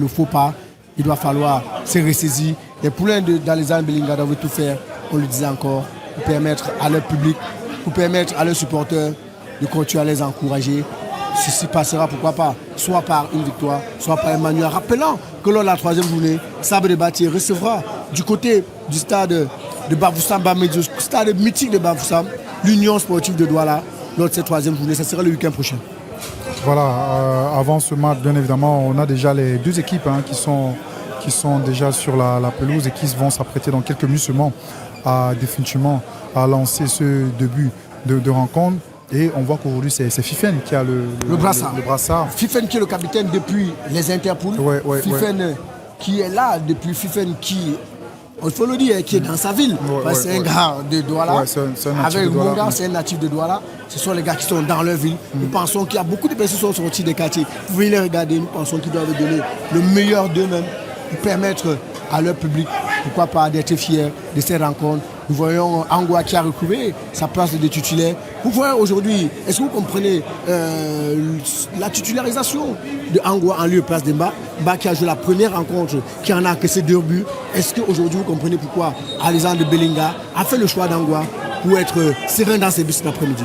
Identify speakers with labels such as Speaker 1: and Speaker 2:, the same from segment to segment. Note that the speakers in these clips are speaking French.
Speaker 1: Le faux pas, il doit falloir se ressaisir. Les poulains d'Alexandre Belinga doivent tout faire, on le disait encore, pour permettre à leur public, pour permettre à leurs supporters de continuer à les encourager. Ceci passera, pourquoi pas, soit par une victoire, soit par un manuel. Rappelant que lors de la troisième journée, Sabre de Bati recevra du côté du stade de Bafoussam, stade mythique de Bafoussam, l'Union sportive de Douala, lors de cette troisième journée. Ça sera le week-end prochain.
Speaker 2: Voilà, avant ce match, bien évidemment, on a déjà les deux équipes qui sont déjà sur la pelouse et qui vont s'apprêter dans quelques minutes seulement définitivement à lancer ce début de rencontre. Et on voit qu'aujourd'hui, c'est Fifen qui a le brassard.
Speaker 1: Fifen qui est le capitaine depuis les Interpools. Fifen qui est là depuis Fifen qui... Il faut le dire, qui est dans sa ville. C'est un gars de Douala. Avec Monga, c'est un natif de Douala. Ce sont les gars qui sont dans leur ville. Nous pensons qu'il y a beaucoup de personnes qui sont sorties des quartiers. Vous pouvez les regarder. Nous pensons qu'ils doivent donner le meilleur d'eux-mêmes pour permettre à leur public, pourquoi pas, d'être fiers de ces rencontres. Nous voyons Angwa qui a retrouvé sa place de titulaire. Vous voyez aujourd'hui, est-ce que vous comprenez la titularisation de Angwa en lieu de place d'Emba, qui a joué la première rencontre, qui en a encaissé 2 buts. Est-ce qu'aujourd'hui vous comprenez pourquoi Alexandre Belinga a fait le choix d'Angwa pour être serein dans ses buts cet après-midi?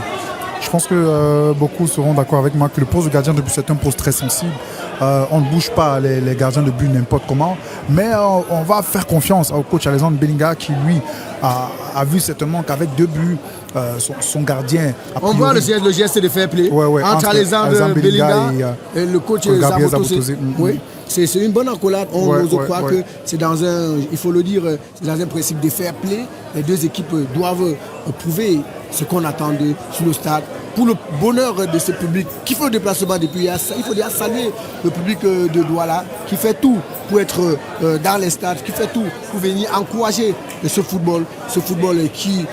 Speaker 2: Je pense que beaucoup seront d'accord avec moi que le poste de gardien de but, c'est un poste très sensible. On ne bouge pas les gardiens de but n'importe comment, mais on va faire confiance au coach Alexandre Belinga qui, lui, a vu certainement qu'avec 2 buts, son gardien...
Speaker 1: On voit le geste de fair play entre Alexandre Belinga et le coach Zabotose. Oui. C'est une bonne accolade. On croit que c'est dans un, il faut le dire, c'est dans un principe de fair play. Les deux équipes doivent prouver ce qu'on attendait sur le stade. Pour le bonheur de ce public qui fait le déplacement depuis hier, il faut déjà saluer le public de Douala qui fait tout pour être dans les stades, qui fait tout pour venir encourager ce football qui,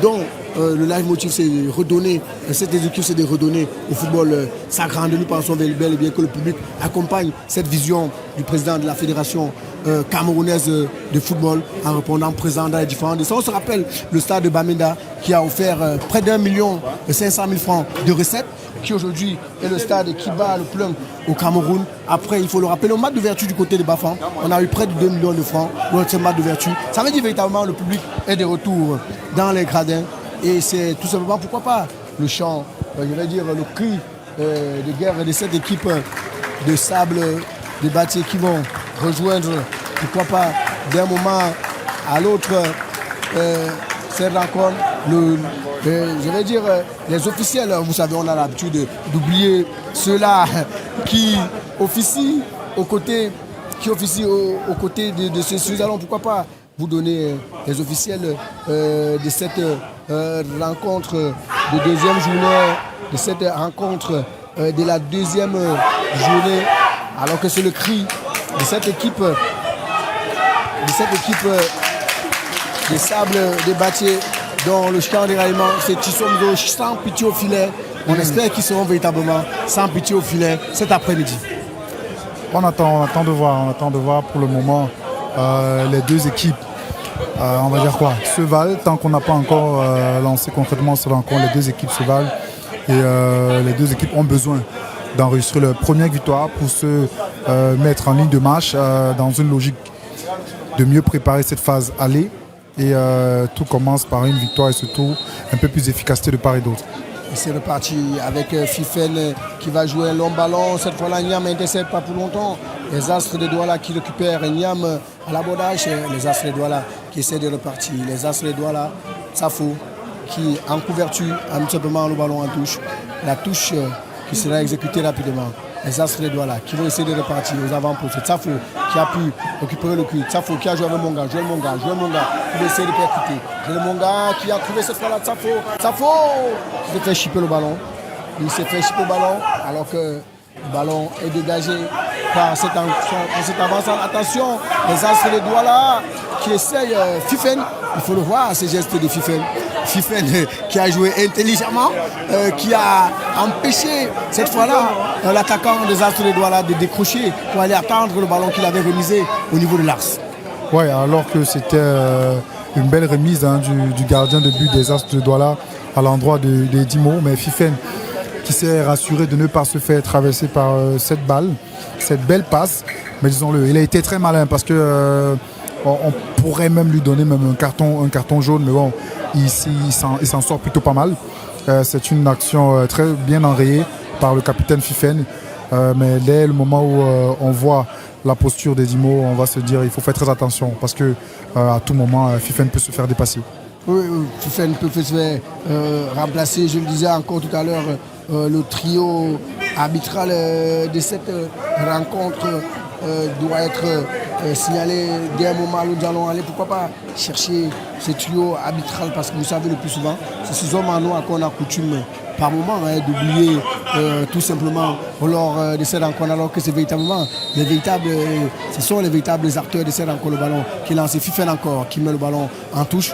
Speaker 1: dont le live motif c'est de redonner, cette équipe c'est de redonner au football sa grandeur. Nous pensons bel et bien que le public accompagne cette vision du président de la fédération camerounaise de football en répondant présent dans les différents dessins. On se rappelle le stade de Bamenda qui a offert près d'1,5 million de recettes, qui aujourd'hui est le stade qui bat le plein au Cameroun. Après, il faut le rappeler, au match d'ouverture du côté de Bafan, on a eu près de 2 millions de francs lors de ce match d'ouverture. Ça veut dire véritablement le public est de retour dans les gradins. Et c'est tout simplement, pourquoi pas, le chant, je vais dire le cri de guerre de cette équipe de Sable de Bati qui vont rejoindre, pourquoi pas, d'un moment à l'autre, cette rencontre. Je vais dire, les officiels, vous savez, on a l'habitude d'oublier ceux-là qui officient aux côtés de ces allons, pourquoi pas, vous donner les officiels de cette rencontre de deuxième journée, de cette rencontre de la deuxième journée, alors que c'est le cri de cette équipe de Sable de Bati, dont le chant déraillement, c'est Tissomzo sans pitié au filet. On espère qu'ils seront véritablement sans pitié au filet cet après-midi.
Speaker 2: On attend de voir pour le moment les deux équipes. On va dire quoi, se valent, tant qu'on n'a pas encore lancé concrètement cette rencontre, les deux équipes se valent et les deux équipes ont besoin d'enregistrer leur première victoire pour se mettre en ligne de marche dans une logique de mieux préparer cette phase aller et tout commence par une victoire et surtout un peu plus d'efficacité de part et d'autre.
Speaker 1: C'est reparti avec Fifen qui va jouer un long ballon. Cette fois-là, Niam n'intercepte pas pour longtemps. Les Astres de Douala qui récupèrent Niam à l'abordage. Les Astres de Douala qui essaient de repartir. Les Astres de Douala, Safo qui en couverture a mis simplement le ballon en touche. La touche qui sera exécutée rapidement. Les Astres de Douala qui vont essayer de repartir aux avant-postes. Safo qui a pu récupérer le cul. Safo qui a joué avec Monga. Joël Monga qui va essayer de percuter. Joël Monga qui a trouvé cette fois-là Safo qui s'est fait chipper le ballon. Il s'est fait chipper le ballon alors que le ballon est dégagé par cette avancée. Attention, les Astres de Douala qui essayent Fifen. Il faut le voir, ces gestes de Fifen. Fifen qui a joué intelligemment, qui a empêché cette fois-là l'attaquant des Astres de Douala de décrocher pour aller attendre le ballon qu'il avait remisé au niveau de l'axe.
Speaker 2: Oui, alors que c'était une belle remise du gardien de but des Astres de Douala à l'endroit de Dimo, mais Fifen qui s'est rassuré de ne pas se faire traverser par cette balle, cette belle passe. Mais disons-le, il a été très malin parce que on pourrait même lui donner même un carton jaune, mais bon, il s'en sort plutôt pas mal. C'est une action très bien enrayée par le capitaine Fifen. Mais dès le moment où on voit la posture des Dimo, on va se dire il faut faire très attention parce que à tout moment, Fifen peut se faire dépasser.
Speaker 1: Oui, Fifen peut se faire remplacer, je le disais encore tout à l'heure, le trio arbitral de cette rencontre doit être signalé dès un moment où nous allons aller, pourquoi pas chercher ce trio arbitral, parce que vous savez le plus souvent, c'est ces hommes en noir qu'on a coutume par moment d'oublier tout simplement lors de cette rencontre, alors que c'est véritablement ce sont les véritables acteurs de cette rencontre, le ballon qui lance Fifen encore, qui met le ballon en touche.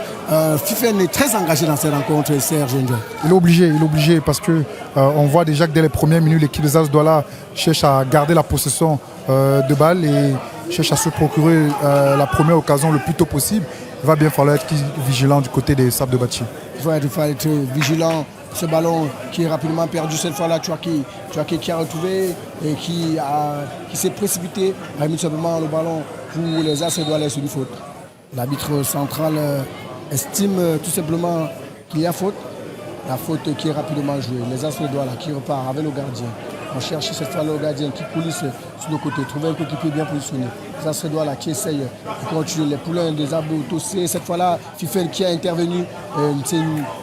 Speaker 1: Fifen est très engagé dans cette rencontre, Serge Ndiaye.
Speaker 2: Il est obligé parce que on voit déjà que dès les premières minutes, l'équipe des As Douala cherche à garder la possession de balle et cherche à se procurer la première occasion le plus tôt possible. Il va bien falloir être vigilant du côté des Sables de Bachi.
Speaker 1: Il va falloir être vigilant. Ce ballon qui est rapidement perdu cette fois-là, Chouaki qui a retrouvé et qui s'est précipité, a mis simplement le ballon pour les As Douala sur une faute. L'arbitre central estime tout simplement qu'il y a faute. La faute qui est rapidement jouée. Les As Douala qui repart avec le gardien. On cherche cette fois le gardien qui coulisse sur le côté, trouver un coéquipier bien positionné. Les As Douala qui essaye de continuer les poulains des Abou Tossé. Cette fois-là, Fifen qui a intervenu. C'est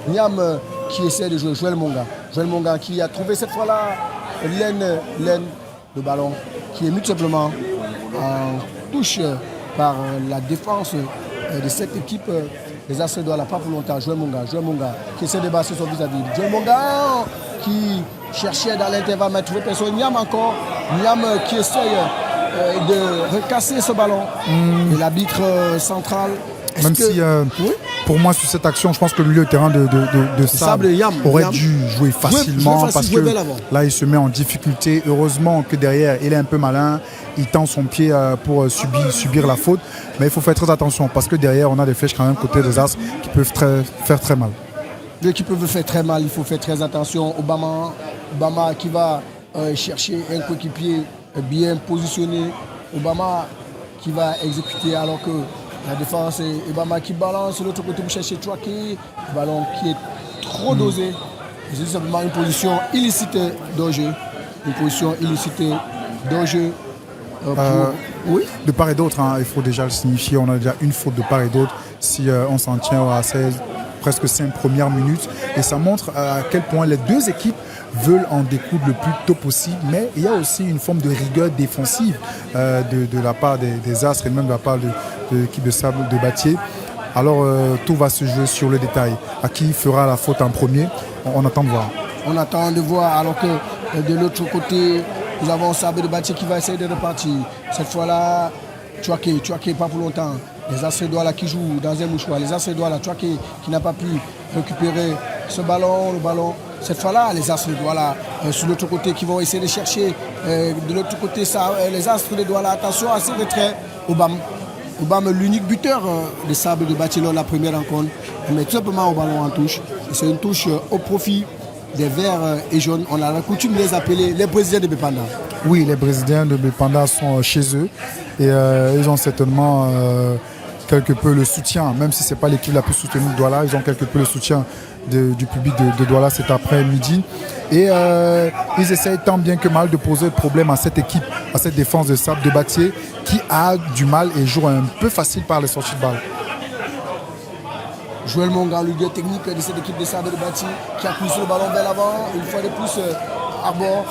Speaker 1: Niam qui essaie de jouer, Joël Monga qui a trouvé cette fois-là Len, le ballon qui est mis tout simplement en touche par la défense de cette équipe. Les As Douala, pas pour longtemps. Joël Monga qui essaie de basser son vis-à-vis. Joël Monga qui cherchait dans l'intervalle, mais trouvé personne. Niam qui essaye de recasser ce ballon. Et l'arbitre central.
Speaker 2: Même si oui, pour moi sur cette action, je pense que le milieu de terrain de Sable aurait dû jouer facilement parce que là il se met en difficulté. Heureusement que derrière il est un peu malin, il tend son pied pour subir la faute, mais il faut faire très attention parce que derrière on a des flèches quand même côté des As qui peuvent faire très mal.
Speaker 1: Qui peuvent faire très mal, il faut faire très attention. Obama qui va chercher un coéquipier bien positionné. Obama qui va exécuter alors que la défense est Obama qui balance de l'autre côté pour chercher Chouaki. Le ballon qui est trop dosé. C'est simplement une position illicite d'enjeu.
Speaker 2: Oui. De part et d'autre, il faut déjà le signifier. On a déjà une faute de part et d'autre si on s'en tient à 16, presque 5 premières minutes. Et ça montre à quel point les deux équipes veulent en découdre le plus tôt possible, mais il y a aussi une forme de rigueur défensive de la part des Astres et même de la part de l'équipe de Sable de Batier. Alors tout va se jouer sur le détail. À qui fera la faute en premier? On attend de voir.
Speaker 1: On attend de voir, alors que de l'autre côté, nous avons Sable de Batier qui va essayer de repartir. Cette fois-là, Chouaké pas pour longtemps. Les As Douala qui jouent dans un mouchoir. Les As Douala, Chouaké qui n'a pas pu récupérer ce ballon, le ballon. Cette fois-là, les As Douala sur l'autre côté qui vont essayer de chercher. De l'autre côté, les As Douala, attention à ces retraits. Obama, l'unique buteur des Sables de Batier lors de la première rencontre, met tout simplement au ballon en touche. C'est une touche au profit des verts et jaunes. On a la coutume de les appeler les Brésiliens de Bépanda.
Speaker 2: Oui, les Brésiliens de Bépanda sont chez eux et ils ont certainement quelque peu le soutien, même si ce n'est pas l'équipe la plus soutenue de Douala, ils ont quelque peu le soutien du public de Douala cet après-midi. Et ils essayent tant bien que mal de poser le problème à cette équipe, à cette défense de Sable de Batier qui a du mal et joue un peu facile par les sorties de balle.
Speaker 1: Joël Monga, le leader technique de cette équipe de Sable de Batier, qui a poussé le ballon vers l'avant, une fois de plus Arbor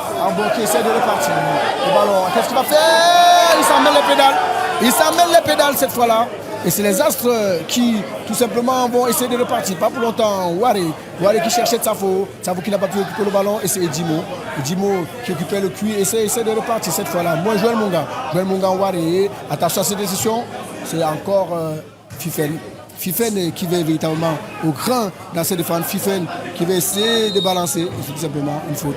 Speaker 1: qui essaie de repartir. Le ballon, qu'est-ce qu'il va faire? Il s'en mêle les pédales cette fois-là. Et c'est les Astres qui, tout simplement, vont essayer de repartir. Pas pour longtemps. Waré qui cherchait Tsafo qui n'a pas pu occuper le ballon. Et c'est Edimo qui récupère le cuir et essaie de repartir cette fois-là. Moi, Joël Monga, Waré. Attention à ces décisions. C'est encore Fifen qui va véritablement au grand dans cette défense. Fifen qui va essayer de balancer. Et c'est tout simplement une faute.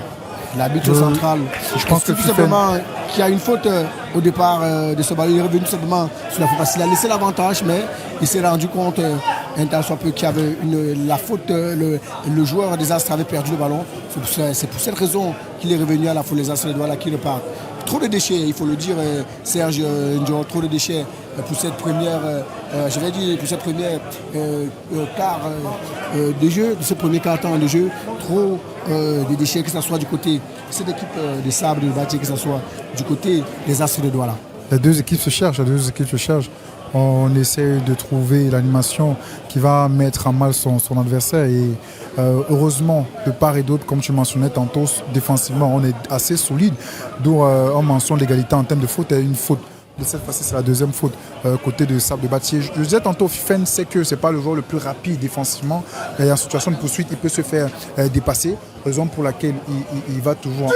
Speaker 1: L'arbitre central, je pense que tout simplement qu'il y a une faute au départ de ce ballon. Il est revenu tout simplement sur la faute parce qu'il a laissé l'avantage, mais il s'est rendu compte un temps soit peu qu'il y avait la faute, le joueur des Astres avait perdu le ballon. C'est pour cette raison qu'il est revenu à la faute des Astres de Douala qui repart. Trop de déchets, il faut le dire, Serge Ndion, trop de déchets pour cette première, pour cette première quart de jeu, de ce premier quart-temps de jeu, trop de déchets, que ce soit du côté de cette équipe des Sables de Batié, que ce soit du côté des Astres de Douala.
Speaker 2: Les deux équipes se cherchent, On essaie de trouver l'animation qui va mettre en mal son adversaire et heureusement, de part et d'autre, comme tu mentionnais tantôt, défensivement, on est assez solide, d'où on mentionne l'égalité en termes de faute et une faute. De cette fois-ci, c'est la deuxième faute côté de Sable de Batié. Je disais tantôt, Fifen sait que ce n'est pas le joueur le plus rapide défensivement. Et en situation de poursuite, il peut se faire dépasser, raison pour laquelle il va toujours en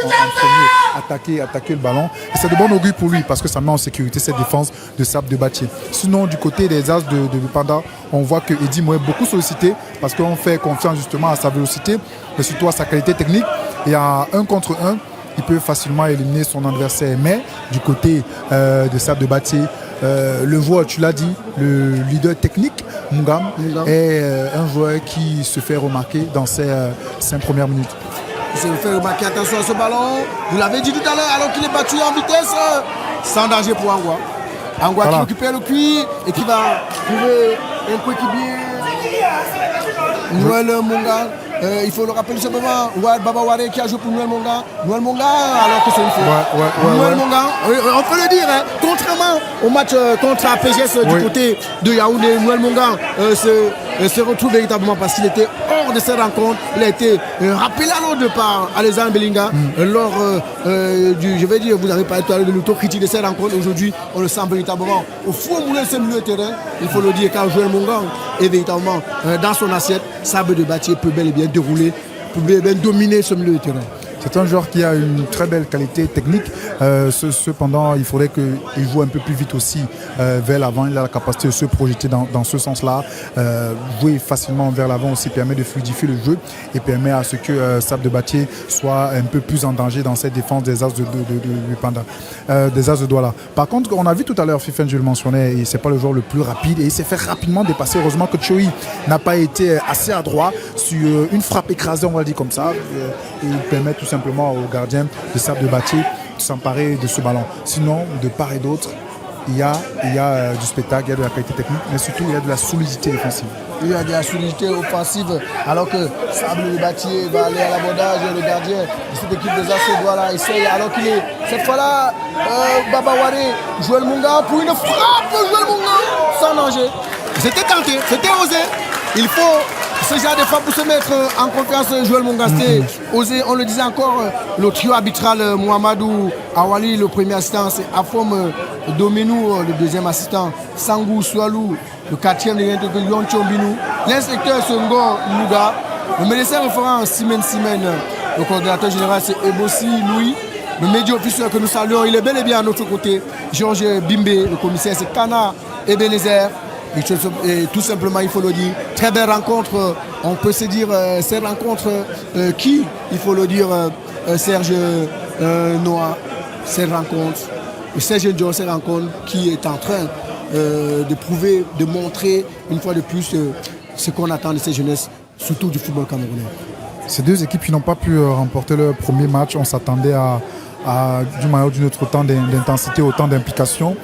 Speaker 2: premier attaquer le ballon. Et c'est de bon augure pour lui parce que ça met en sécurité cette défense de Sable de Batié. Sinon, du côté des As de Panda, on voit que Eddy Moé est beaucoup sollicité parce qu'on fait confiance justement à sa vélocité, mais surtout à sa qualité technique. Et à 1 contre 1, il peut facilement éliminer son adversaire. Mais du côté de Sable de Batié, le joueur, tu l'as dit, le leader technique, Mungam, est un joueur qui se fait remarquer dans ses 5 premières minutes.
Speaker 1: Il se fait remarquer, attention à ce ballon. Vous l'avez dit tout à l'heure, alors qu'il est battu en vitesse, sans danger pour Angwa. Angwa qui récupère le cuir et qui va trouver un coéquipier. Noël Monga. Il faut le rappeler simplement, Baba Ware qui a joué pour Noël Monga. Noël Monga, alors que c'est une faute. Noël Monga, on peut le dire, hein, contrairement au match contre APGS du côté de Yaoundé, Noël Monga se retrouve véritablement parce qu'il était hors de cette rencontre. Il a été rappelé à l'ordre par Alexandre Belinga lors du, je vais dire, vous n'avez pas été de l'autocritique de cette rencontre. Aujourd'hui, on le sent véritablement au fond moulin de ce milieu de terrain. Il faut le dire, quand Joël Monga est véritablement dans son assiette, Sable de Batié peut bel et bien dérouler, peut bel et bien dominer ce milieu de terrain.
Speaker 2: C'est un joueur qui a une très belle qualité technique. Cependant, il faudrait qu'il joue un peu plus vite aussi vers l'avant. Il a la capacité de se projeter dans ce sens-là. Jouer facilement vers l'avant aussi permet de fluidifier le jeu et permet à ce que Sable de Batié soit un peu plus en danger dans cette défense des As de Panda, des As de Douala. Par contre, on a vu tout à l'heure, Fifen, je le mentionnais, et c'est pas le joueur le plus rapide et il s'est fait rapidement dépasser. Heureusement que Choi n'a pas été assez adroit sur une frappe écrasée, on va le dire comme ça. Et il permet tout simplement au gardien de Sable de Batié de s'emparer de ce ballon. Sinon, de part et d'autre, il y a du spectacle, il y a de la qualité technique, mais surtout il y a de la solidité défensive.
Speaker 1: Il y a de la solidité offensive, alors que Sable de Batié va aller à l'abordage, le gardien de cette équipe des As Douala essaye, alors qu'il est cette fois-là, Baba Ware, Joël Munga pour une frappe, Joël Munga, sans danger. C'était tenté, c'était osé. Il faut ce genre de frappe pour se mettre en confiance. Joël Munga, c'était osé. On le disait encore, le trio arbitral Mohamedou Awali, le premier assistant, c'est Afom Domenou, le deuxième assistant, Sangou Soualou, le quatrième de Yon Chombinou, l'inspecteur Songo Nouga, le médecin référent Simen, le coordinateur général c'est Ebossi Louis, le média officiel que nous saluons, il est bel et bien à notre côté, Georges Bimbe, le commissaire c'est Kana Ebenezer. Et tout simplement, il faut le dire, très belle rencontre, on peut se dire, cette rencontre qui, il faut le dire, Serge Noah, cette rencontre, Serge Ndion, cette rencontre qui est en train de prouver, de montrer une fois de plus ce qu'on attend de ces jeunesses, surtout du football camerounais.
Speaker 2: Ces deux équipes qui n'ont pas pu remporter leur premier match, on s'attendait à du maillot d'une autre autant d'intensité, autant d'implication.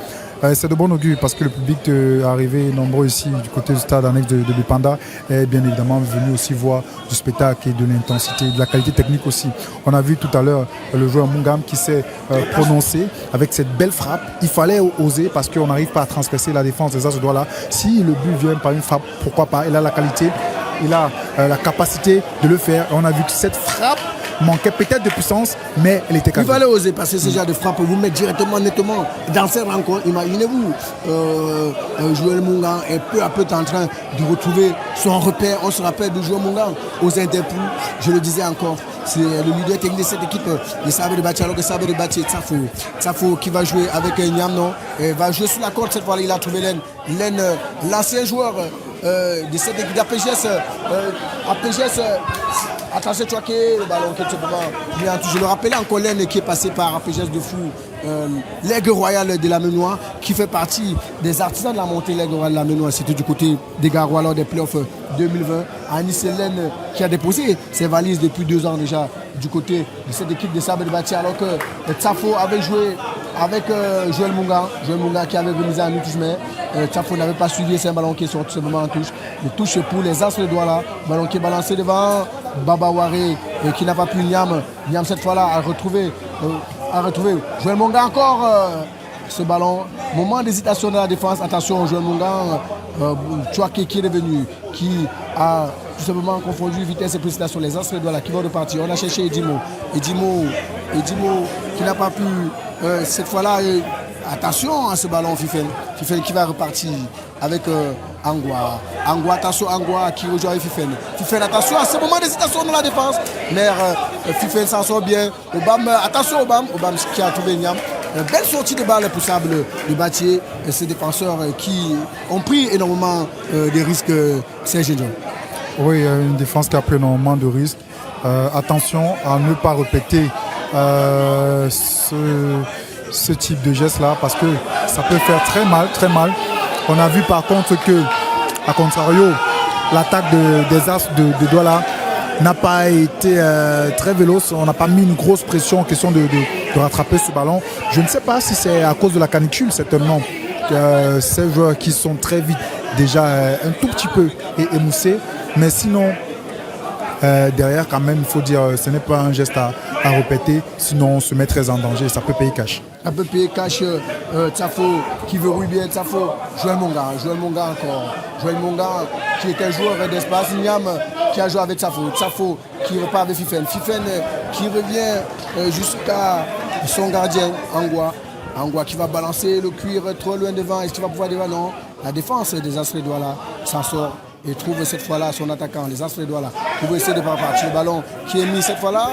Speaker 2: C'est de bon augure parce que le public arrivé nombreux ici du côté du stade annexe de Bipanda est bien évidemment venu aussi voir du spectacle et de l'intensité, de la qualité technique aussi. On a vu tout à l'heure le joueur Mungam qui s'est prononcé avec cette belle frappe. Il fallait oser parce qu'on n'arrive pas à transpercer la défense des As de Douala. Si le but vient par une frappe, pourquoi pas? Il a la qualité, il a la capacité de le faire. On a vu que cette frappe manquait peut-être de puissance, mais elle était calme.
Speaker 1: Il fallait oser parce que ce genre de frappe vous met directement, nettement dans cette rencontre. Imaginez-vous, Joël Munga est peu à peu en train de retrouver son repère. On se rappelle de Joël Munga aux Interpol. Je le disais encore, c'est le leader technique de cette équipe, le Sable de Batié, alors que Sable de Batié, Tsafo qui va jouer avec Niamno, va jouer sur la corde cette fois-là. Il a trouvé Len, l'ancien joueur de cette équipe d'APGS. Attention, tu vois que le ballon, je le rappelais encore Len qui est passé par APGS de Fou l'Aigle Royal de la Menoie, qui fait partie des artisans de la montée l'Aigle Royal de la Menoie. C'était du côté des Garois lors des playoffs 2020. Anis Hélène qui a déposé ses valises depuis 2 ans déjà du côté de cette équipe de Sables de Bâti, alors que Tsafo avait joué avec Joël Munga qui avait remisé en touche, mais Tsafo n'avait pas suivi, c'est un ballon qui est sorti simplement en touche. Le touche pour les As de Douala, ballon qui est balancé devant Baba Waré qui n'a pas pu Niam cette fois-là à retrouver Joël Munga encore ce ballon. Moment d'hésitation de la défense, attention Joël Munga, Chouaké qui est revenu, qui a tout simplement confondu vitesse et précipitation. Les As de Douala qui vont repartir. On a cherché Edimo qui n'a pas pu cette fois-là. Attention à ce ballon Fifen qui va repartir avec Angwa, attention Angwa qui rejoint Fifen, attention à ce moment d'hésitation dans la défense, mais Fifen s'en sort bien. Attention Obam qui a trouvé Niam. Belle sortie de balle pour Sable de Bâtier et ces défenseurs qui ont pris énormément de risques. Saint-Jean.
Speaker 2: Oui, une défense qui a pris énormément de risques. Attention à ne pas répéter ce type de geste-là, parce que ça peut faire très mal. On a vu par contre que, à contrario, l'attaque des As de Douala n'a pas été très véloce. On n'a pas mis une grosse pression en question de rattraper ce ballon. Je ne sais pas si c'est à cause de la canicule, certainement. Ces joueurs qui sont très vite déjà un tout petit peu émoussés, mais sinon derrière quand même il faut dire ce n'est pas un geste à répéter, sinon on se met très en danger, ça peut payer cash.
Speaker 1: Ça peut payer cash. Tsafo qui verrouille bien, Tsafo, Joël Munga encore, Joël Munga qui était joueur d'espace, Niam qui a joué avec Tsafo qui repart avec Fifen qui revient jusqu'à son gardien Angwa qui va balancer le cuir trop loin devant. Est-ce qu'il va pouvoir devant? Non. La défense des As de Douala s'en sort et trouve cette fois-là son attaquant, les As de Douala, qui vont essayer de partir. Le ballon qui est mis cette fois-là.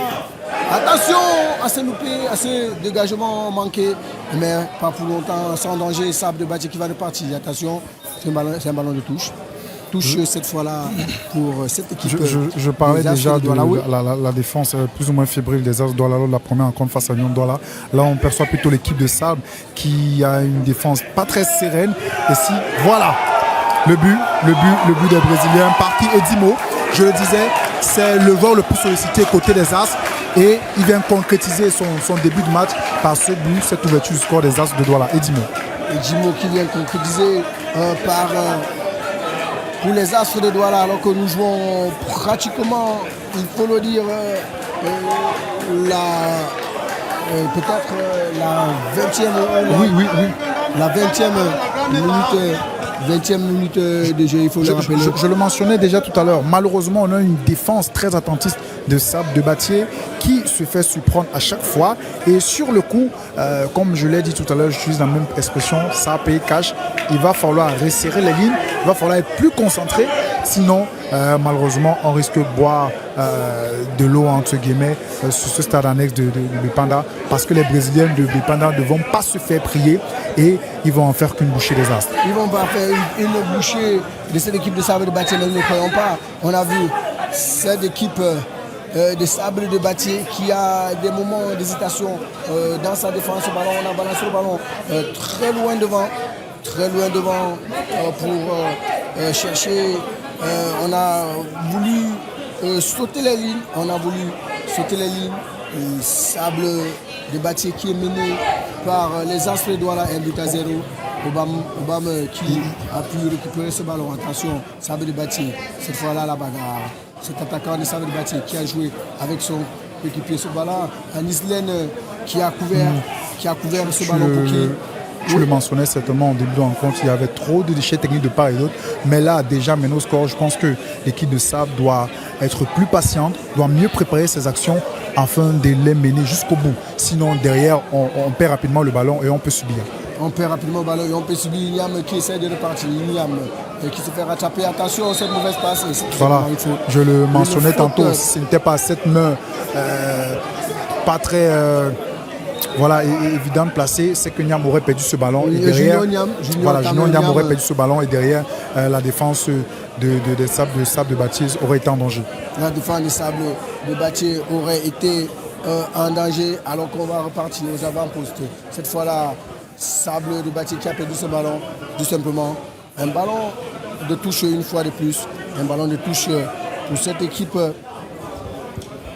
Speaker 1: Attention à ces loupés, à ces dégagements manqués, mais pas pour longtemps, sans danger. Sable de Bâti qui va repartir. Attention, c'est un ballon de touche. Cette fois-là pour cette équipe.
Speaker 2: Je parlais déjà de la défense plus ou moins fébrile des As de Douala lors de la première rencontre face à Lyon Douala. Là, on perçoit plutôt l'équipe de Sable qui a une défense pas très sereine. Et si, voilà, le but des Brésiliens, parti Edimo. Je le disais, c'est le joueur le plus sollicité côté des As. Et il vient concrétiser son début de match par ce but, cette ouverture du score des As de Douala. Edimo qui vient concrétiser
Speaker 1: pour les As de Douala, alors que nous jouons pratiquement, il faut le dire, peut-être la 20e la 20e minute de jeu, il faut le rappeler.
Speaker 2: Je le mentionnais déjà tout à l'heure. Malheureusement, on a une défense très attentiste de Sable de Bâtier qui se fait surprendre à chaque fois. Et sur le coup, comme je l'ai dit tout à l'heure, j'utilise la même expression, ça paye cash. Il va falloir resserrer les lignes, il va falloir être plus concentré. Sinon, malheureusement, on risque de boire de l'eau, entre guillemets, sur ce stade annexe de Bipanda, parce que les Brésiliens de Bipanda ne vont pas se faire prier et ils vont en faire qu'une bouchée des As.
Speaker 1: Ils vont pas faire une bouchée de cette équipe de Sable de Bâtier, mais nous ne croyons pas. On a vu cette équipe de Sable de Bâtier qui a des moments d'hésitation dans sa défense. Le ballon, on a balancé le ballon très loin devant pour chercher. On a voulu sauter les lignes. Le Sable de Bâtier qui est mené par les As de Douala, 1-0. Obama qui a pu récupérer ce ballon. Attention, Sable de Bâtier. Cette fois-là, la bagarre. Cet attaquant de Sable de Bâtier qui a joué avec son équipier ce ballon. Anis Hélène qui a couvert ce ballon pour qui.
Speaker 2: Je le mentionnais certainement au début de la rencontre, il y avait trop de déchets techniques de part et d'autre. Mais là, déjà, mené au score, je pense que l'équipe de Sable doit être plus patiente, doit mieux préparer ses actions afin de les mener jusqu'au bout. Sinon, derrière, on perd rapidement le ballon et on peut subir.
Speaker 1: On perd rapidement le ballon et on peut subir. Niam qui essaie de repartir. Niam qui se fait rattraper. Attention, cette mauvaise passe.
Speaker 2: Voilà, je le mentionnais tantôt. Ce n'était pas cette main pas très... évident de placer, c'est que Niam aurait perdu ce ballon. Et derrière, Junior Niam aurait perdu ce ballon et derrière, la défense des Sables de Bâtier aurait été en danger.
Speaker 1: La défense des Sables de Bâtier aurait été en danger alors qu'on va repartir aux avant-postes. Cette fois-là, Sable de Bâti qui a perdu ce ballon, tout simplement. Un ballon de touche une fois de plus. Un ballon de touche pour cette équipe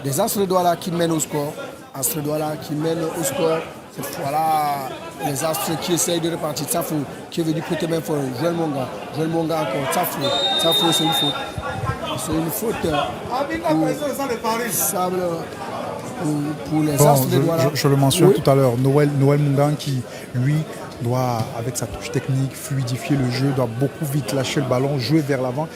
Speaker 1: des Astres de Douala qui mène au score. Astres de Douala qui mène au score. Cette fois-là, les Astres qui essayent de repartir. Tsafo qui est venu prêter main fort. Joël Monga encore. Tsafo, c'est une faute. C'est une faute pour Sable. Pour les Astres de Douala.
Speaker 2: Je le mentionne tout à l'heure. Noël Monga qui, lui, doit, avec sa touche technique, fluidifier le jeu, doit beaucoup vite lâcher le ballon, jouer vers l'avant.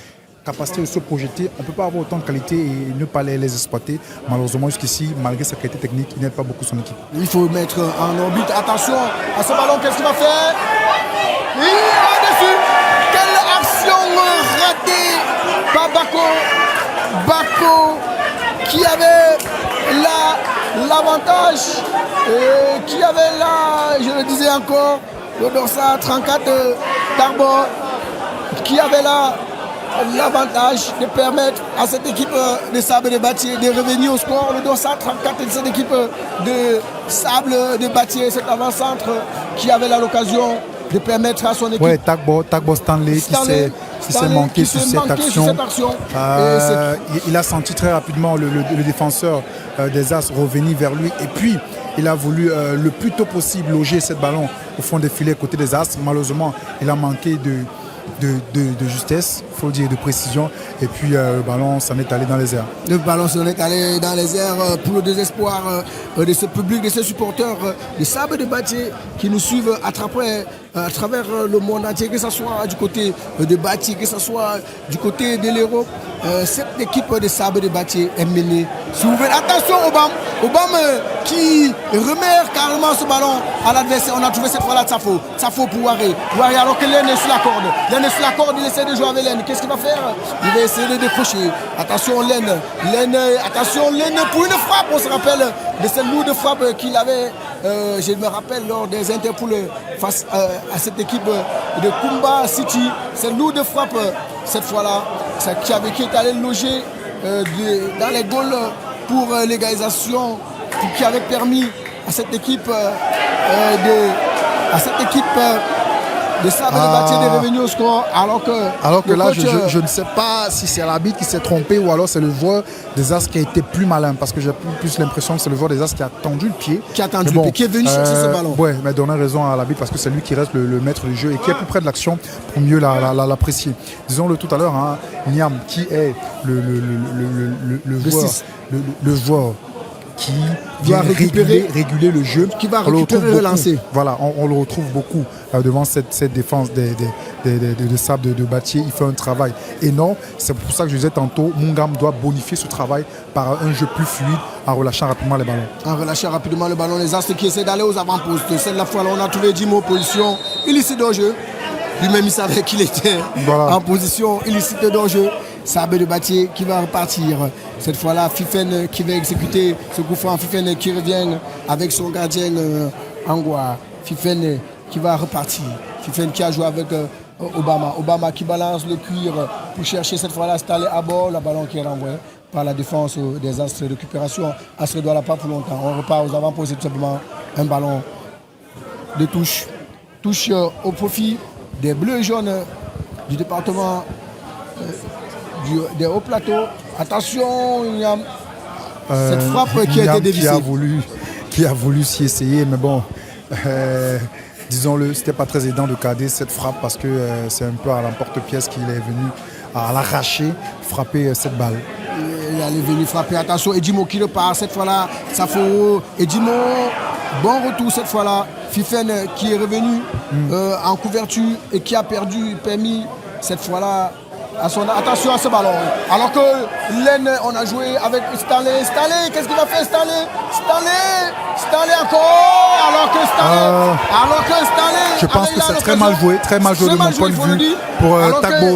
Speaker 2: Capacité de se projeter, on ne peut pas avoir autant de qualité et ne pas les exploiter. Malheureusement, jusqu'ici, malgré sa qualité technique, il n'aide pas beaucoup son équipe.
Speaker 1: Il faut mettre en orbite. Attention à ce ballon, qu'est-ce qu'il va faire? Il va dessus. Quelle action ratée par Bako. Bako qui avait l'avantage et qui avait là, je le disais encore, le dorsal 34 Tarbor, qui avait là l'avantage de permettre à cette équipe de Sable de Bâti de revenir au score. Le dorsal 34 de cette équipe de Sable de Bâti, cet avant-centre qui avait l'occasion de permettre à son équipe.
Speaker 2: Oui, Tagbo Stanley qui s'est manqué sur cette action. Il a senti très rapidement le défenseur des As revenir vers lui et puis il a voulu le plus tôt possible loger ce ballon au fond des filets côté des As. Malheureusement, il a manqué de justesse, il faut dire, de précision. Et puis le ballon s'en est allé dans les airs.
Speaker 1: Le ballon s'en est allé dans les airs pour le désespoir de ce public, de ces supporters de Sable de Bâti qui nous suivent à travers le monde entier, que ce soit du côté de Bâti, que ce soit du côté de l'Europe. Cette équipe de Sable de Bâti est menée. Attention Obama qui remet carrément ce ballon à l'adversaire. On a trouvé cette fois-là Tsafo pour Waré. Alors que Len est sur la corde. Il essaie de jouer avec Len. Qu'est-ce qu'il va faire? Il va essayer de décrocher. Attention Len pour une frappe. On se rappelle de cette lourde frappe qu'il avait, je me rappelle, lors des Interpools face à cette équipe de Kumba City. Cette lourde frappe, cette fois-là, qui est allé loger dans les goals pour l'égalisation, qui avait permis à cette équipe de Sable de Bâti de revenir au score. Alors que
Speaker 2: là, je ne sais pas si c'est l'arbitre qui s'est trompé ou alors c'est le joueur des As qui a été plus malin, parce que j'ai plus l'impression que c'est le joueur des As qui a tendu le pied.
Speaker 1: Qui est venu chercher ce ballon.
Speaker 2: Oui, mais donner raison à l'arbitre parce que c'est lui qui reste le maître du jeu et qui est plus près de l'action pour mieux l'apprécier. Disons-le tout à l'heure, hein, Niam, qui est le joueur qui vient réguler le jeu,
Speaker 1: qui va récupérer le lancer.
Speaker 2: Voilà, on le retrouve beaucoup devant cette défense de Sable de Bâti. Il fait un travail énorme. C'est pour ça que je disais tantôt, Mungam doit bonifier ce travail par un jeu plus fluide en relâchant rapidement les ballons.
Speaker 1: Les Astres qui essaient d'aller aux avant-postes. Cette fois-là, on a trouvé Dimo en position illicite de jeu. Lui-même, il savait qu'il était en position illicite de jeu. Sable de Bâti qui va repartir. Cette fois-là, Fifen qui va exécuter ce coup franc. Fifen qui revient avec son gardien Angwa. Fifen qui va repartir. Fifen qui a joué avec Obama. Obama qui balance le cuir pour chercher cette fois-là Stanley à bord. Le ballon qui est renvoyé par la défense des Astres de récupération. Astres ne doit pas pour longtemps. On repart aux avant-postes, tout simplement un ballon de touche. Touche au profit des bleus et jaunes du département des hauts plateaux. Attention, il y a cette frappe qui a été dévissée.
Speaker 2: Qui a voulu s'y essayer, mais bon, disons-le, c'était pas très aidant de cadrer cette frappe parce que c'est un peu à l'emporte-pièce qu'il est venu à l'arracher, frapper cette balle.
Speaker 1: Il est venu frapper. Attention, Edimo qui repart cette fois-là. Safo, Edimo, bon retour cette fois-là. Fifen qui est revenu en couverture et qui a permis cette fois-là. Attention à ce ballon. Alors que Len, on a joué avec Stanley. Stanley, qu'est-ce qu'il va faire Stanley encore. Alors que Stanley.
Speaker 2: Je pense que c'est très mal joué de mon point de vue pour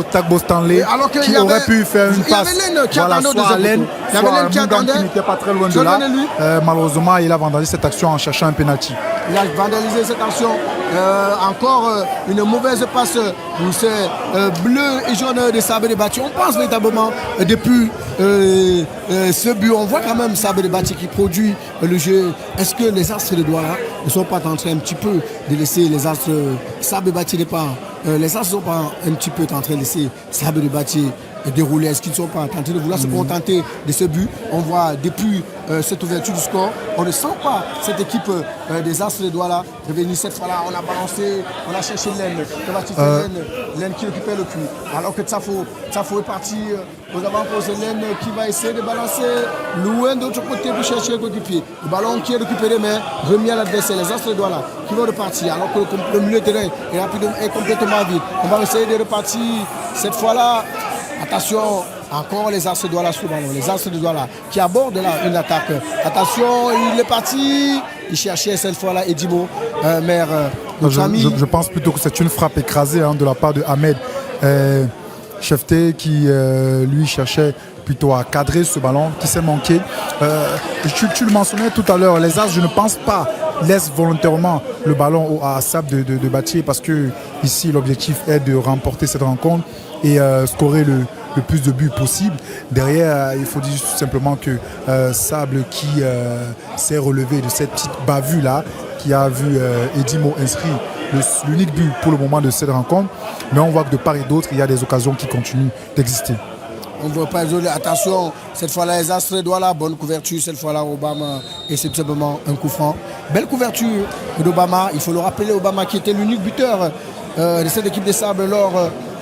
Speaker 2: Tagbo Stanley qui aurait pu faire une passe.
Speaker 1: Il y avait Len qui attendait au deuxième coup. Il y avait Len qui attendait.
Speaker 2: Qui n'était pas très loin de là. Malheureusement, il a vandalisé cette action en cherchant un penalty.
Speaker 1: Il a vandalisé cette action. Encore une mauvaise passe pour ces bleus et jaunes de Sable de Bâti. On pense véritablement depuis ce but, on voit quand même Sable de Bâti qui produit le jeu. Est-ce que les Astres de Douala ne sont pas en train un petit peu de laisser les Astres Sable de Batié départ? Les Astres ne sont pas un petit peu en train de laisser Sable de Batié dérouler? Est-ce qu'ils ne sont pas en train de vouloir se contenter de ce but? On voit depuis cette ouverture du score, on ne sent pas cette équipe des Astres de Douala revenir cette fois-là. On a balancé, on a cherché Laine. Laine qui occupait le cul. Alors que Tsafo est parti aux avant-postes. Laine qui va essayer de balancer loin de l'autre côté pour chercher le coéquipier. Le ballon qui est récupéré mais remis à l'adversaire. Les Astres de Douala qui vont repartir alors que le milieu de terrain est complètement vide. On va essayer de repartir cette fois-là. Attention, encore les Astres de Douala sous ballon. Les Astres de Douala qui abordent là une attaque. Attention, il est parti. Il cherchait cette fois-là Edimo.
Speaker 2: Je pense plutôt que c'est une frappe écrasée de la part de Ahmed Chefté qui lui cherchait plutôt à cadrer ce ballon qui s'est manqué. Tu le mentionnais tout à l'heure, les As, je ne pense pas, laissent volontairement le ballon à Sable de Batié parce que ici l'objectif est de remporter cette rencontre et scorer le plus de buts possible. Derrière, il faut dire tout simplement que Sable qui s'est relevé de cette petite bavure là, qui a vu Edimo inscrit l'unique but pour le moment de cette rencontre. Mais on voit que de part et d'autre, il y a des occasions qui continuent d'exister.
Speaker 1: On ne veut pas isoler. Attention, cette fois-là, les Astres de Douala, bonne couverture. Cette fois-là, Obama, et c'est tout simplement un coup franc. Belle couverture d'Obama. Il faut le rappeler, Obama qui était l'unique buteur de cette équipe des Sables lors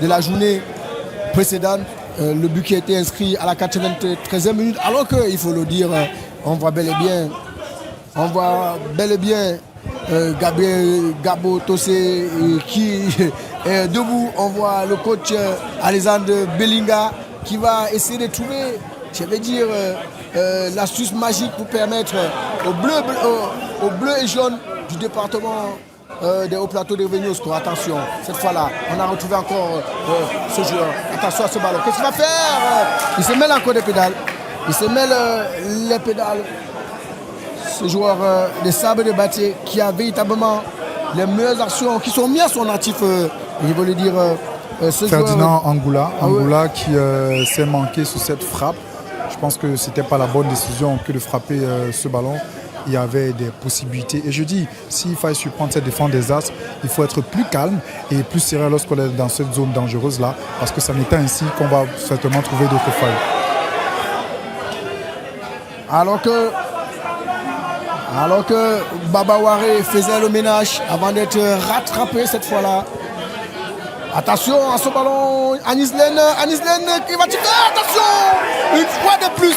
Speaker 1: de la journée précédente. Le but qui a été inscrit à la 93e minute. Alors qu'il faut le dire, on voit bel et bien Gabriel Gabo Tossé qui est debout. On voit le coach Alexandre Belinga qui va essayer de trouver, je vais dire, l'astuce magique pour permettre aux bleus et jaunes du département des hauts plateaux de revenir au score. Attention, cette fois-là, on a retrouvé encore ce joueur. Attention à ce ballon. Qu'est-ce qu'il va faire? Il se mêle encore des pédales. Il se mêle les pédales. Ce joueur des Sables de Batié qui a véritablement les meilleures actions qui sont mises à son actif. Il veut le dire.
Speaker 2: Ferdinand Angoula qui s'est manqué sur cette frappe. Je pense que ce n'était pas la bonne décision que de frapper ce ballon. Il y avait des possibilités. Et je dis, s'il fallait surprendre cette défense des As, il faut être plus calme et plus sérieux lorsqu'on est dans cette zone dangereuse-là, parce que ça n'est ainsi qu'on va certainement trouver d'autres failles.
Speaker 1: Alors que Baba Waré faisait le ménage avant d'être rattrapé cette fois-là. Attention à ce ballon, Anis Laine qui va tirer, attention, une fois de plus.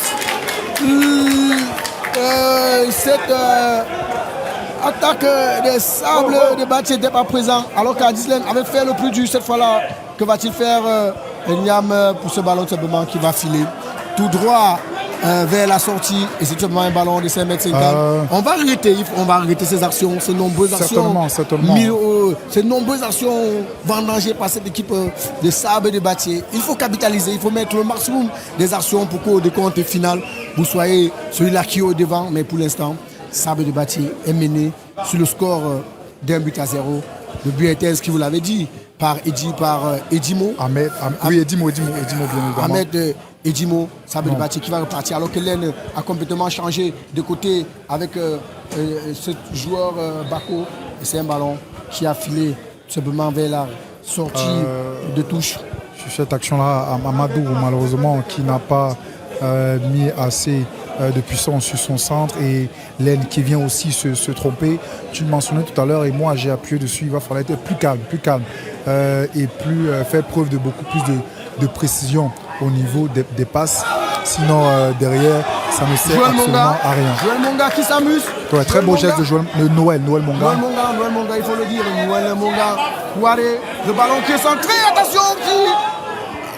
Speaker 1: Cette attaque des Sables de Batié n'était pas présent, alors qu'Anis Laine avait fait le plus dur cette fois-là. Que va-t-il faire Niam pour ce ballon simplement qui va filer tout droit vers la sortie, et c'est simplement un ballon de 5,50 m. On va arrêter ces actions, ces nombreuses actions.
Speaker 2: Certainement.
Speaker 1: Ces nombreuses actions vendangées par cette équipe de Sables de Batié. Il faut capitaliser, il faut mettre le maximum des actions pour qu'au décompte final, vous soyez celui-là qui est au devant. Mais pour l'instant, Sables de Batié est mené sur le score d'1 but à 0. Le but a été inscrit, vous l'avez dit, par Edimo.
Speaker 2: Edimo, bien évidemment.
Speaker 1: Ahmed Edimo, Sables de Batié qui va repartir alors que Laine a complètement changé de côté avec ce joueur Bako. Et c'est un ballon qui a filé simplement vers la sortie de touche.
Speaker 2: Sur cette action-là, Amadou, malheureusement, qui n'a pas mis assez de puissance sur son centre, et Laine qui vient aussi se tromper. Tu le mentionnais tout à l'heure et moi j'ai appuyé dessus. Il va falloir être plus calme et faire preuve de beaucoup plus de précision au niveau des passes. Sinon derrière ça ne sert absolument à rien.
Speaker 1: Joël Monga qui s'amuse.
Speaker 2: Ouais, très beau geste de Noël Monga.
Speaker 1: Noël Monga, il faut le dire. Noël Monga, Ouaré, le ballon qui est centré.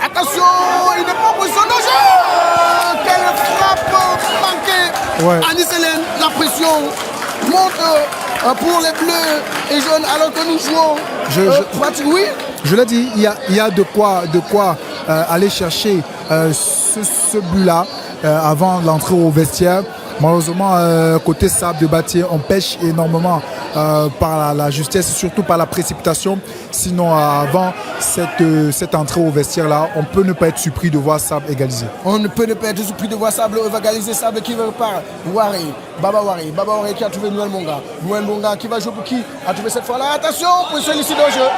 Speaker 1: Attention, il n'est pas en position de jeu. Quelle frappe manquée. Anis Laine, la pression monte pour les bleus et jaunes alors que nous jouons. Oui.
Speaker 2: Je l'ai dit, il y a de quoi aller chercher ce but-là avant l'entrée au vestiaire. Malheureusement, côté Sables de Batié, on pêche énormément par la justesse et surtout par la précipitation. Sinon, avant, cette entrée au vestiaire-là, on peut ne pas être surpris de voir Sable égaliser.
Speaker 1: On ne peut ne pas être surpris de voir Sable égaliser. Sable qui repart. Baba Waré qui a trouvé Noël Monga. Noël Monga qui va jouer pour qui a trouvé cette fois-là. Attention, position illicite au jeu.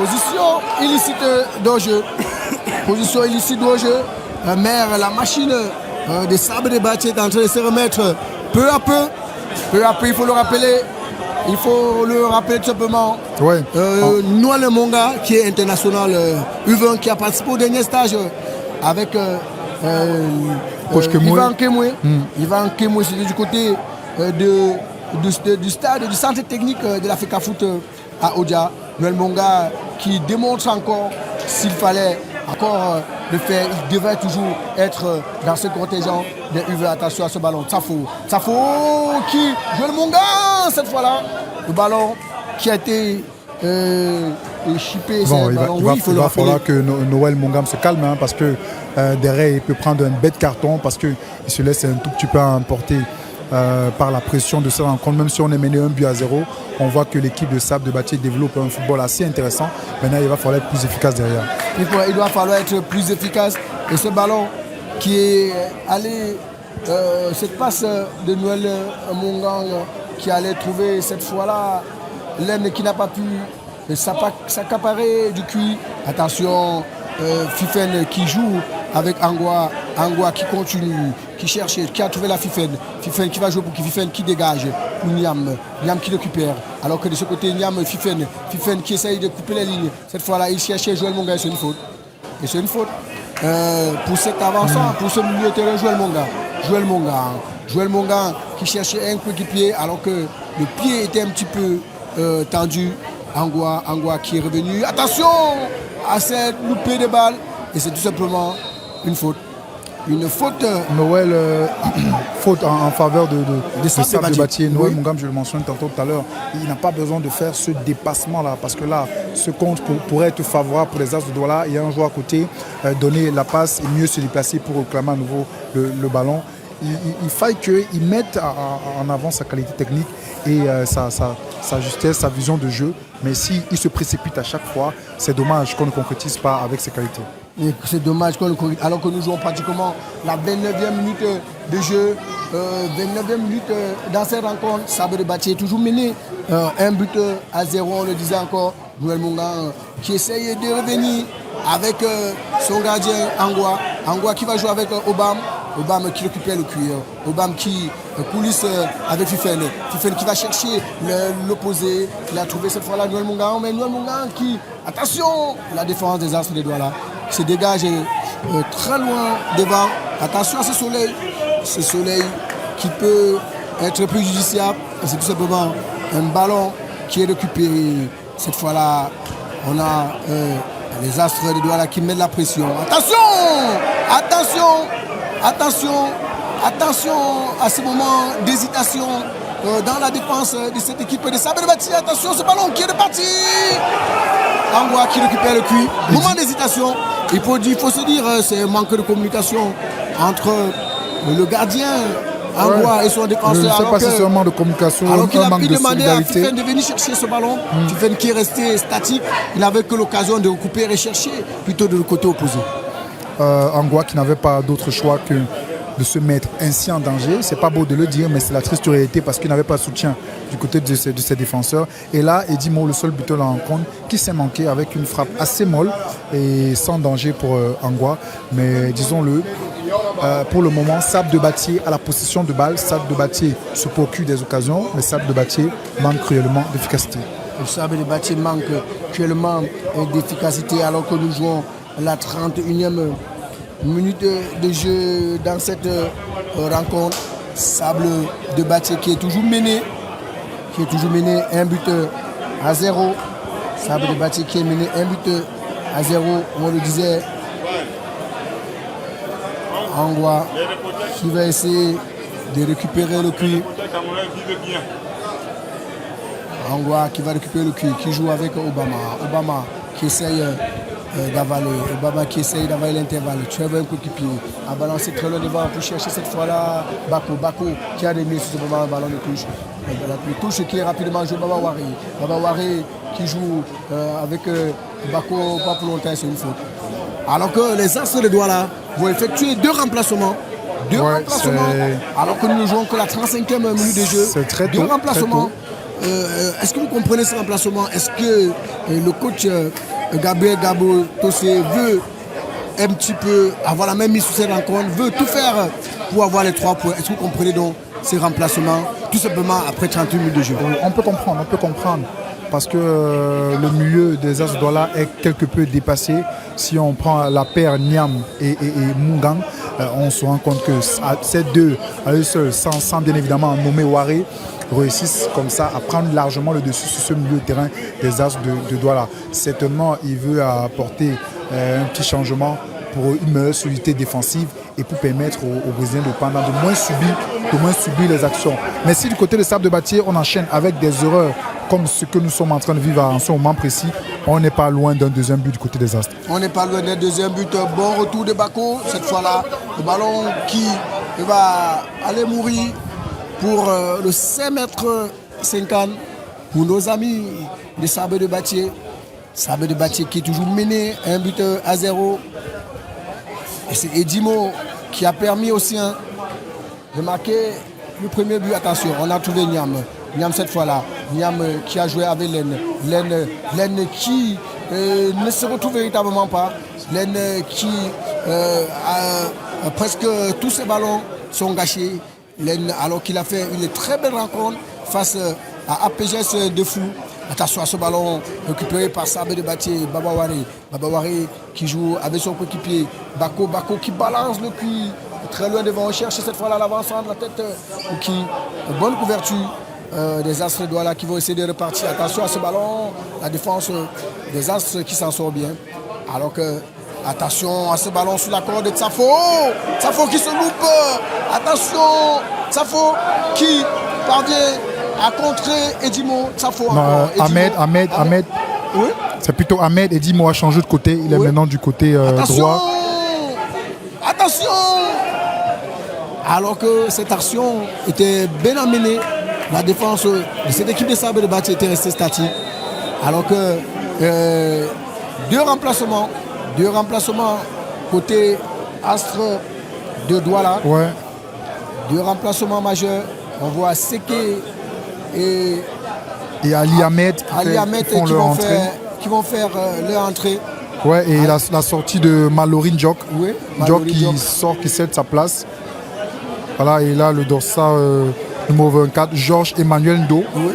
Speaker 1: Position illicite au jeu. Position illicite au jeu. Mais la machine des Sables de Bathie est en train de se remettre peu à peu. Peu à peu, il faut le rappeler. Il faut le rappeler tout simplement.
Speaker 2: Ouais.
Speaker 1: Noël Monga, qui est international U20, qui a participé au dernier stage avec Yvan Kemwe. Yvan Kemwe, c'était du côté du stade, du centre technique de la FECA Foot à Odia. Noël Monga qui démontre encore, s'il fallait encore le faire, il devrait toujours être dans ce contingent des UV. Attention à ce ballon. Tsafo qui joue le Monga cette fois-là. Le ballon qui a été chippé.
Speaker 2: Bon, il va falloir que Noël Mongam se calme parce que derrière il peut prendre un bête carton parce qu'il se laisse un tout petit peu emporter par la pression de cette rencontre. Même si on est mené 1-0, on voit que l'équipe de Sable de Bathie développe un football assez intéressant. Maintenant, il va falloir être plus efficace derrière.
Speaker 1: Il doit falloir être plus efficace. Et ce ballon qui est allé, cette passe de Noël Mongang qui allait trouver cette fois-là l'aine qui n'a pas pu s'accaparer du cuit. Attention, Fifen qui joue avec Angwa qui continue, qui cherche, qui a trouvé la Fifen qui va jouer pour qui Fifen qui dégage pour Niam qui récupère, alors que de ce côté Niam, Fifen qui essaye de couper les lignes. Cette fois-là il cherchait Joël Monga et c'est une faute. Pour cet avançant, pour ce milieu de terrain, Joël Monga qui cherchait un coéquipier alors que le pied était un petit peu tendu. Angwa qui est revenu. Attention à cette loupée de balle. Et c'est tout simplement une faute. Une faute.
Speaker 2: Noël, faute en faveur de Sable de Bathie. Noël Mongam, je le mentionne tantôt tout à l'heure, il n'a pas besoin de faire ce dépassement-là. Parce que là, ce compte pourrait être favorable pour les As de Douala. Il y a un joueur à côté, donner la passe et mieux se déplacer pour réclamer à nouveau le ballon. Il faille qu'il mette en avant sa qualité technique et sa justesse, sa vision de jeu. Mais s'il se précipite à chaque fois, c'est dommage qu'on ne concrétise pas avec ses qualités.
Speaker 1: C'est dommage qu'on ne concrétise, alors que nous jouons pratiquement la 29e minute de jeu. 29e minute dans cette rencontre. Sable de Bathie est toujours mené. 1-0, on le disait encore. Noël Mongan qui essaye de revenir avec son gardien Angwa qui va jouer avec Obama qui récupère le cuir. Obama qui coulisse avec Fifen qui va chercher l'opposé. Il a trouvé cette fois-là Noël Mongan. Mais Noël Mongan qui, attention, la défense des As de Douala se dégage très loin devant. Attention à ce soleil qui peut être préjudiciable. C'est tout simplement un ballon qui est récupéré. Cette fois-là, on a les Astres de Douala qui mettent la pression. Attention à ce moment d'hésitation dans la défense de cette équipe de Sable de Bathie. Attention, ce ballon qui est reparti. Angwa qui récupère le cuit. Moment d'hésitation. Il faut se dire, c'est un manque de communication entre le gardien Angwa et son défenseur.
Speaker 2: Je ne sais pas si c'est un manque de communication ou un manque de solidarité. Alors qu'il a pu demander à
Speaker 1: Fifen de venir chercher ce ballon. Fifen qui est resté statique. Il n'avait que l'occasion de récupérer et chercher plutôt de le côté opposé.
Speaker 2: Angwa qui n'avait pas d'autre choix que de se mettre ainsi en danger. C'est pas beau de le dire, mais c'est la triste réalité parce qu'il n'avait pas de soutien du côté de ses défenseurs. Et là, Eddie Mo, le seul buteur de la rencontre, qui s'est manqué avec une frappe assez molle et sans danger pour Angwa. Mais disons-le, pour le moment, Sable de Bathie a la possession de balle. Sable de Bathie se procure des occasions, mais Sable de Bathie manque cruellement d'efficacité.
Speaker 1: Le Sable de Bathie manque cruellement d'efficacité alors que nous jouons la 31e minute de jeu dans cette rencontre. Sable de Bathie qui est toujours mené 1-0. Sable de Bathie qui est mené 1-0. On le disait, Angwa qui va essayer de récupérer le cuir. Angwa qui va récupérer le cuir, qui joue avec Obama qui essaye d'avaler l'intervalle. Trevor un coéquipier a balancé très loin devant pour chercher cette fois-là Bako qui a remis sur ce moment un ballon de touche. Le touche qui est rapidement joué Baba Wari. Baba Wari qui joue avec Bako, pas pour longtemps, c'est une faute. Alors que les As de Douala vont effectuer 2 remplacements. Alors que nous ne jouons que la 35e minute de jeu.
Speaker 2: C'est très tôt.
Speaker 1: 2 remplacements. Est-ce que vous comprenez ce remplacement? Est-ce que le coach Gabriel Gabo Tossé veut un petit peu avoir la même mise sur cette rencontre, veut tout faire pour avoir les 3 points? Est-ce que vous comprenez donc ces remplacements tout simplement après 38 minutes de jeu?
Speaker 2: On peut comprendre. Parce que le milieu des As Douala est quelque peu dépassé. Si on prend la paire Niam et Mungang, on se rend compte que ces deux, à eux seuls, sans bien évidemment nommer Waré, réussissent comme ça à prendre largement le dessus sur ce milieu de terrain des As de Douala. Certainement, il veut apporter un petit changement pour une meilleure solidité défensive et pour permettre aux Brésiliens de moins subir les actions. Mais si du côté de Sable de Bâtier, on enchaîne avec des erreurs comme ce que nous sommes en train de vivre en ce moment précis, on n'est pas loin d'un deuxième but du côté des Astres.
Speaker 1: On n'est pas loin d'un deuxième but. Bon retour de Bako, cette fois-là. Le ballon qui va aller mourir pour le 5,50 m pour nos amis de Sable de Bâtier. Sable de Bâtier qui est toujours mené 1-0. Et c'est Edimo qui a permis aussi de marquer le premier but. Attention, on a trouvé Niam. Niam cette fois-là. Niam qui a joué avec Len. Len qui ne se retrouve véritablement pas. Len qui presque tous ses ballons sont gâchés. Len, alors qu'il a fait une très belle rencontre face à APGS de Fou. Attention à ce ballon récupéré par Sabé de Bâtier, Baba Wari. Baba Wari qui joue avec son coéquipier. Bako qui balance le cul très loin devant. On cherche cette fois-là l'avancement de la tête. Qui bonne couverture des Astres de Douala qui vont essayer de repartir. Attention à ce ballon, la défense des Astres qui s'en sort bien. Alors que, attention à ce ballon sur la corde de Tsafo. Tsafo qui se loupe. Attention, Tsafo qui parvient à contrer Edimo. Tsafo encore.
Speaker 2: Ahmed.
Speaker 1: Oui?
Speaker 2: C'est plutôt Ahmed. Edimo a changé de côté. Il est maintenant du côté droit.
Speaker 1: Attention. Alors que cette action était bien amenée, la défense de cette équipe de Sable de Bâtier était restée statique. Alors que 2 remplacements côté Astre de Douala.
Speaker 2: Ouais.
Speaker 1: 2 remplacements majeurs. On voit Seke et
Speaker 2: Ali Ahmed
Speaker 1: qui vont faire leur entrée.
Speaker 2: Ouais, et la sortie de Mallory Njok.
Speaker 1: Oui,
Speaker 2: Njok qui cède sa place. Voilà, et là le dorsal numéro 24, Georges Emmanuel Ndo.
Speaker 1: Oui.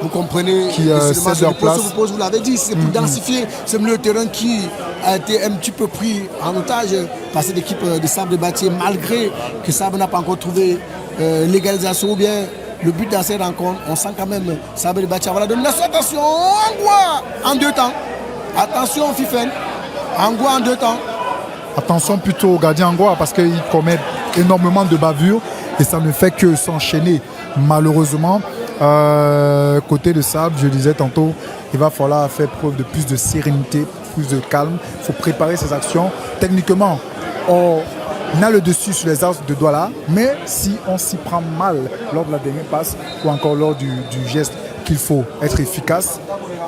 Speaker 1: Vous comprenez
Speaker 2: qui cède leur place.
Speaker 1: Vous l'avez dit, c'est pour densifier ce milieu de terrain qui a été un petit peu pris en otage par cette équipe de Sable de Bâtier, malgré que Sable n'a pas encore trouvé l'égalisation ou bien le but dans cette rencontre. On sent quand même Sable de Bâtier. Voilà, domination. Attention, Angwa en 2 temps. Attention, Fifen. Angwa en 2 temps.
Speaker 2: Attention plutôt au gardien Angwa parce qu'il commet énormément de bavures et ça ne fait que s'enchaîner. Malheureusement, côté de Sable, je disais tantôt, il va falloir faire preuve de plus de sérénité, plus de calme. Il faut préparer ses actions. Techniquement, on a le dessus sur les Astres de Douala, mais si on s'y prend mal lors de la dernière passe ou encore lors du geste qu'il faut être efficace,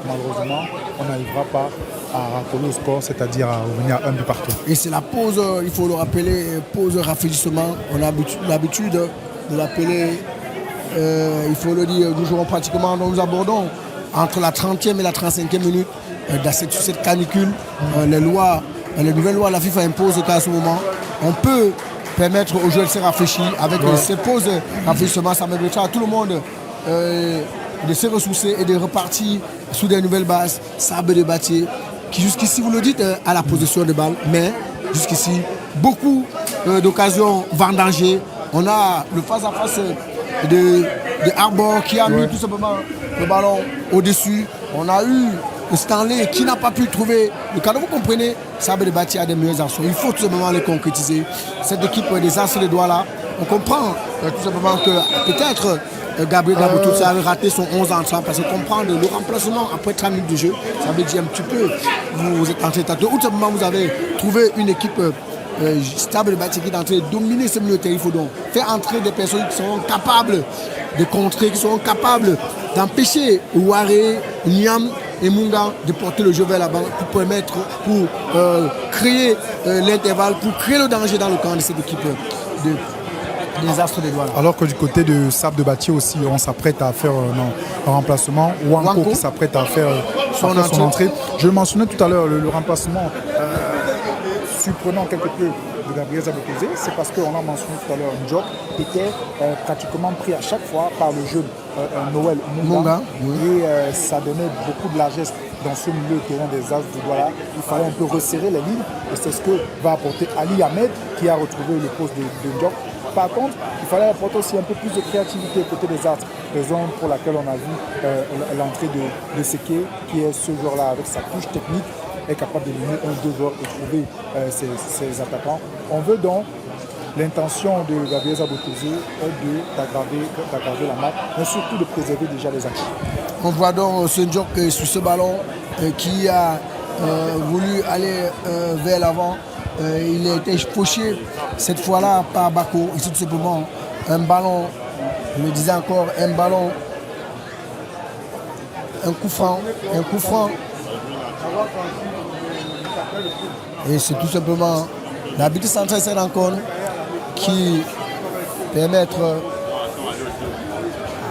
Speaker 2: malheureusement, on n'arrivera pas à raccoler au score, c'est-à-dire à revenir à 1 but partout.
Speaker 1: Et c'est la pause, il faut le rappeler, pause rafraîchissement. On a l'habitude de l'appeler, il faut le dire, nous jouons pratiquement, nous abordons entre la 30e et la 35e minute sur cette canicule. Les nouvelles lois, la FIFA impose qu'à ce moment, on peut permettre aux joueurs de se rafraîchir. Avec ces pauses rafraîchissement, ça permettra à tout le monde de se ressourcer et de repartir sous des nouvelles bases. Sable de Bâtier, qui jusqu'ici, vous le dites, a la possession de balle, mais jusqu'ici, beaucoup d'occasions vendangées. On a le face-à-face de Arbor qui a mis tout simplement le ballon au-dessus. On a eu Stanley qui n'a pas pu trouver le cadeau. Vous comprenez, Sable de Bâtier a des meilleures actions. Il faut tout simplement les concrétiser. Cette équipe des Astres de Douala, on comprend tout simplement que peut-être Gabriel Gabotou avait raté son 11 entrants parce que comprendre le remplacement après 30 minutes de jeu, ça veut dire un petit peu, vous êtes en train de ou tout simplement vous avez trouvé une équipe Stable de Bâtier qui est en train de dominer ce milieu de terrain. Il faut donc faire entrer des personnes qui seront capables des contrées qui seront capables d'empêcher Ouaré, Niam et Munga de porter le jeu vers la balle pour créer l'intervalle, pour créer le danger dans le camp de cette équipe des Astres de Douala.
Speaker 2: Alors que du côté de Sable de Bâtier aussi, on s'apprête à faire un remplacement. Wanko qui s'apprête à faire son entrée. Je le mentionnais tout à l'heure, le remplacement surprenant quelque peu de Gabriel Zabotosé, c'est parce qu'on a mentionné tout à l'heure, Ndjok était pratiquement pris à chaque fois par le jeune Noël Munga. Et ça donnait beaucoup de largesse dans ce milieu de terrain des Astres de Douala. Il fallait un peu resserrer les lignes et c'est ce que va apporter Ali Ahmed qui a retrouvé le poste de Ndjok. Par contre, il fallait apporter aussi un peu plus de créativité côté des Astres, raison pour laquelle on a vu l'entrée de Seke, qui est ce joueur-là avec sa touche technique, est capable d'éliminer un, deux joueurs et trouver ses attaquants. On veut donc, l'intention de Gabriel Zabotosé est d'aggraver la marque, mais surtout de préserver déjà les acquis.
Speaker 1: On voit donc ce Ndjok sur ce ballon qui a voulu aller vers l'avant. Il a été fauché cette fois-là par Bako. Et c'est tout simplement un ballon, je le disais encore, un ballon, un coup franc. Et c'est tout simplement l'arbitre central de cette rencontre qui permet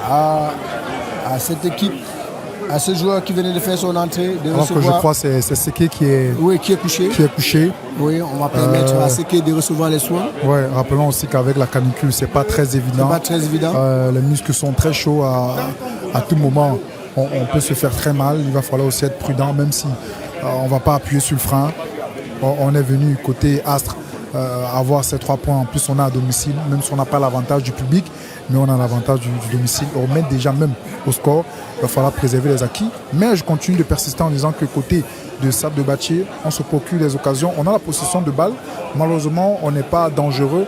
Speaker 1: à cette équipe, à ce joueur qui venait de faire son entrée, de recevoir.
Speaker 2: Je crois que c'est Seke qui est couché.
Speaker 1: Oui, on va permettre à Seke de recevoir les soins.
Speaker 2: Oui, rappelons aussi qu'avec la canicule, c'est pas très évident. Les muscles sont très chauds à tout moment. On peut se faire très mal. Il va falloir aussi être prudent, même si on ne va pas appuyer sur le frein. On est venu côté Astre avoir ces 3 points. En plus, on a à domicile, même si on n'a pas l'avantage du public, mais on a l'avantage du domicile. On met déjà même au score. Il va falloir préserver les acquis. Mais je continue de persister en disant que côté de Sable de Bâtier, on se procure des occasions. On a la possession de balles. Malheureusement, on n'est pas dangereux.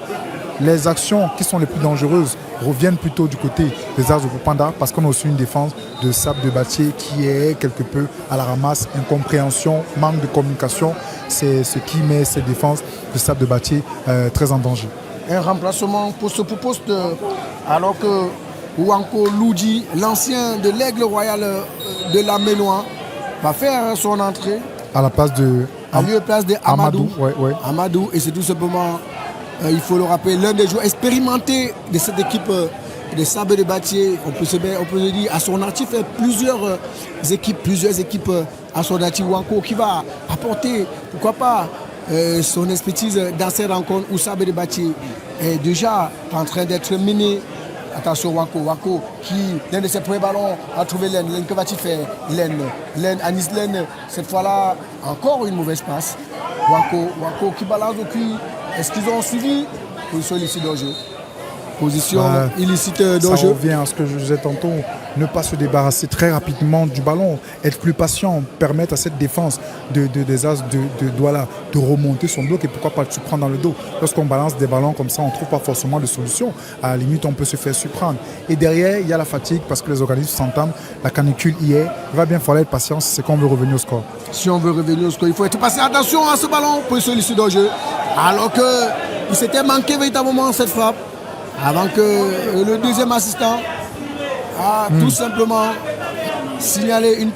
Speaker 2: Les actions qui sont les plus dangereuses reviennent plutôt du côté des Astres de Panda parce qu'on a aussi une défense de Sable de Bâtier qui est quelque peu à la ramasse, incompréhension, manque de communication. C'est ce qui met cette défense de Sable de Bâtier très en danger.
Speaker 1: Un remplacement poste pour poste alors que Wanko Loudi, l'ancien de l'Aigle Royal de la Ménois, va faire son entrée
Speaker 2: à la place de
Speaker 1: Amadou.
Speaker 2: Ouais.
Speaker 1: Amadou, et c'est tout simplement, il faut le rappeler, l'un des joueurs expérimentés de cette équipe de Sable de Bâtier. On peut se dire à son actif plusieurs équipes à son actif. Wanko qui va apporter, pourquoi pas, son expertise dans ces rencontres où Sable de Bâtier est déjà en train d'être mené. Attention Wanko qui, l'un de ses premiers ballons, a trouvé Len. Que va-t-il faire? Anis Len, cette fois-là, encore une mauvaise passe. Wanko qui balance au cul. Est-ce qu'ils ont suivi? Position illicite d'enjeu.
Speaker 2: Ça revient à ce que je disais tantôt, ne pas se débarrasser très rapidement du ballon, être plus patient, permettre à cette défense des As de Douala de remonter son bloc et pourquoi pas le surprendre dans le dos. Lorsqu'on balance des ballons comme ça, on ne trouve pas forcément de solution. À la limite, on peut se faire surprendre. Et derrière, il y a la fatigue parce que les organismes s'entament, la canicule y est. Il va bien falloir être patient si c'est qu'on veut revenir au score.
Speaker 1: Si on veut revenir au score, il faut être patient. Attention à ce ballon pour celui-ci d'enjeu. Alors qu'il s'était manqué véritablement cette frappe. Avant que le deuxième assistant a tout simplement signalé une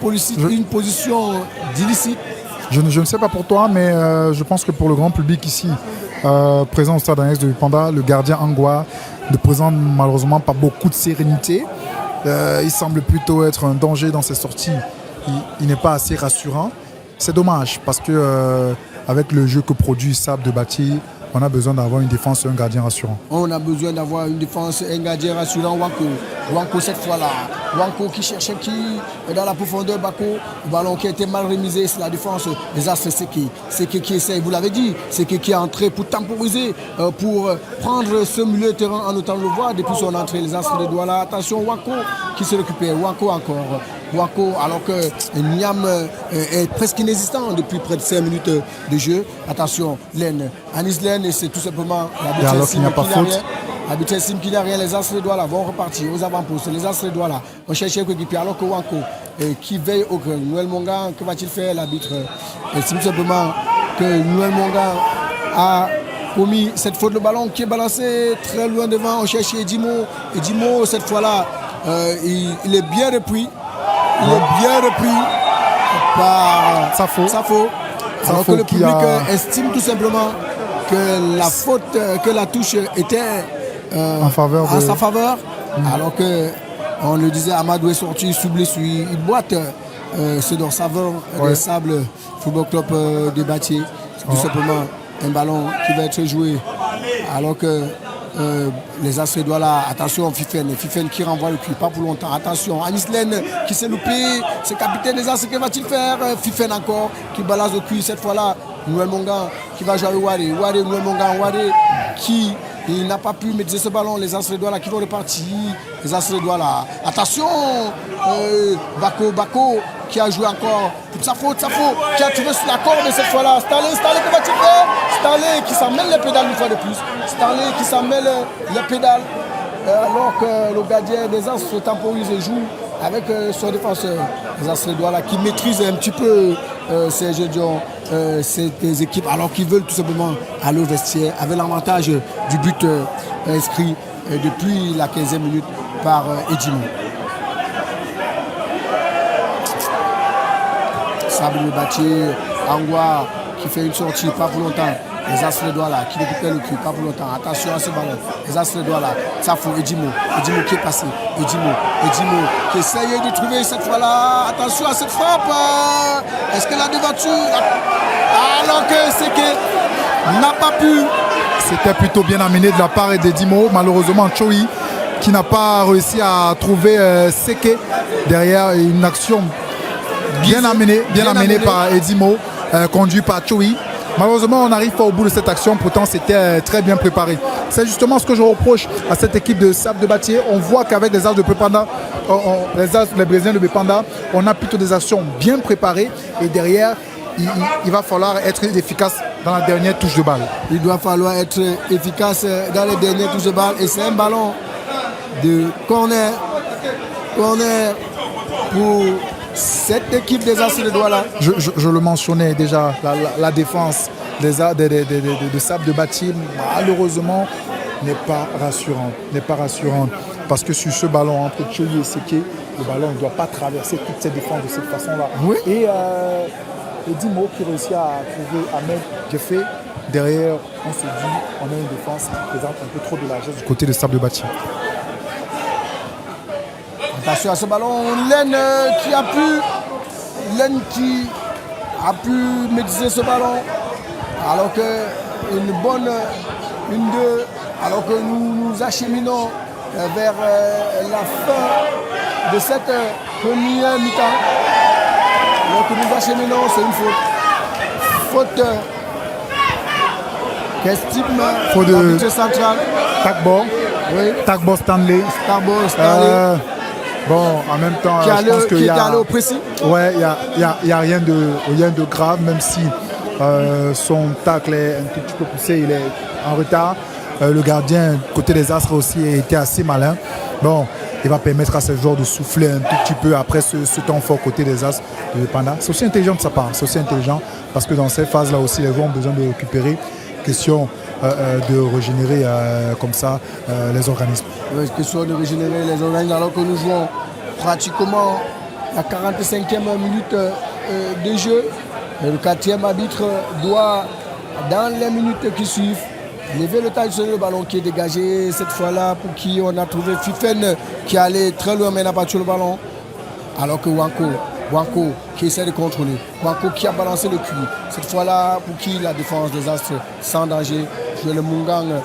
Speaker 1: position d'illicite.
Speaker 2: Je ne sais pas pour toi, mais je pense que pour le grand public ici, présent au stade annexe de Panda, le gardien Angwa ne présente malheureusement pas beaucoup de sérénité. Il semble plutôt être un danger dans ses sorties. Il n'est pas assez rassurant. C'est dommage parce que avec le jeu que produit Sable de Bâtier, on a besoin d'avoir une défense et un gardien rassurant.
Speaker 1: On a besoin d'avoir une défense et un gardien rassurant. Wanko cette fois-là. Wanko qui cherchait dans la profondeur Bako. Le ballon qui a été mal remisé. C'est la défense des Astres. Seke qui essaye, vous l'avez dit. Seke qui est entré pour temporiser, pour prendre ce milieu de terrain en autant le voir depuis son entrée. Les Astres de Douala. Attention, Wanko qui se récupère. Wanko encore. Wanko, alors que Niam est presque inexistant depuis près de 5 minutes de jeu. Attention, Anis Len, et c'est tout simplement l'arbitre Sim qui n'a rien. Les Astres de Douala vont repartir aux avant-postes. Les Astres de Douala vont chercher un coéquipier alors que Wanko qui veille au grain. Noël Monga, que va-t-il faire l'arbitre? C'est tout simplement que Noël Monga a commis cette faute. Le ballon qui est balancé très loin devant. On cherche Edimo. Edimo, cette fois-là, il est bien repris. Il est bien repris par Safo. Alors que le public estime tout simplement que la faute, que la touche était en sa faveur. Alors que, on le disait, Amadou est sorti sous blessure. Il boite ce dont saveur des Sables Football Club de Batier. C'est tout simplement un ballon qui va être joué. Alors que les Astres doivent là, attention Fifen qui renvoie le cul, pas pour longtemps, attention, Anislen qui s'est loupé, c'est capitaine des Astres, que va-t-il faire? Fifen encore, qui balance le cul, cette fois-là, Noël Mongan qui va jouer avec Wade, Noël Mongan, Wade qui il n'a pas pu maîtriser ce ballon, les Astres doivent là qui vont repartir, les Astres doivent là, attention, Bako qui a joué encore, toute sa faute, qui a trouvé sur la corde cette fois-là. Starley, que va-t-il faire? Starley qui s'en mêle les pédales une fois de plus. Starley qui s'en mêle les pédales. Alors que le gardien des Astres temporise et joue avec son défenseur. Les Astres là qui maîtrise un petit peu Serge Dion, ces équipes, alors qu'ils veulent tout simplement aller au vestiaire avec l'avantage du but inscrit depuis la 15e minute par Edimo. Sable Batier, Angwa qui fait une sortie, pas pour longtemps. Les Astres là qui récupère le cul, pas pour longtemps. Attention à ce ballon. Les Astres là, ça faut Edimo qui est passé. Edimo qui essaye de trouver cette fois-là. Attention à cette frappe. Est-ce que la débatture? Alors que c'est que n'a pas pu.
Speaker 2: C'était plutôt bien amené de la part d'Edimo. Malheureusement, Choi qui n'a pas réussi à trouver Seke derrière une action bien amenée par Edimo, conduit par Choi. Malheureusement, on n'arrive pas au bout de cette action, pourtant c'était très bien préparé. C'est justement ce que je reproche à cette équipe de Sables de Batier. On voit qu'avec les As de Bepanda, les Brésiliens de Bepanda, on a plutôt des actions bien préparées et derrière, il va falloir être efficace dans la dernière touche de balle.
Speaker 1: Il doit falloir être efficace dans les dernières touches de balle et c'est un ballon de corner pour cette équipe des As de Douala.
Speaker 2: Je le mentionnais déjà, la défense de Sables de Batier, malheureusement, n'est pas rassurante. Parce que sur ce ballon entre Choi et Seke, le ballon ne doit pas traverser toute cette défense de cette façon-là.
Speaker 1: Oui.
Speaker 2: Et Edimo qui réussit à trouver Ahmed Jeffé. Derrière, on se dit, on a une défense qui présente un peu trop de largesse du côté de Sables de Batier.
Speaker 1: Attention à ce ballon, Len qui a pu maîtriser ce ballon. Alors que alors que nous acheminons vers la fin de cette première mi-temps. Alors que nous acheminons, c'est une faute qu'estime l'arbitre central.
Speaker 2: Tagbo Stanley. Bon, en même temps, je pense qu'il y a
Speaker 1: allé au précis.
Speaker 2: Ouais, il y a rien de grave, même si son tacle est un tout petit peu poussé, il est en retard. Le gardien côté des Astres aussi a été assez malin. Bon, il va permettre à ce joueur de souffler un tout petit peu après ce temps fort côté des Astres de Panda. C'est aussi intelligent de sa part, c'est aussi intelligent parce que dans cette phase-là aussi, les joueurs ont besoin de récupérer. Question de régénérer comme ça les organismes.
Speaker 1: Question de régénérer les organismes alors que nous jouons pratiquement la 45e minute de jeu. Le 4e arbitre doit, dans les minutes qui suivent, lever le taille sur le ballon qui est dégagé. Cette fois-là, pour qui on a trouvé Fifen qui allait très loin mais n'a pas tué le ballon. Alors que Wanko qui essaie de contrôler. Wanko qui a balancé le cul. Cette fois-là, pour qui la défense des Astres sans danger. Jouer le Mungang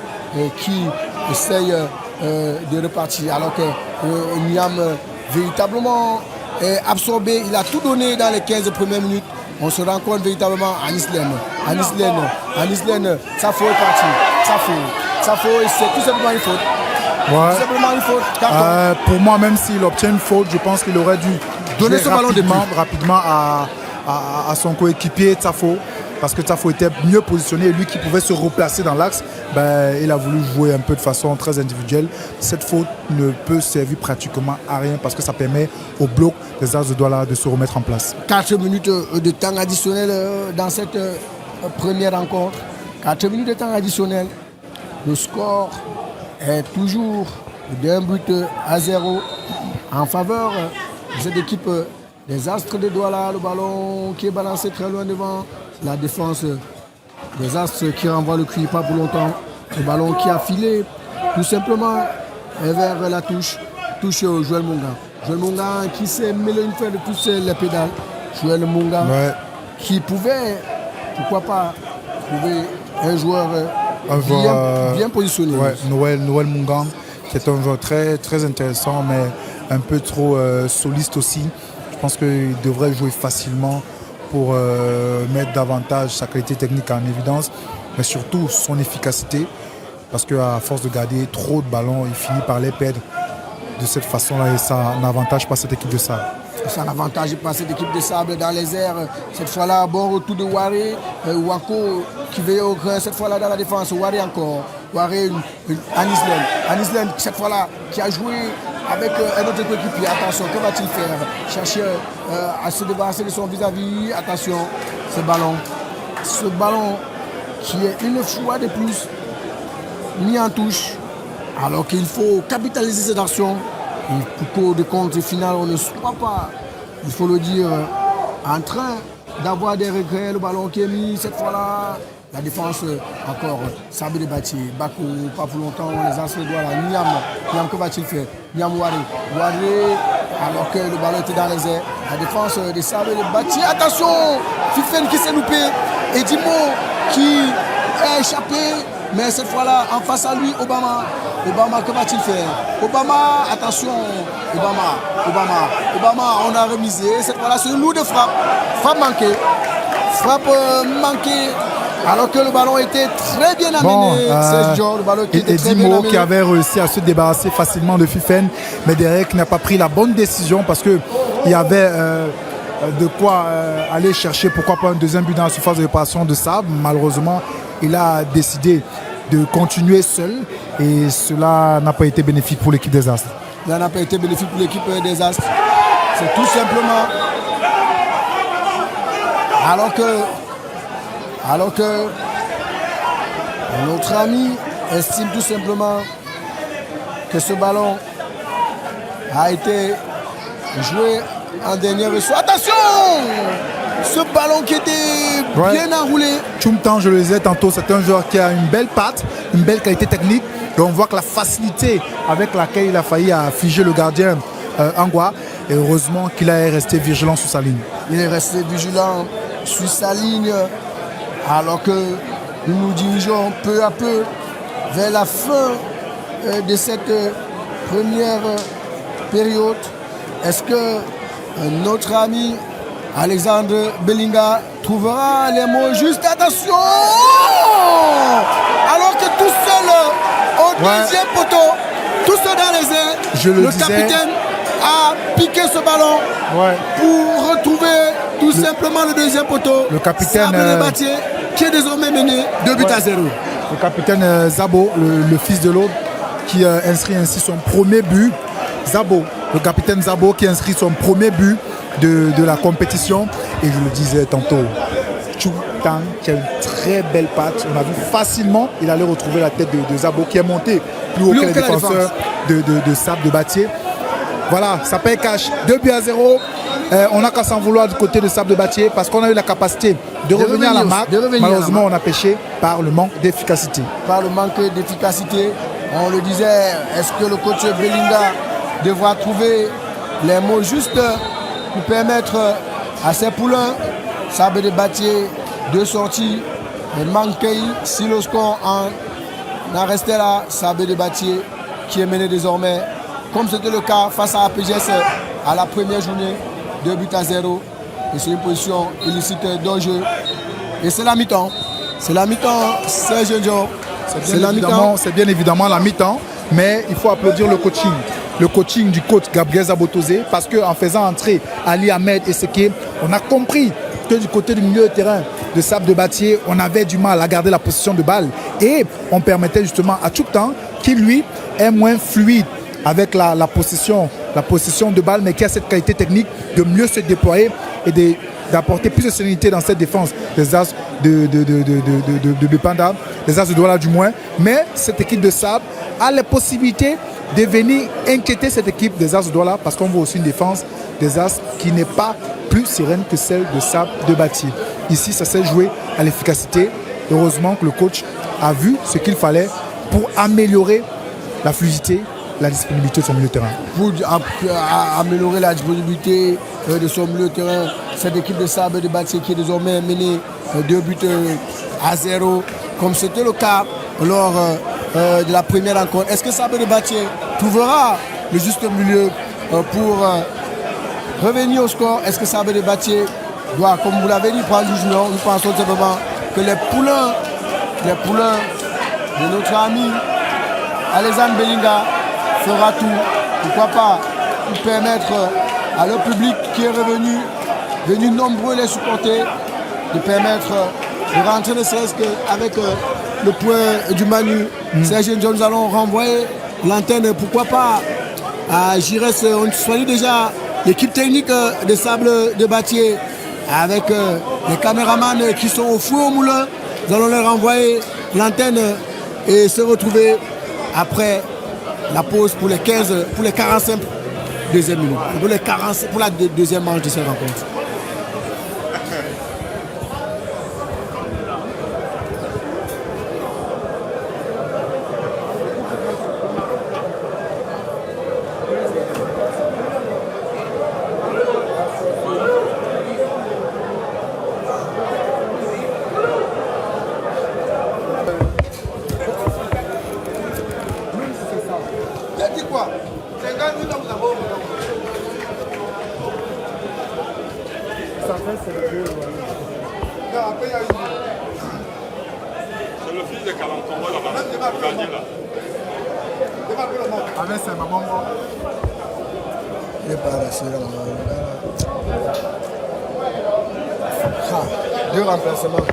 Speaker 1: qui essaye de repartir. Alors que Niam véritablement est absorbé. Il a tout donné dans les 15 premières minutes. On se rend compte véritablement à Anislen, sa faute est partie. Sa faute, c'est tout simplement une faute.
Speaker 2: Ouais.
Speaker 1: Tout simplement une faute.
Speaker 2: Pour moi, même s'il obtient une faute, je pense qu'il aurait dû
Speaker 1: donner ce ballon
Speaker 2: rapidement à son coéquipier Tsafo. Parce que Tsafo était mieux positionné et lui qui pouvait se replacer dans l'axe, il a voulu jouer un peu de façon très individuelle. Cette faute ne peut servir pratiquement à rien parce que ça permet au bloc des As de Douala de se remettre en place.
Speaker 1: 4 minutes de temps additionnel dans cette première rencontre. 4 minutes de temps additionnel. Le score est toujours d'un but à 0 en faveur de cette équipe des Astres de Douala. Le ballon qui est balancé très loin devant la défense des Astres qui renvoie le cul pas pour longtemps. Le ballon qui a filé tout simplement vers la touche Joël Munga. Joël Munga qui s'est mêlé une fois de plus les pédales. Joël Munga qui pouvait, pourquoi pas, trouver un joueur bien positionné.
Speaker 2: Ouais, Noël Munga, c'est un joueur très, très intéressant, mais un peu trop soliste aussi. Je pense qu'il devrait jouer facilement pour mettre davantage sa qualité technique en évidence, mais surtout son efficacité. Parce qu'à force de garder trop de ballons, il finit par les perdre de cette façon-là et ça n'avantage pas cette équipe de Sable.
Speaker 1: Ça n'avantage pas cette équipe de Sable dans les airs. Cette fois-là, bon retour de Waré. Wako qui veille au grain, cette fois-là dans la défense. Waré encore. Waré, Anislen, cette fois-là, qui a joué avec un autre équipier. Attention, que va-t-il faire? Chercher à se débarrasser de son vis-à-vis. Attention, ce ballon qui est une fois de plus mis en touche, alors qu'il faut capitaliser cette action. Et pour de compte final, on ne soit pas, il faut le dire, en train d'avoir des regrets. Le ballon qui est mis cette fois-là, la défense encore, Sable de Bati, Bakou, pas pour longtemps, les Astres de Douala, Niam, que va-t-il faire? Niam Waré, alors que le ballon était dans les airs, la défense de Sable de Bati, attention, Fifen qui s'est loupé, Edimo qui a échappé. Mais cette fois-là, en face à lui, Obama, que va-t-il faire? Obama, attention, Obama, on a remisé. Cette fois-là, c'est une lourde frappe. Frappe manquée. Alors que le ballon était très bien amené. C'est Joe, le ballon qui était très bien amené.
Speaker 2: Qui avait réussi à se débarrasser facilement de Fifen, mais Derek n'a pas pris la bonne décision parce qu'il y avait de quoi aller chercher, pourquoi pas un deuxième but dans la surface de réparation de Sable. Malheureusement, il a décidé de continuer seul et cela n'a pas été bénéfique pour l'équipe des Astres.
Speaker 1: Cela n'a pas été bénéfique pour l'équipe des Astres. C'est tout simplement alors que notre ami estime tout simplement que ce ballon a été joué en dernier ressort. Attention! Ce ballon qui était bien enroulé.
Speaker 2: Chumtan, je le disais tantôt, c'est un joueur qui a une belle patte, une belle qualité technique. Et on voit que la facilité avec laquelle il a failli figer le gardien Angwa, et heureusement qu'il est resté vigilant sur sa ligne.
Speaker 1: Il est resté vigilant sur sa ligne alors que nous nous dirigeons peu à peu vers la fin de cette première période. Est-ce que notre ami Alexandre Belinga trouvera les mots justes? Attention! Alors que tout seul au deuxième poteau, tout seul dans les airs, le capitaine a piqué ce ballon pour retrouver tout simplement le deuxième poteau.
Speaker 2: Le capitaine
Speaker 1: Sable de Batier qui est désormais mené 2 buts à 0.
Speaker 2: Le capitaine Zabo, le fils de l'autre, qui inscrit ainsi son premier but. Le capitaine Zabo qui inscrit son premier but de la compétition. Et je le disais tantôt, Chumtan qui a une très belle patte. On a vu facilement, il allait retrouver la tête de Zabo qui est monté plus haut que les défenseurs de Sable de Batier. Voilà, ça paye cash. 2 buts à 0. On n'a qu'à s'en vouloir du côté de Sable de Batier parce qu'on a eu la capacité de revenir à la marque. Malheureusement, on a pêché par le manque d'efficacité.
Speaker 1: Par le manque d'efficacité. On le disait, est-ce que le coach Belinga devra trouver les mots justes pour permettre à ses poulains, Sable de Batier, de sortir et manquer si le score en a resté là. Sable de Batier qui est mené désormais, comme c'était le cas face à APGS à la première journée, 2 buts à 0. Et c'est une position illicite d'enjeu. Et c'est la mi-temps. C'est la mi-temps, Serge Joe.
Speaker 2: C'est bien évidemment la mi-temps, mais il faut applaudir le coaching. Le coaching du coach Gabriel Zabotosé, parce qu'en faisant entrer Ali Ahmed et Seke, on a compris que du côté du milieu de terrain de Sable de Batier, on avait du mal à garder la position de balle. Et on permettait justement à Chumtan, qui lui est moins fluide avec la possession de balle, mais qui a cette qualité technique de mieux se déployer et de d'apporter plus de sérénité dans cette défense des As de Bepanda, les As de Douala du moins. Mais cette équipe de Sable a les possibilités de venir inquiéter cette équipe des As de Douala parce qu'on voit aussi une défense des As qui n'est pas plus sereine que celle de Sable de Bâti. Ici, ça s'est joué à l'efficacité. Heureusement que le coach a vu ce qu'il fallait pour améliorer la fluidité, la disponibilité de son milieu de terrain.
Speaker 1: Pour améliorer la disponibilité de son milieu de terrain, cette équipe de Sable de Bâti qui est désormais menée 2 buts à 0, comme c'était le cas lors de la première rencontre. Est-ce que Sable de Bâti trouvera le juste milieu pour revenir au score? Est-ce que Sable de Bâti doit, comme vous l'avez dit, prendre du junior? Nous pensons simplement que les poulains de notre ami Alexandre Belinga fera tout, pourquoi pas, pour permettre à leur public qui est venu nombreux les supporter, de permettre de rentrer ne serait-ce qu'avec le point du Manu. Serge John, nous allons renvoyer l'antenne, pourquoi pas, à Gires. On soigne déjà l'équipe technique de Sable de Bâti avec les caméramans qui sont au four au moulin. Nous allons leur renvoyer l'antenne et se retrouver après la pause pour les 45 deuxième minutes. Pour la deuxième manche de cette rencontre.
Speaker 3: C'est le fils de Kalankombo là-bas, gagné là.
Speaker 2: Avec ses mamans.
Speaker 1: Il n'est pas resté là. 2 remplacements.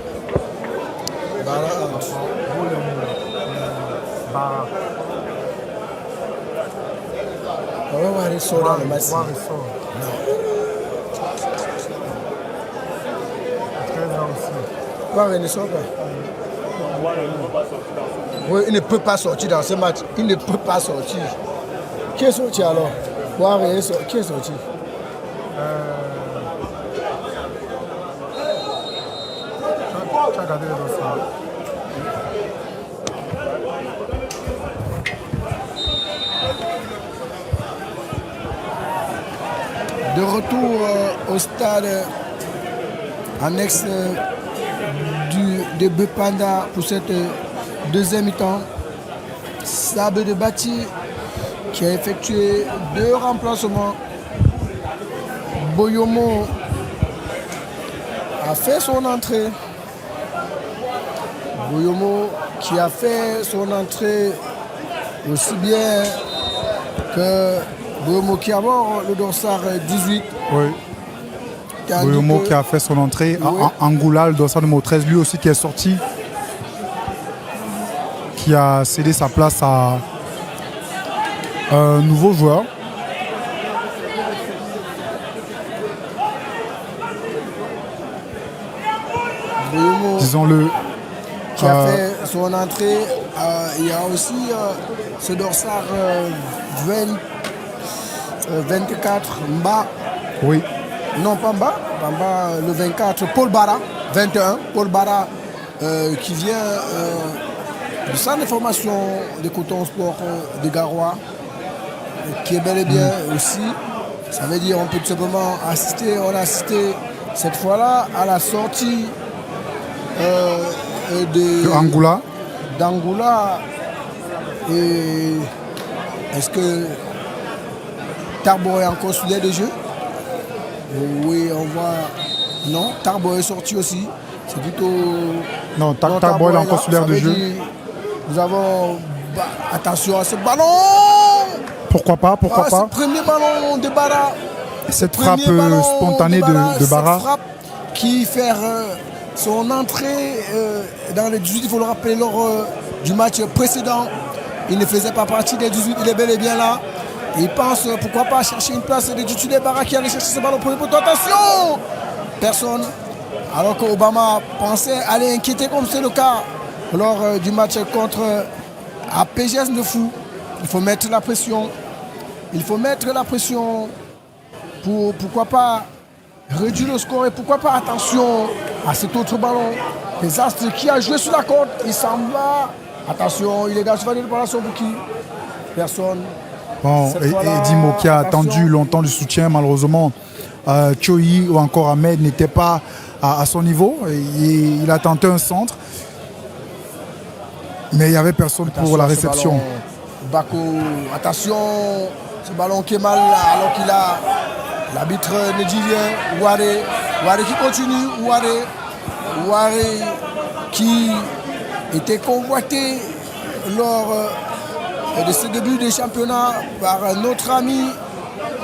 Speaker 1: On va voir les sauts dans le match. Oui, il ne peut pas sortir dans ce match. Il ne peut pas sortir. Qui est sorti alors? Qui est sorti?
Speaker 2: Tu as regardé les dossiers.
Speaker 1: De retour au stade annexe de Bepanda pour cette deuxième mi-temps. Sable de Bâti qui a effectué 2 remplacements. Boyomo a fait son entrée. Boyomo qui a fait son entrée aussi bien que Boyomo qui a le dossard 18.
Speaker 2: Oui. Boyomo qui a fait son entrée. Oui. Angoula, le dossard numéro 13, lui aussi qui est sorti. Qui a cédé sa place à un nouveau joueur.
Speaker 1: Boyomo,
Speaker 2: disons-le.
Speaker 1: Qui a fait son entrée. Il y a aussi ce dossard 24, Mba.
Speaker 2: Oui.
Speaker 1: Non, pas Mba. Le 24, Paul Bara. 21, Paul Bara qui vient du centre de formation de Coton Sport de Garoua, qui est bel et bien aussi. Ça veut dire on peut tout simplement assister. On a assisté cette fois-là à la sortie d'Angoula. Et est-ce que Tarbo est encore sous l'air de jeu? Oui, on voit. Non, Tarbo est sorti aussi. C'est plutôt.
Speaker 2: Non, Tarbo est encore sous l'air de jeu.
Speaker 1: Nous avons. Attention à ce ballon!
Speaker 2: Pourquoi pas?
Speaker 1: Ce premier ballon de Bara.
Speaker 2: Cette frappe spontanée de Bara.
Speaker 1: Cette frappe qui fait son entrée dans les 18, il faut le rappeler, lors du match précédent. Il ne faisait pas partie des 18, il est bel et bien là. Il pense pourquoi pas chercher une place de titulaire. Bara qui allait chercher ce ballon pour le poteau. Attention! personne. Alors qu'Obama pensait aller inquiéter comme c'est le cas lors du match contre APGS de Fou. Il faut mettre la pression. Il faut mettre la pression pour, pourquoi pas, réduire le score et pourquoi pas, attention à cet autre ballon. Les Astres qui a joué sur la corde, il s'en va. Attention, il est gars, de préparation pour qui? Personne.
Speaker 2: Bon, et Dimo qui a attendu longtemps du soutien, malheureusement, Choi ou encore Ahmed n'étaient pas à son niveau. Il a tenté un centre, mais il n'y avait personne pour la réception.
Speaker 1: Bako, attention, ce ballon qui est mal alors qu'il a l'arbitre ne dit rien. Ouare qui continue, Ouare qui était convoité lors de ce début de championnat par notre ami,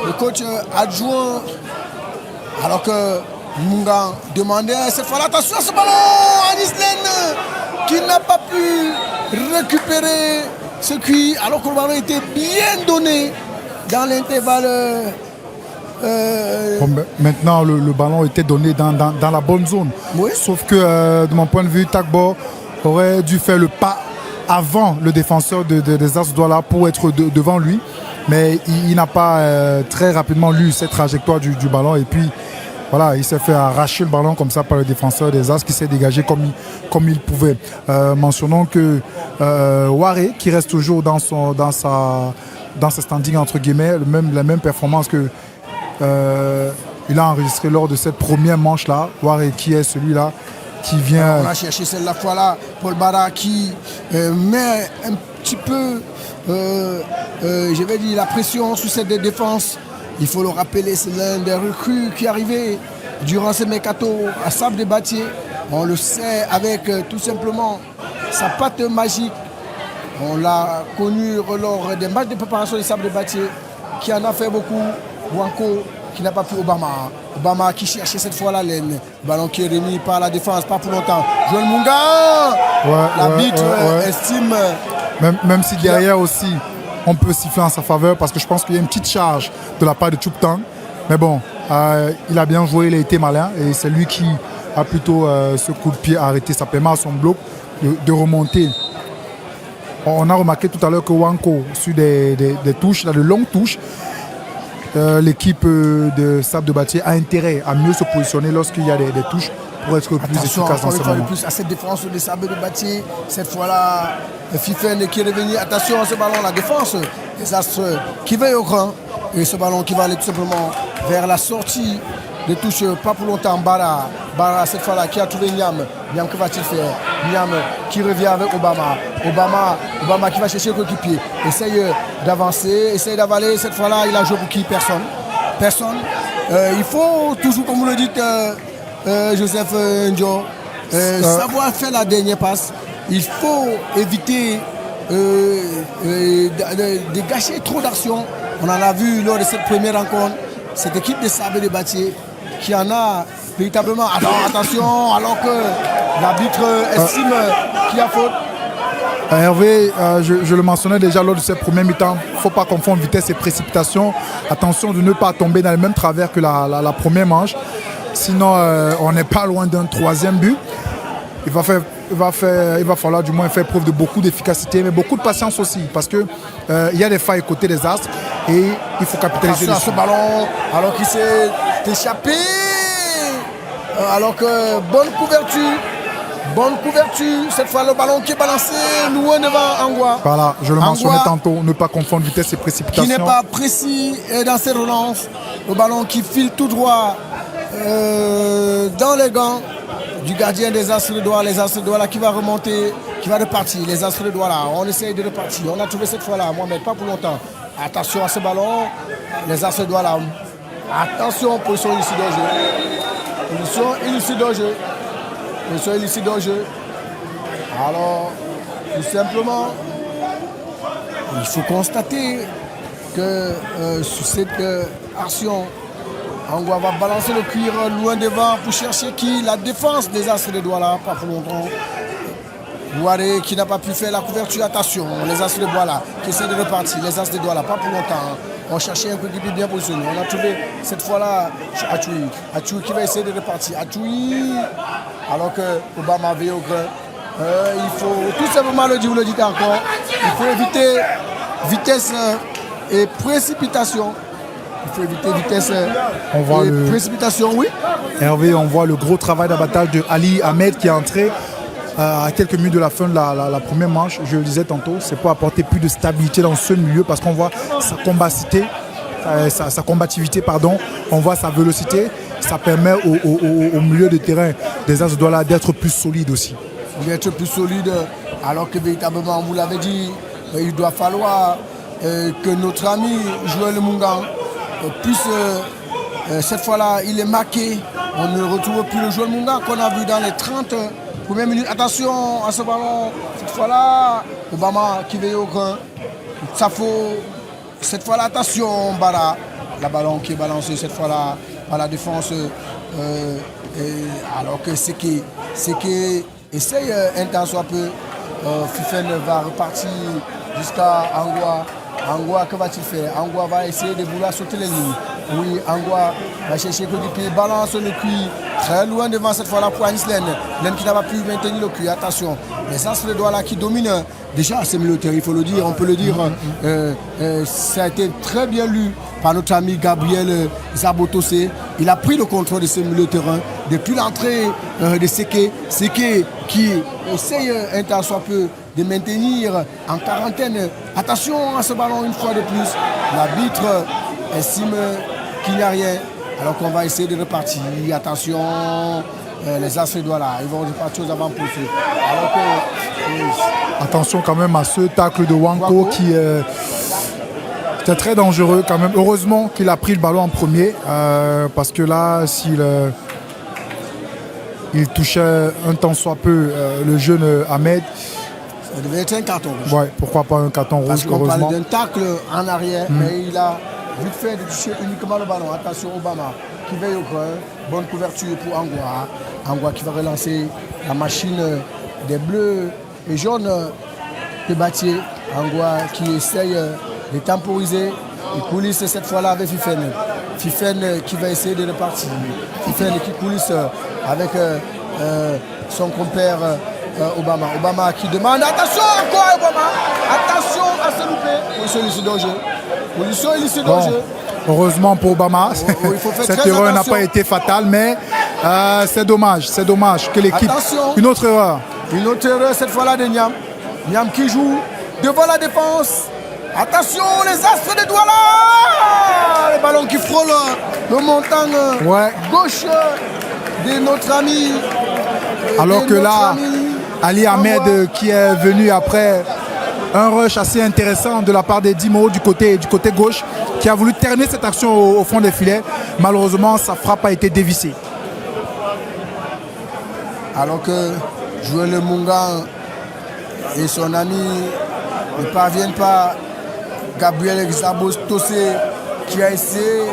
Speaker 1: le coach adjoint, alors que Munga demandait cette fois attention à ce ballon, Anis Len qui n'a pas pu récupérer ce qui, alors que le ballon était bien donné dans l'intervalle.
Speaker 2: Maintenant, le ballon était donné dans la bonne zone.
Speaker 1: Oui.
Speaker 2: Sauf que, de mon point de vue, Tagbo aurait dû faire le pas avant le défenseur des As Douala pour être devant lui. Mais il n'a pas très rapidement lu cette trajectoire du ballon. Et puis, voilà, il s'est fait arracher le ballon comme ça par le défenseur des As qui s'est dégagé comme il pouvait. Mentionnons que Ouare, qui reste toujours dans ses standings, entre guillemets, la même performance que il a enregistré lors de cette première manche-là. Ouare qui est celui-là qui vient...
Speaker 1: On a cherché celle-là fois-là, Paul Bara qui met un petit peu, je vais dire, la pression sur cette défense. Il faut le rappeler, c'est l'un des recrues qui est arrivé durant ce mercato à Sable de Batier. On le sait avec tout simplement sa patte magique. On l'a connu lors des matchs de préparation du Sable de Batier, qui en a fait beaucoup. Wanko qui n'a pas pu Obama qui cherchait cette fois la laine. Ballon qui est remis par la défense, pas pour longtemps. Joël Munga, l'arbitre estime...
Speaker 2: Même si derrière aussi, on peut siffler en sa faveur parce que je pense qu'il y a une petite charge de la part de Chuptang. Mais bon, il a bien joué, il a été malin et c'est lui qui a plutôt ce coup de pied arrêté. Ça permet à son bloc de remonter. On a remarqué tout à l'heure que Wanko, sur des touches, de longues touches, l'équipe de Sable de Batier a intérêt à mieux se positionner lorsqu'il y a des touches pour être plus efficace dans ce moment.
Speaker 1: Plus à cette défense de Sable de Batier, cette fois-là, Fifen qui est revenu. Attention à ce ballon, la défense, les Astres qui veillent au grand. Et ce ballon qui va aller tout simplement vers la sortie de touche, pas pour longtemps. Bara cette fois-là qui a trouvé Niam. Niam, que va-t-il faire? Niam qui revient avec Obama qui va chercher le coéquipier. Essaye d'avancer, essaye d'avaler. Cette fois-là, il a joué pour qui? Personne. Il faut toujours, comme vous le dites, Joseph Njo, savoir faire la dernière passe. Il faut éviter de gâcher trop d'actions. On en a vu lors de cette première rencontre. Cette équipe de Sable de Batier qui en a véritablement... Attention, alors que l'arbitre estime qu'il y a faute.
Speaker 2: Hervé, je le mentionnais déjà lors de cette première mi-temps, il ne faut pas confondre vitesse et précipitation. Attention de ne pas tomber dans le même travers que la première manche. Sinon, on n'est pas loin d'un troisième but. Il va falloir du moins faire preuve de beaucoup d'efficacité, mais beaucoup de patience aussi, parce qu'il y a des failles côté des Astres et il faut capitaliser dessus.
Speaker 1: Ce ballon, alors qu'il s'est échappé, alors que bonne couverture, cette fois le ballon qui est balancé loin devant Angwa.
Speaker 2: Voilà, je le mentionnais tantôt, ne pas confondre vitesse et précipitation.
Speaker 1: Qui n'est pas précis dans ses relances, le ballon qui file tout droit dans les gants du gardien des Astres de Douala, les Astres de Douala qui va remonter, qui va repartir, les Astres de Douala, on essaye de repartir, on a trouvé cette fois-là, Mohamed, pas pour longtemps. Attention à ce ballon, les Astres de Douala, attention, position illicite de jeu. Alors, tout simplement, il faut constater que sur cette action, Angwa va balancer le cuir loin devant pour chercher qui? La défense des Astres de Douala, pas pour longtemps. Ouare qui n'a pas pu faire la couverture, attention, les Astres de Douala qui essaient de repartir, les Astres de Douala, pas pour longtemps. On cherchait un coéquipier bien positionné. On a trouvé cette fois-là Achoui. Achoui qui va essayer de repartir. Achoui, alors que Obama avait au grain. Il faut tout simplement le dire, vous le dites encore, il faut éviter vitesse et précipitation. Il faut éviter vitesse et précipitation, oui.
Speaker 2: Hervé, on voit le gros travail d'abattage de Ali Ahmed qui est entré à quelques minutes de la fin de la première manche. Je le disais tantôt, c'est pour apporter plus de stabilité dans ce milieu parce qu'on voit sa combativité, on voit sa vélocité. Ça permet au milieu de terrain des As de Douala d'être plus solide aussi.
Speaker 1: D'être plus solide, alors que véritablement, vous l'avez dit, il doit falloir que notre ami Joël Mungan puisse, cette fois-là, il est marqué. On ne retrouve plus le Joël Mungan qu'on a vu dans les 30 premières minutes. Attention à ce ballon, cette fois-là, Obama qui veille au grain. Safo, cette fois-là, attention, Bara, la ballon qui est balancée cette fois-là par la défense. Alors que c'est qui essaye un temps soit peu. Fifen va repartir jusqu'à Angwa. Angwa, que va-t-il faire? Angwa va essayer de vouloir sauter les lignes. Oui, Angwa va chercher le coéquipier, balance le cuir très loin devant cette fois-là pour Anis Len. Len qui n'a pas pu maintenir le cuir. Attention, les As de Douala qui dominent déjà ces militaires, il faut le dire, on peut le dire. Ça a été très bien lu par notre ami Gabriel Zabotosé. Il a pris le contrôle de ce milieu de terrain depuis l'entrée de Seke. Seke qui essaye un temps soit peu de maintenir en quarantaine. Attention à ce ballon une fois de plus. L'arbitre estime qu'il n'y a rien. Alors qu'on va essayer de repartir. Attention, les As de Douala, ils vont repartir aux avant-postes. Alors que...
Speaker 2: Attention quand même à ce tacle de Wanko qui était très dangereux quand même. Heureusement qu'il a pris le ballon en premier parce que là, s'il il touchait un temps soit peu le jeune Ahmed.
Speaker 1: Ça devait être un carton rouge.
Speaker 2: Ouais, pourquoi pas un carton rouge,
Speaker 1: parce qu'on parle d'un tacle en arrière, mais il a vite fait de toucher uniquement le ballon. Attention, Obama qui veille au coin. Bonne couverture pour Angwa. Angwa qui va relancer la machine des bleus et jaunes de Batier. Angwa qui essaye de temporiser. Il coulisse cette fois-là avec Fifen. Fifen qui va essayer de repartir. Fifen qui coulisse avec son compère Obama. Obama qui demande attention encore Obama. Attention à se louper. Position illicite danger. Position illicite danger.
Speaker 2: Heureusement pour Obama, cette erreur n'a pas été fatale, mais c'est dommage que l'équipe... Une autre erreur.
Speaker 1: Une autre erreur cette fois-là de Niam. Niam qui joue devant la défense. Attention les Astres de Douala. Le ballon qui frôle le montant gauche de notre ami.
Speaker 2: Alors que là, Ali Ahmed qui est venu après un rush assez intéressant de la part des Dimo du côté gauche, qui a voulu terminer cette action au fond des filets. Malheureusement, sa frappe a été dévissée.
Speaker 1: Alors que Joël Mungan et son ami ne parviennent pas. Gabriel Zabotosé qui a essayé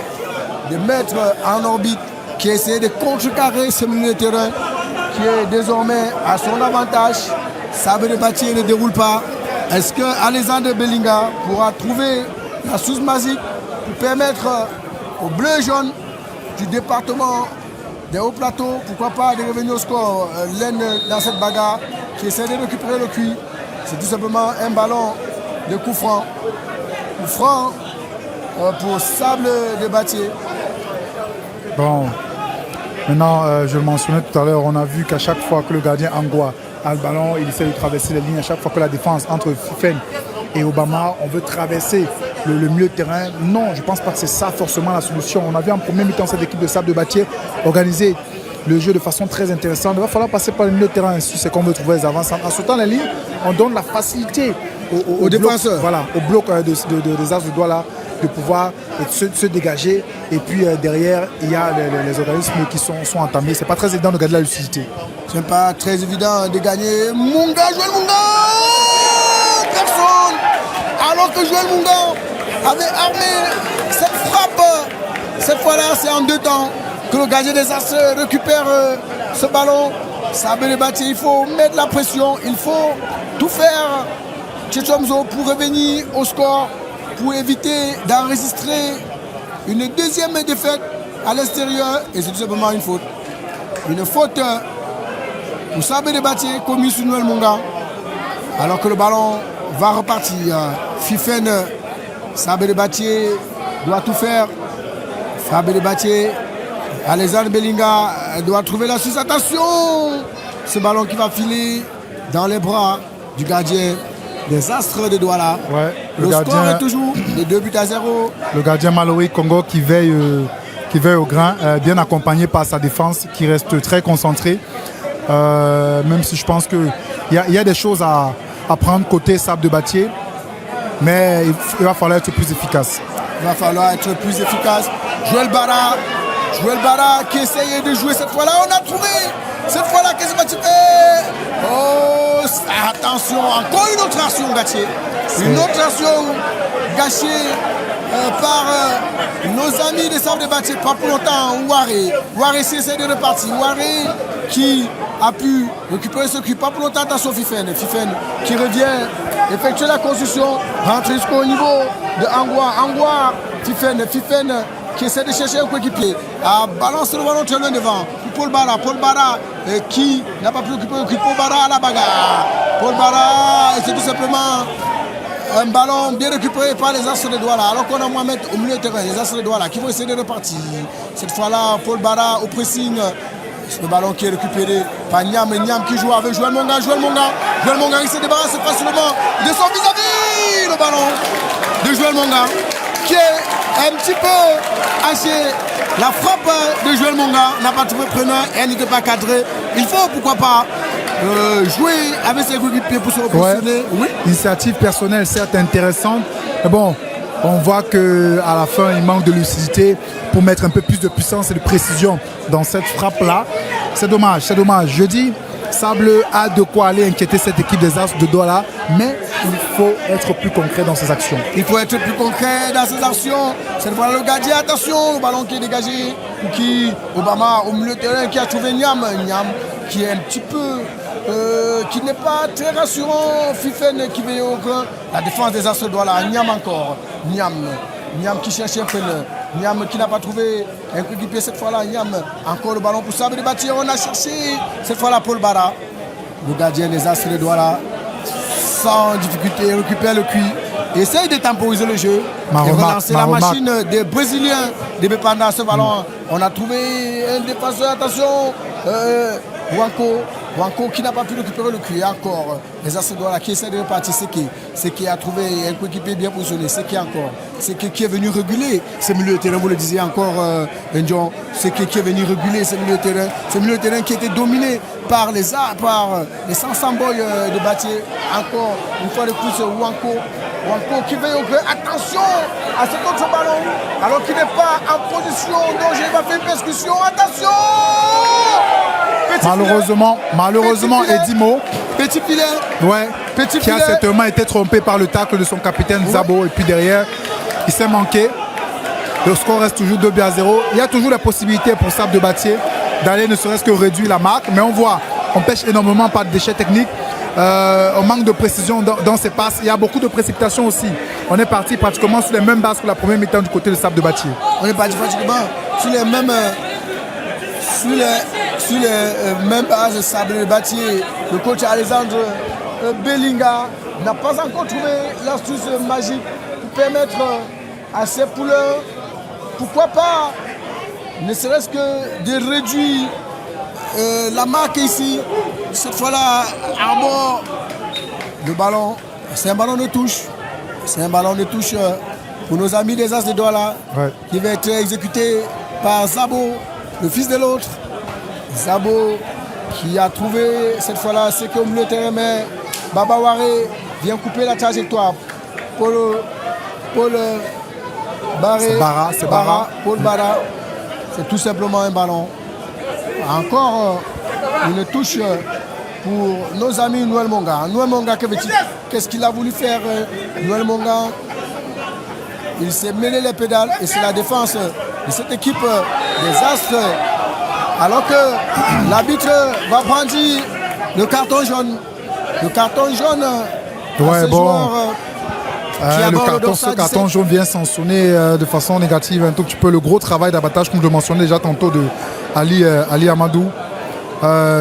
Speaker 1: de mettre en orbite, qui a essayé de contrecarrer ce milieu de terrain qui est désormais à son avantage. Sabre de Batier ne déroule pas. Est-ce que Alexandre Bellinga pourra trouver la source magique pour permettre aux bleus et jaunes du département des hauts plateaux, pourquoi pas, de revenir au score? L'un dans cette bagarre qui essaie de récupérer le cuit. C'est tout simplement un ballon de coup franc. Coup franc pour Sable de Batier.
Speaker 2: Bon, maintenant, je le mentionnais tout à l'heure, on a vu qu'à chaque fois que le gardien Angwa a le ballon, il essaie de traverser les lignes. À chaque fois que la défense entre Fifen et Obama, on veut traverser le milieu de terrain. Non, je ne pense pas que c'est ça forcément la solution. On a vu en premier mi-temps cette équipe de Sable de Batier organiser le jeu de façon très intéressante. Il va falloir passer par le milieu de terrain si c'est qu'on veut trouver les avances. En sautant les lignes, on donne la facilité aux défenseurs. Voilà, au bloc des As de Douala de pouvoir se dégager. Et puis derrière, il y a les organismes qui sont entamés. C'est pas très évident de garder la lucidité.
Speaker 1: C'est pas très évident de gagner. Munga, Joël Munga, personne. Alors que Joël Munga avait armé cette frappe. Cette fois-là, c'est en deux temps que le gardien des As récupère ce ballon. Sabre de Batier, il faut mettre la pression. Il faut tout faire, Tchétchomzo, pour revenir au score. pour éviter d'enregistrer une deuxième défaite à l'extérieur. Et c'est tout simplement une faute. Une faute pour Sabé de Batié commise sur Noël Monga. Alors que le ballon va repartir. Fifen, Sabé de Batié doit tout faire. Sabé de Batié, Alexandre Belinga doit trouver la suite. Attention, ce ballon qui va filer dans les bras du gardien des Astres de Douala.
Speaker 2: Ouais,
Speaker 1: le score est toujours de 2-0.
Speaker 2: Le gardien Mallory Congo qui veille au grain, bien accompagné par sa défense qui reste très concentrée. Même si je pense qu'il y a des choses à prendre côté Sable de Batié, mais il va falloir être plus efficace.
Speaker 1: Il va falloir être plus efficace. Joël Bara qui essayait de jouer cette fois-là. On a trouvé cette fois-là qu'est-ce qui va se faire. Oh, attention, encore une autre action gâchée. Une autre action gâchée par nos amis des Sables de Batié. Pas pour longtemps, Ouaré essaie de repartir. Ouaré qui a pu récupérer ce cul. Pas pour longtemps, attention Fifen qui revient effectuer la construction, rentre jusqu'au niveau de Angwa. Fifen qui essaie de chercher un coéquipier. Balance le ballon très loin devant. Paul Bara qui n'a pas pu occuper le cul. Paul Bara à la bagarre. Paul Bara, c'est tout simplement un ballon bien récupéré par les Astres de Douala. Alors qu'on a Mohamed au milieu de terrain, les Astres de Douala qui vont essayer de repartir. Cette fois-là, Paul Bara au pressing. Le ballon qui est récupéré par Niam qui joue avec Joël Monga. Joël Monga il se débarrasse facilement de son vis-à-vis. Le ballon de Joël Monga qui est un petit peu haché. La frappe de Joël Monga n'a pas trouvé preneur et elle n'était pas cadrée. Il faut pourquoi pas jouer avec ses coéquipiers pour se repositionner. Oui.
Speaker 2: Initiative personnelle certes intéressante, mais bon, on voit qu'à la fin il manque de lucidité pour mettre un peu plus de puissance et de précision dans cette frappe-là. C'est dommage. Je dis, Sable a de quoi aller inquiéter cette équipe des Astres de Douala, mais il faut être plus concret dans ses actions.
Speaker 1: Il faut être plus concret dans ses actions. Cette fois le gardien, attention, le ballon qui est dégagé. Obama au milieu de terrain qui a trouvé Niam qui est un petit peu qui n'est pas très rassurant. Fifen qui veille au grain. La défense des Astres de Douala. Niam encore. Niam qui cherche un preneur. Niam qui n'a pas trouvé un coéquipier cette fois-là. Niam encore le ballon pour Sable de Batié. On a cherché cette fois-là Paul Bara. Le gardien des Astres de Douala sans difficulté récupère le cuit. Essaye de temporiser le jeu et relancer la machine des Brésiliens des Bépanda. Ce ballon, on a trouvé un défenseur. Attention, Wanko qui n'a pas pu récupérer le cuir. Encore les Astres de Douala qui essaie de repartir. C'est qui a trouvé un coéquipier bien positionné. C'est qui encore. C'est qui est venu réguler ce milieu de terrain. Vous le disiez encore, Ndion. C'est qui est venu réguler ce milieu de terrain. Ce milieu de terrain qui était dominé par les 500 boys de Batié. Encore une fois de plus, Wanko qui veille au gré. Attention à cet autre ballon. Alors qu'il n'est pas en position. Donc il va faire une percussion. Attention.
Speaker 2: Malheureusement, Edimo,
Speaker 1: petit filet,
Speaker 2: qui a certainement été trompé par le tacle de son capitaine Zabo, et puis derrière, il s'est manqué. Le score reste toujours 2-0. Il y a toujours la possibilité pour Sable de Batié d'aller ne serait-ce que réduire la marque, mais on pêche énormément par déchets techniques. On manque de précision dans ses passes. Il y a beaucoup de précipitations aussi. On est parti pratiquement sur les mêmes bases que la première mi-temps du côté de Sable de Batié.
Speaker 1: On est parti pratiquement sur les mêmes bases de Sable de Batié. Le coach Alexandre Belinga n'a pas encore trouvé l'astuce magique pour permettre à ses poulains, pourquoi pas, ne serait-ce que de réduire la marque ici. Cette fois-là, à bord, le ballon, c'est un ballon de touche. C'est un ballon de touche pour nos amis des As de Douala, qui va être exécuté par Zabo, le fils de l'autre. Zabo qui a trouvé cette fois-là c'est qu'au milieu de terrain, mais Baba Waré vient couper la trajectoire. Paul Bara, c'est tout simplement un ballon. Encore une touche pour nos amis Noël Monga. Noël Monga, qu'est-ce qu'il a voulu faire Noël Monga? Il s'est mêlé les pédales et c'est la défense de cette équipe des Astres. Alors que l'arbitre va prendre le carton jaune. Le carton jaune à ce joueur
Speaker 2: Ce carton jaune vient sanctionner de façon négative un tout petit peu le gros travail d'abattage, comme je le mentionnais déjà tantôt, de Ali Amadou.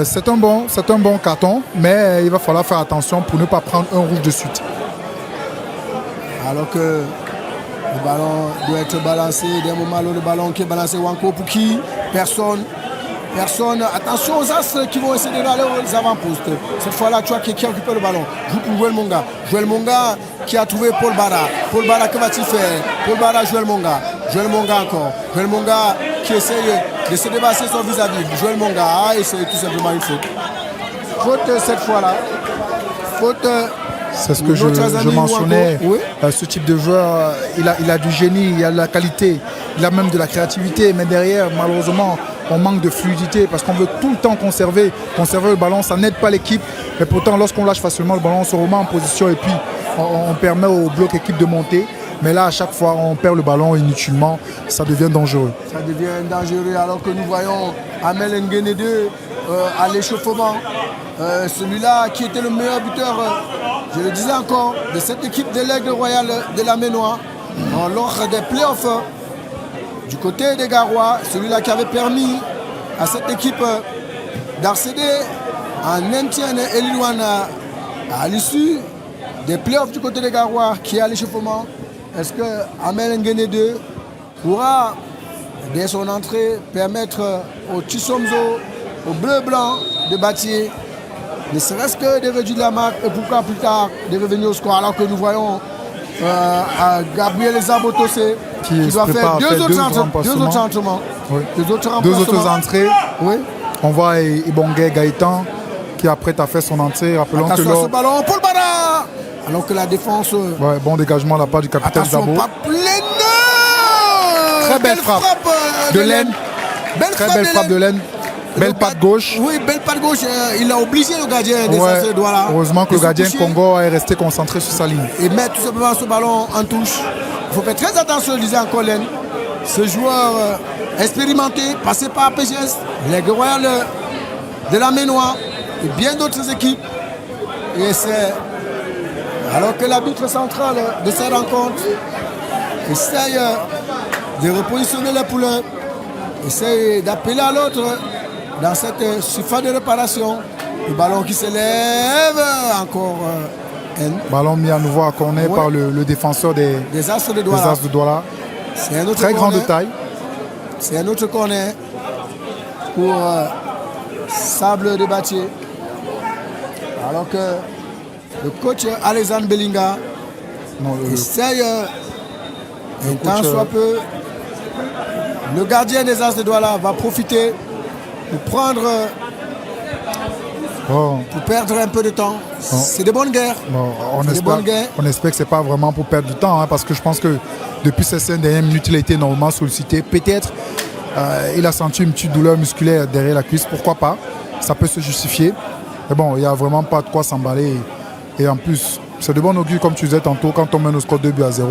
Speaker 2: C'est un bon carton, mais il va falloir faire attention pour ne pas prendre un rouge de suite.
Speaker 1: Alors que le ballon doit être balancé, des moments où le ballon qui est balancé ou encore pour qui? Personne. Attention aux As qui vont essayer d'aller aux avant-postes. Cette fois-là, tu vois qui a occupé le ballon. Joue pour Joël Monga. Joël Monga qui a trouvé Paul Bara. Paul Bara, que va-t-il faire? Paul Bara, Joël Monga. Joël Monga encore. Joël Monga qui essaye de se dépasser son vis-à-vis. Joël Monga a essayé tout simplement une faute. Faute cette fois-là. Faute.
Speaker 2: C'est ce que je mentionnais. Oui. Ce type de joueur, il a du génie, il a de la qualité, il a même de la créativité. Mais derrière, malheureusement, on manque de fluidité parce qu'on veut tout le temps conserver le ballon. Ça n'aide pas l'équipe. Mais pourtant, lorsqu'on lâche facilement le ballon, on se remet en position et puis on permet au bloc équipe de monter. Mais là, à chaque fois, on perd le ballon inutilement. Ça devient dangereux.
Speaker 1: Ça devient dangereux alors que nous voyons Amel Nguene 2 à l'échauffement. Celui-là qui était le meilleur buteur, je le disais encore, de cette équipe de l'Aigle Royal de la Ménois lors des playoffs du côté des Garois, celui-là qui avait permis à cette équipe d'accéder en Ntienne et Lillouane à l'issue des playoffs du côté des Garois qui est à l'échauffement. Est-ce que Amel Nguene 2 pourra, dès son entrée, permettre au Tissomzo, au bleu-blanc de Batier, ne serait-ce que de réduire la marque et pourquoi plus tard de revenir au score, alors que nous voyons Gabriel Zabotosé qui doit faire deux autres entraînements.
Speaker 2: Oui. Deux autres entrées. Oui. On voit Ibongue Gaëtan qui après a fait son entrée. Rappelons que
Speaker 1: ce ballon, Paul Bara, alors que la défense.
Speaker 2: Ouais, bon dégagement de la part du capitaine Zabo. Très belle frappe de Laine. Très belle frappe de Laine. Belle patte gauche.
Speaker 1: Oui, belle patte gauche. Il a obligé le gardien des As de Douala.
Speaker 2: Heureusement que le gardien Congo est resté concentré sur sa ligne.
Speaker 1: Et mettre tout simplement ce ballon en touche. Il faut faire très attention, disait encore Laine. Ce joueur expérimenté, passé par PGS, les Royal de la Ménois et bien d'autres équipes. Et c'est alors que l'arbitre central de cette rencontre essaye de repositionner les poulets, essaye d'appeler à l'autre dans cette surface de réparation. Le ballon qui s'élève encore.
Speaker 2: Ballon mis à nouveau à corner par le défenseur des As de Douala.
Speaker 1: C'est un autre
Speaker 2: très
Speaker 1: corner.
Speaker 2: grande taille.
Speaker 1: C'est un autre corner pour Sable de Batier. Alors que le coach Alexandre Belinga essaye un temps soit peu. Le gardien des As de Douala va profiter pour prendre, pour perdre un peu de temps. C'est de bonnes guerres.
Speaker 2: On espère que ce n'est pas vraiment pour perdre du temps, parce que je pense que depuis ces 5 dernières minutes, il a été normalement sollicité. Peut-être il a senti une petite douleur musculaire derrière la cuisse, pourquoi pas. Ça peut se justifier. Mais bon, il n'y a vraiment pas de quoi s'emballer. Et en plus, c'est de bon augure, comme tu disais tantôt, quand on mène au score 2-0,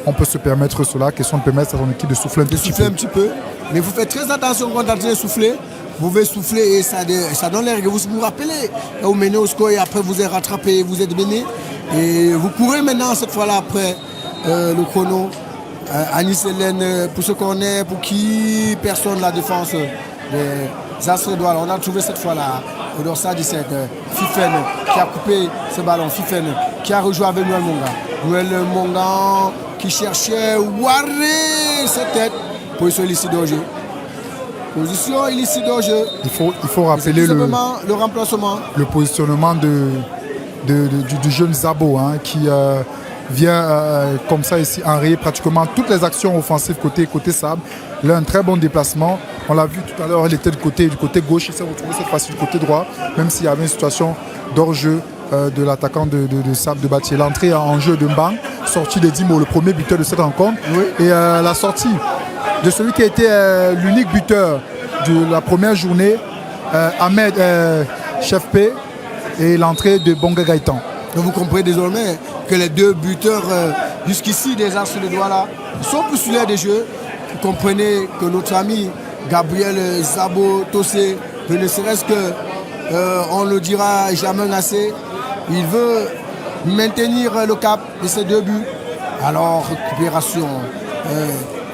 Speaker 2: on peut se permettre cela, question de permettre à son équipe de souffler un petit peu.
Speaker 1: Mais vous faites très attention quand vous souffler. Vous pouvez souffler et ça donne l'air que vous vous rappelez. Vous menez au score et après vous êtes rattrapé, vous êtes béni. Et vous courez maintenant cette fois-là après le chrono. Anis Hélène, pour ce qu'on est, pour qui personne la défense des As de Douala. On a trouvé cette fois-là au dorsal 17, Fifen qui a coupé ce ballon, Fifen qui a rejoué avec Noël Monga. Noël Monga qui cherchait Waré cette tête. Position illicite de jeu. Position illicite de jeu.
Speaker 2: Il faut rappeler
Speaker 1: le remplacement.
Speaker 2: Le positionnement du jeune Zabo qui vient comme ça ici enrayer pratiquement toutes les actions offensives côté Sable. Il a un très bon déplacement. On l'a vu tout à l'heure, il était du côté gauche, il s'est retrouvé cette fois-ci du côté droit, même s'il y avait une situation d'hors-jeu de l'attaquant de Sable de Batier. L'entrée en jeu de Mbang, sortie de Dimo, le premier buteur de cette rencontre. Oui. Et la sortie de celui qui a été l'unique buteur de la première journée, Ahmed Chef P, et l'entrée de Bonga Gaëtan.
Speaker 1: Vous comprenez désormais que les deux buteurs jusqu'ici des As de Douala sont postulaires des jeux. Vous comprenez que notre ami Gabriel Zabo Tossé, ne serait-ce que, on ne le dira jamais assez, il veut maintenir le cap de ces deux buts Alors, récupération.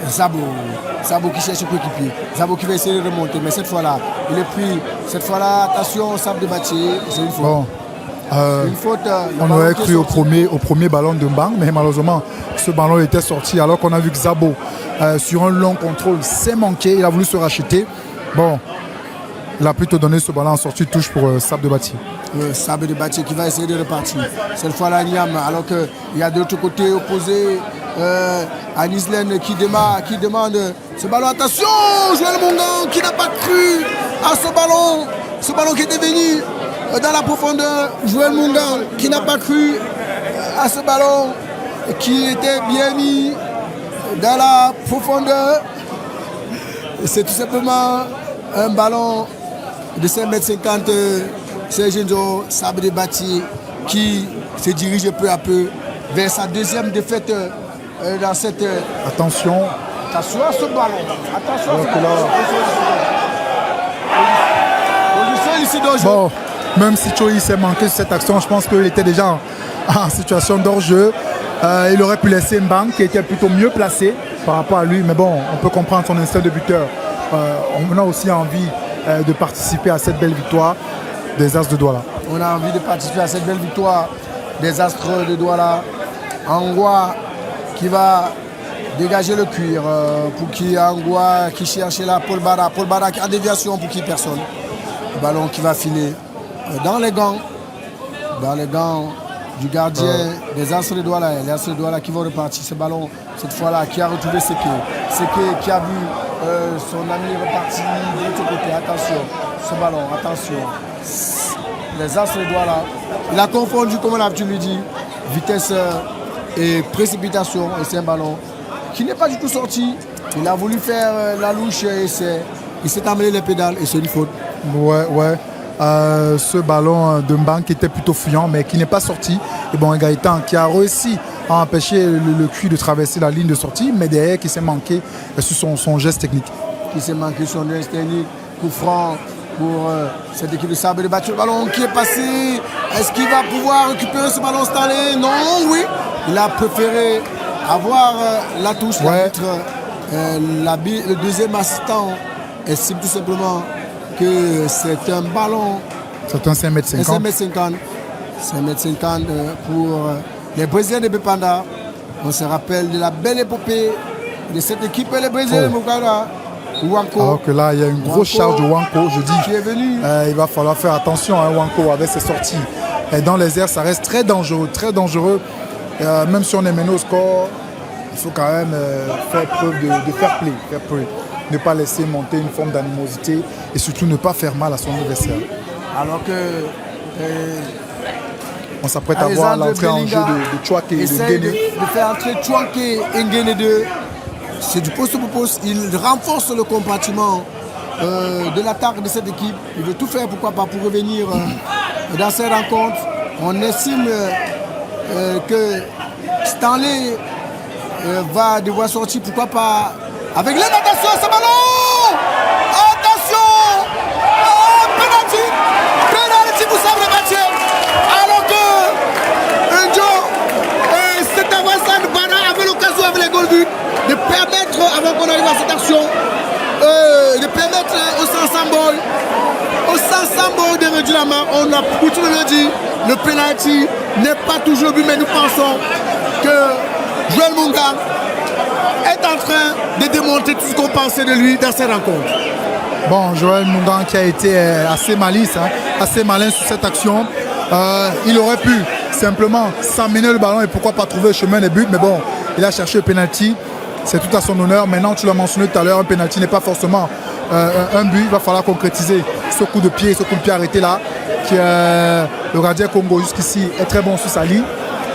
Speaker 1: Zabo qui cherche un coéquipier. Zabo qui va essayer de remonter. Mais cette fois-là, il est pris. Cette fois-là, attention, Sable de Batier. C'est une faute.
Speaker 2: Bon.
Speaker 1: Une faute.
Speaker 2: On aurait cru au premier ballon de Mbang, mais malheureusement, ce ballon était sorti. Alors qu'on a vu que Zabo, sur un long contrôle, s'est manqué. Il a voulu se racheter. Bon, il a plutôt donné ce ballon en sortie de touche pour Sable de Batier.
Speaker 1: Sable de Batier qui va essayer de repartir. Cette fois-là, Niam, alors qu'il y a de l'autre côté opposé. Anislen qui demande ce ballon. Attention, Joël Mongan qui n'a pas cru à ce ballon qui était venu dans la profondeur. Joël Mongan qui n'a pas cru à ce ballon qui était bien mis dans la profondeur. C'est tout simplement un ballon de 5,50 m. Serge Sable de Batier qui se dirige peu à peu vers sa deuxième défaite dans cette...
Speaker 2: Attention
Speaker 1: à ce ballon. Attention à ce ballon.
Speaker 2: Bon, même si Choi s'est manqué sur cette action, je pense qu'il était déjà en situation d'hors-jeu. Il aurait pu laisser Mbang qui était plutôt mieux placé par rapport à lui. Mais bon, on peut comprendre son instinct de buteur. On a aussi envie de participer à cette belle victoire des As de Douala.
Speaker 1: On a envie de participer à cette belle victoire des Astres de Douala. Angwa qui va dégager le cuir pour qui Angwa qui cherche là Paul Bara qui a déviation pour qui personne. Le ballon qui va filer dans les gants du gardien des Astres de Douala. Les Astres de Douala qui vont repartir. Ce ballon cette fois-là qui a retrouvé Seke qui a vu son ami repartir de l'autre côté. Attention, ce ballon, attention. Les Astres de Douala. Il a confondu, comme on a l'habitude de lui dire, vitesse et précipitation, et c'est un ballon qui n'est pas du tout sorti. Il a voulu faire la louche et il s'est amené les pédales et c'est une faute.
Speaker 2: Ouais. Ce ballon de Mbang qui était plutôt fuyant mais qui n'est pas sorti. Et bon, Gaëtan qui a réussi à empêcher le cuit de traverser la ligne de sortie, mais derrière qui s'est manqué sur son geste technique.
Speaker 1: Qui s'est manqué son geste technique, coup franc pour cette équipe de Sable de Batier. Le ballon qui est passé. Est-ce qu'il va pouvoir récupérer ce ballon Stanley? Non, oui. Il a préféré avoir la touche.
Speaker 2: Ouais.
Speaker 1: Le deuxième assistant estime tout simplement que c'est un ballon.
Speaker 2: C'est un 5,50 m.
Speaker 1: 5,50 m pour les Brésiliens de Bepanda. On se rappelle de la belle épopée de cette équipe, les Brésiliens de Bepanda. Wanko.
Speaker 2: Alors que là, il y a une grosse charge de Wanko. Je dis,
Speaker 1: qui est venu.
Speaker 2: Il va falloir faire attention à Wanko avec ses sorties. Et dans les airs, ça reste très dangereux, très dangereux. Même si on est mené au score, il faut quand même faire preuve de fair play. Ne pas laisser monter une forme d'animosité et surtout ne pas faire mal à son adversaire.
Speaker 1: Alors que
Speaker 2: on s'apprête à voir l'entrée en jeu de Chouake et de Ngene.
Speaker 1: De faire entrer Chouake et Ngene 2. C'est du poste pour poste. Il renforce le compartiment de l'attaque de cette équipe. Il veut tout faire, pourquoi pas, pour revenir dans ces rencontres. On estime que Stanley va devoir sortir, pourquoi pas, avec l'aide. Attention à ce ballon. Attention. Penalty pour Sable de Batier. Alors que Njo et cet avancement de Bana avait l'occasion avec les goals buts de permettre, avant qu'on arrive à cette action, de permettre au Sansambol de réduire la main. On a coutume de le dire, le penalty n'est pas toujours but, mais nous pensons que Joël Mongan est en train de démontrer tout ce qu'on pensait de lui dans cette rencontre.
Speaker 2: Bon, Joël Mongan qui a été assez malice, assez malin sur cette action. Il aurait pu simplement s'amener le ballon et pourquoi pas trouver le chemin des buts, mais bon, il a cherché le penalty. C'est tout à son honneur. Maintenant, tu l'as mentionné tout à l'heure, un penalty n'est pas forcément un but. Il va falloir concrétiser ce coup de pied arrêté là. Le gardien Congo jusqu'ici est très bon sur sa ligne.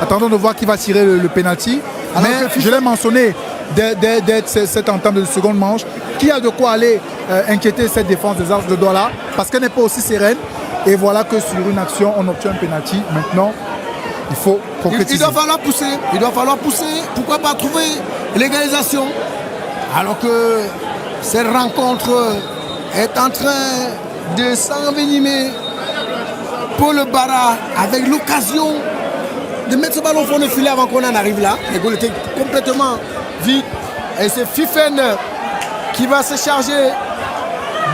Speaker 2: Attendons de voir qui va tirer le penalty. Mais je l'ai mentionné dès cette entame de seconde manche, qui a de quoi aller inquiéter cette défense des As de Douala parce qu'elle n'est pas aussi sereine. Et voilà que sur une action, on obtient un penalty. Maintenant, il faut concrétiser.
Speaker 1: Il doit falloir pousser. Pourquoi pas trouver l'égalisation alors que cette rencontre est en train de s'envenimer. Paul Bara avec l'occasion de mettre ce ballon au fond de filet avant qu'on en arrive là. Les goals étaient complètement vides. Et c'est Fifen qui va se charger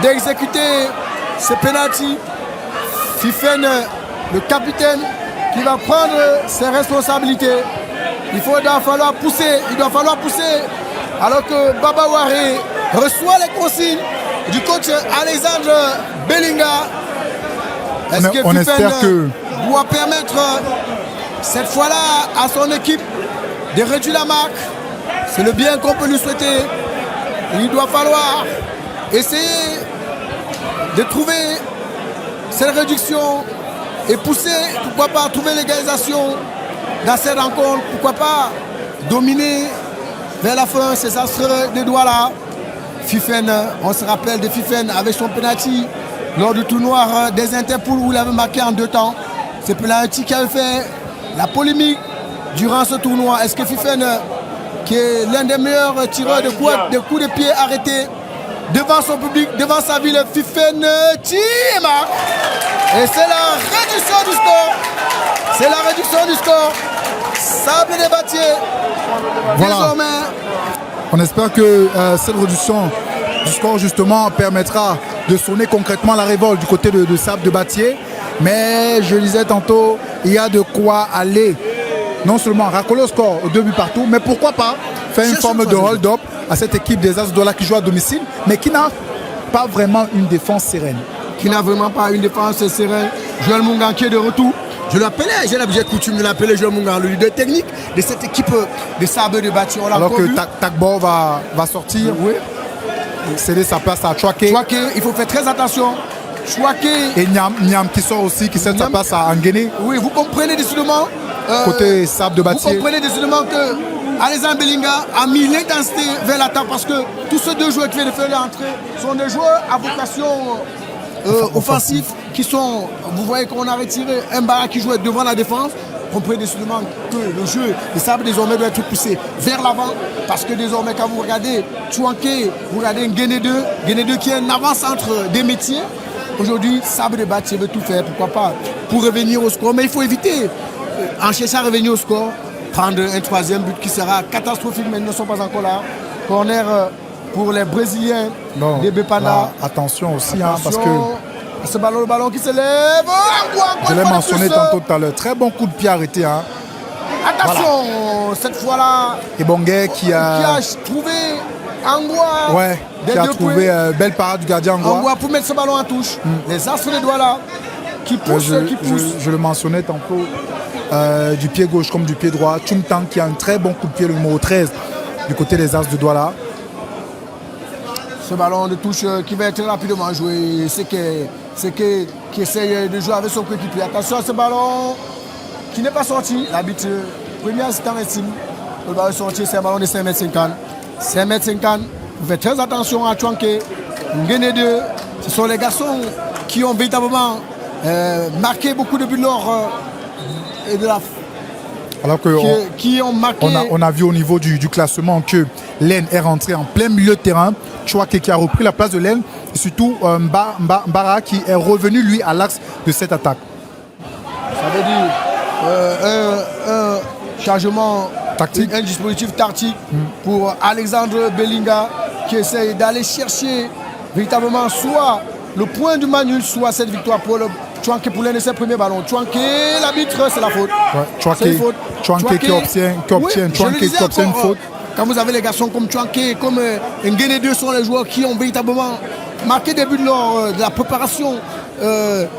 Speaker 1: d'exécuter ce penalty. Fifen, le capitaine, qui va prendre ses responsabilités. Il doit falloir pousser. Alors que Baba Waré reçoit les consignes du coach Alexandre Belinga. Est-ce que Fifen doit permettre cette fois-là à son équipe de réduire la marque? C'est le bien qu'on peut lui souhaiter. Il doit falloir essayer de trouver cette réduction et pousser, pourquoi pas, trouver l'égalisation dans cette rencontre, pourquoi pas dominer vers la fin ces astres des doigts là. Fifen, on se rappelle de Fifen avec son penalty lors du tournoi des Interpools où il avait marqué en 2 temps. C'est penalty qui avait fait la polémique durant ce tournoi. Est-ce que Fifen, qui est l'un des meilleurs tireurs de coups de pied arrêtés devant son public, devant sa ville, Fifen tire et c'est la réduction du score. C'est la réduction du score. Sable des Batiers.
Speaker 2: Voilà.
Speaker 1: Désormais.
Speaker 2: On espère que cette réduction du score justement permettra de sonner concrètement la révolte du côté de Sable de Batier. Mais je le disais tantôt, il y a de quoi aller. Non seulement racoler au score au 2 buts partout, mais pourquoi pas faire une forme de hold-up à cette équipe des As Douala qui joue à domicile, mais qui n'a pas vraiment une défense sereine.
Speaker 1: Qui n'a vraiment pas une défense sereine. Joël Mungan qui est de retour. Je l'appelais, j'ai l'habitude coutume de l'appeler Joël Mungan, le leader technique de cette équipe de Sable de Batier.
Speaker 2: Alors que Takbo va sortir,
Speaker 1: oui.
Speaker 2: Céder sa place à Chouaké.
Speaker 1: Chouaké, il faut faire très attention. Chouaké.
Speaker 2: Et Niam qui sort aussi, qui cède sa place à Anguéné.
Speaker 1: Oui, vous comprenez décidément.
Speaker 2: Côté Sable de Batier.
Speaker 1: Vous comprenez décidément que Alexandre Belinga a mis l'intensité vers l'attaque parce que tous ces 2 joueurs qui viennent de faire l'entrée sont des joueurs à vocation offensif qui sont, vous voyez qu'on a retiré un Mbara qui jouait devant la défense. On peut décidément que le jeu des Sables désormais doit être poussé vers l'avant parce que désormais quand vous regardez Chouanké, vous regardez Guéné 2 qui est un avant-centre des métiers. Aujourd'hui, Sable de Batier veut tout faire, pourquoi pas, pour revenir au score. Mais il faut éviter, en cherchant à revenir au score, prendre un 3e but qui sera catastrophique, mais ils ne sont pas encore là. Corner pour les Brésiliens des Bepana.
Speaker 2: Attention aussi, parce que
Speaker 1: ce ballon, le ballon qui se lève.
Speaker 2: Je l'ai mentionné tantôt tout à l'heure. Très bon coup de pied arrêté.
Speaker 1: Attention, cette fois-là.
Speaker 2: Et Bonguet qui a
Speaker 1: trouvé Angwa.
Speaker 2: Ouais, qui a trouvé belle parade du gardien Angwa.
Speaker 1: Angwa pour mettre ce ballon en touche. Les astres des doigts là qui poussent,
Speaker 2: Je le mentionnais tantôt. Du pied gauche comme du pied droit. Chumtang qui a un très bon coup de pied, le numéro 13, du côté des As de Douala.
Speaker 1: Ce ballon de touche qui va être rapidement joué, c'est qui essaye de jouer avec son coéquipier. Attention à ce ballon qui n'est pas sorti. L'arbitre, premier assistant estime. Le ballon est sorti, c'est un ballon de 5,50 m. 5,50 m. Vous faites très attention à Chouanké, Nguéné 2. Ce sont les garçons qui ont véritablement marqué beaucoup de buts lors et de la.
Speaker 2: Alors que
Speaker 1: qui ont marqué.
Speaker 2: On a vu au niveau du classement que Len est rentré en plein milieu de terrain. Chouaké qui a repris la place de Len. Et surtout Mbara qui est revenu lui à l'axe de cette attaque.
Speaker 1: Ça veut dire un changement tactique, un dispositif tactique pour Alexandre Belinga qui essaye d'aller chercher véritablement soit le point du match nul, soit cette victoire pour le Chouanké pour l'un de ses premiers ballons. Chouanké, l'arbitre, c'est la faute.
Speaker 2: Ouais, Chouanké qui obtient une faute.
Speaker 1: Quand vous avez les garçons comme Chouanké, comme Nguéné 2 sont les joueurs qui ont véritablement marqué des buts lors de la préparation,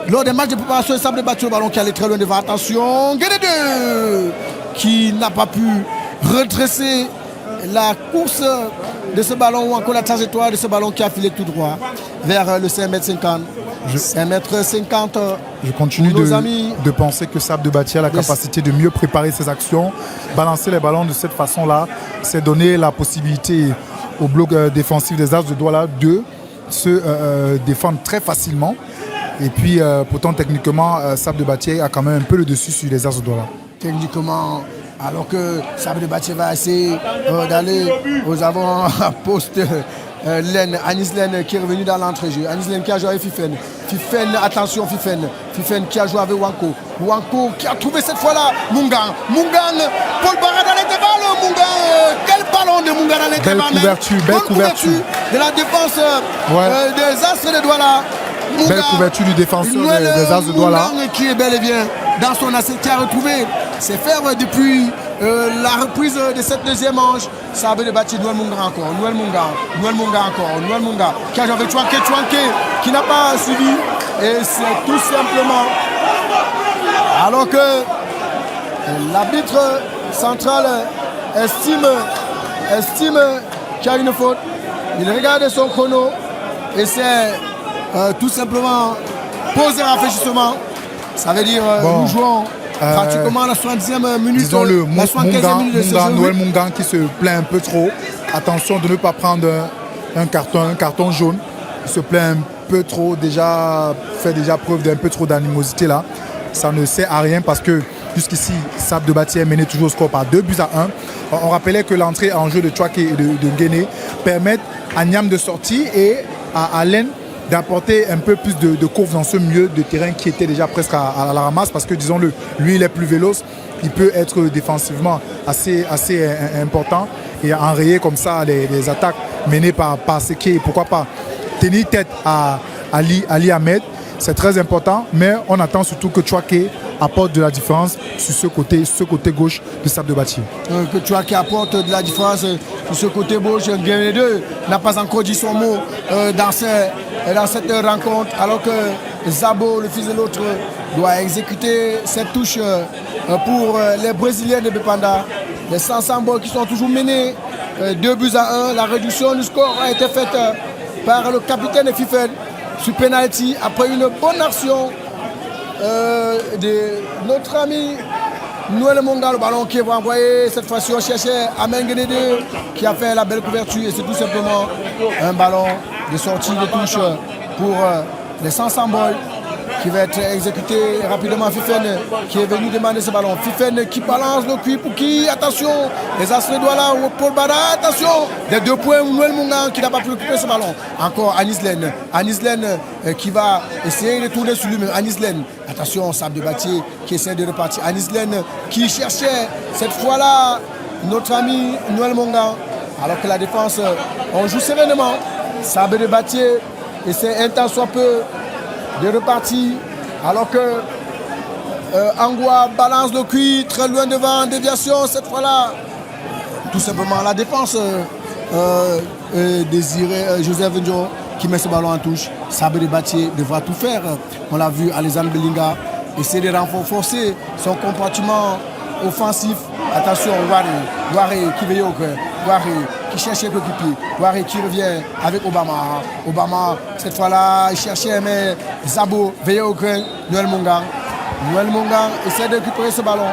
Speaker 1: lors des matchs de préparation, Sable de Batier, le ballon qui allait très loin devant. Attention, Nguéné 2 qui n'a pas pu redresser la course de ce ballon ou encore la trajectoire de ce ballon qui a filé tout droit vers le 5,50 m. 5,50 m.
Speaker 2: Je continue de penser que Sable de Batier a la capacité de mieux préparer ses actions. Balancer les ballons de cette façon-là, c'est donner la possibilité au bloc défensif des As de Douala de se défendre très facilement. Et puis, pourtant, techniquement, Sable de Batier a quand même un peu le dessus sur les As de Douala.
Speaker 1: Techniquement, alors que Sable de Batier va essayer d'aller aux avant-postes Anis Len qui est revenu dans l'entrejeu. Anis Len qui a joué avec Fifen. Fifen, attention Fifen. Fifen qui a joué avec Wanko. Wanko qui a trouvé cette fois-là Mungan. Mungan, Paul Barra dans l'intervalle. Mungan, quel ballon de Mungan dans l'intervalle.
Speaker 2: Belle couverture
Speaker 1: de la défense des Astres de Douala.
Speaker 2: Belle couverture du défenseur des As de Douala.
Speaker 1: Qui est bel et bien dans son assiette, qui a retrouvé ses fers depuis la reprise de cette deuxième manche. Ça avait débattu Noël Munga encore. Noël Munga qui a joué avec Chouanké qui n'a pas suivi. Et c'est tout simplement alors que l'arbitre central estime qu'il y a une faute. Il regarde son chrono et c'est tout simplement poser un réfléchissement. Ça veut dire nous jouons pratiquement la 70e minute.
Speaker 2: Disons-le, Noël Mungan qui se plaint un peu trop. Attention de ne pas prendre un carton jaune. Il se plaint un peu trop, fait preuve d'un peu trop d'animosité là. Ça ne sert à rien parce que jusqu'ici, Sable de Bati est mené toujours au score par 2 buts à 1. On rappelait que l'entrée en jeu de Chouaké et de Guéné permettent à Niam de sortir et à Allen d'apporter un peu plus de courbe dans ce milieu de terrain qui était déjà presque à la ramasse parce que, disons-le, lui il est plus véloce, il peut être défensivement assez important et enrayer comme ça les attaques menées par Seké. Pourquoi pas tenir tête à Ali Ahmed, c'est très important, mais on attend surtout que Chouaké apporte de la différence sur ce côté gauche de Sable de Bati.
Speaker 1: Que Chouaké apporte de la différence sur ce côté gauche. Guéné 2 n'a pas encore dit son mot dans cette rencontre, alors que Zabo, le fils de l'autre, doit exécuter cette touche pour les Brésiliens de Bepanda. Les 500 balles qui sont toujours menés 2 buts à 1. La réduction du score a été faite par le capitaine Fifen sur penalty après une bonne action de notre ami Noël Munga. Le ballon qui va envoyer cette fois-ci, on cherchait Amen Guéné 2 qui a fait la belle couverture et c'est tout simplement un ballon de sortie de touche pour les 500 balles qui va être exécuté rapidement. Fifen qui est venu demander ce ballon. Fifen qui balance le cul pour qui, attention, les Astres de Douala ou Paul Bada, attention, les 2 points, Noël Munga qui n'a pas pu récupérer ce ballon. Encore Anis Len qui va essayer de tourner sur lui-même. Anis Len, attention, Sable de Bati qui essaie de repartir. Anis Len qui cherchait cette fois-là notre ami Noël Munga, alors que la défense, on joue sereinement. Sable de Bati essaie un temps soit peu de repartir, alors que Angwa balance le cuir très loin devant, déviation cette fois-là. Tout simplement la défense désirée Joseph Njo qui met ce ballon en touche. Sable de Bati devra tout faire. On l'a vu, Alexandre Belinga essayer de renforcer son comportement offensif. Attention, Waré qui veille au cœur. Waré qui cherchait le coéquipier. Waré qui revient avec Obama, cette fois-là, il cherchait, mais Zabo veille au cœur. Noël Munga essaie de récupérer ce ballon.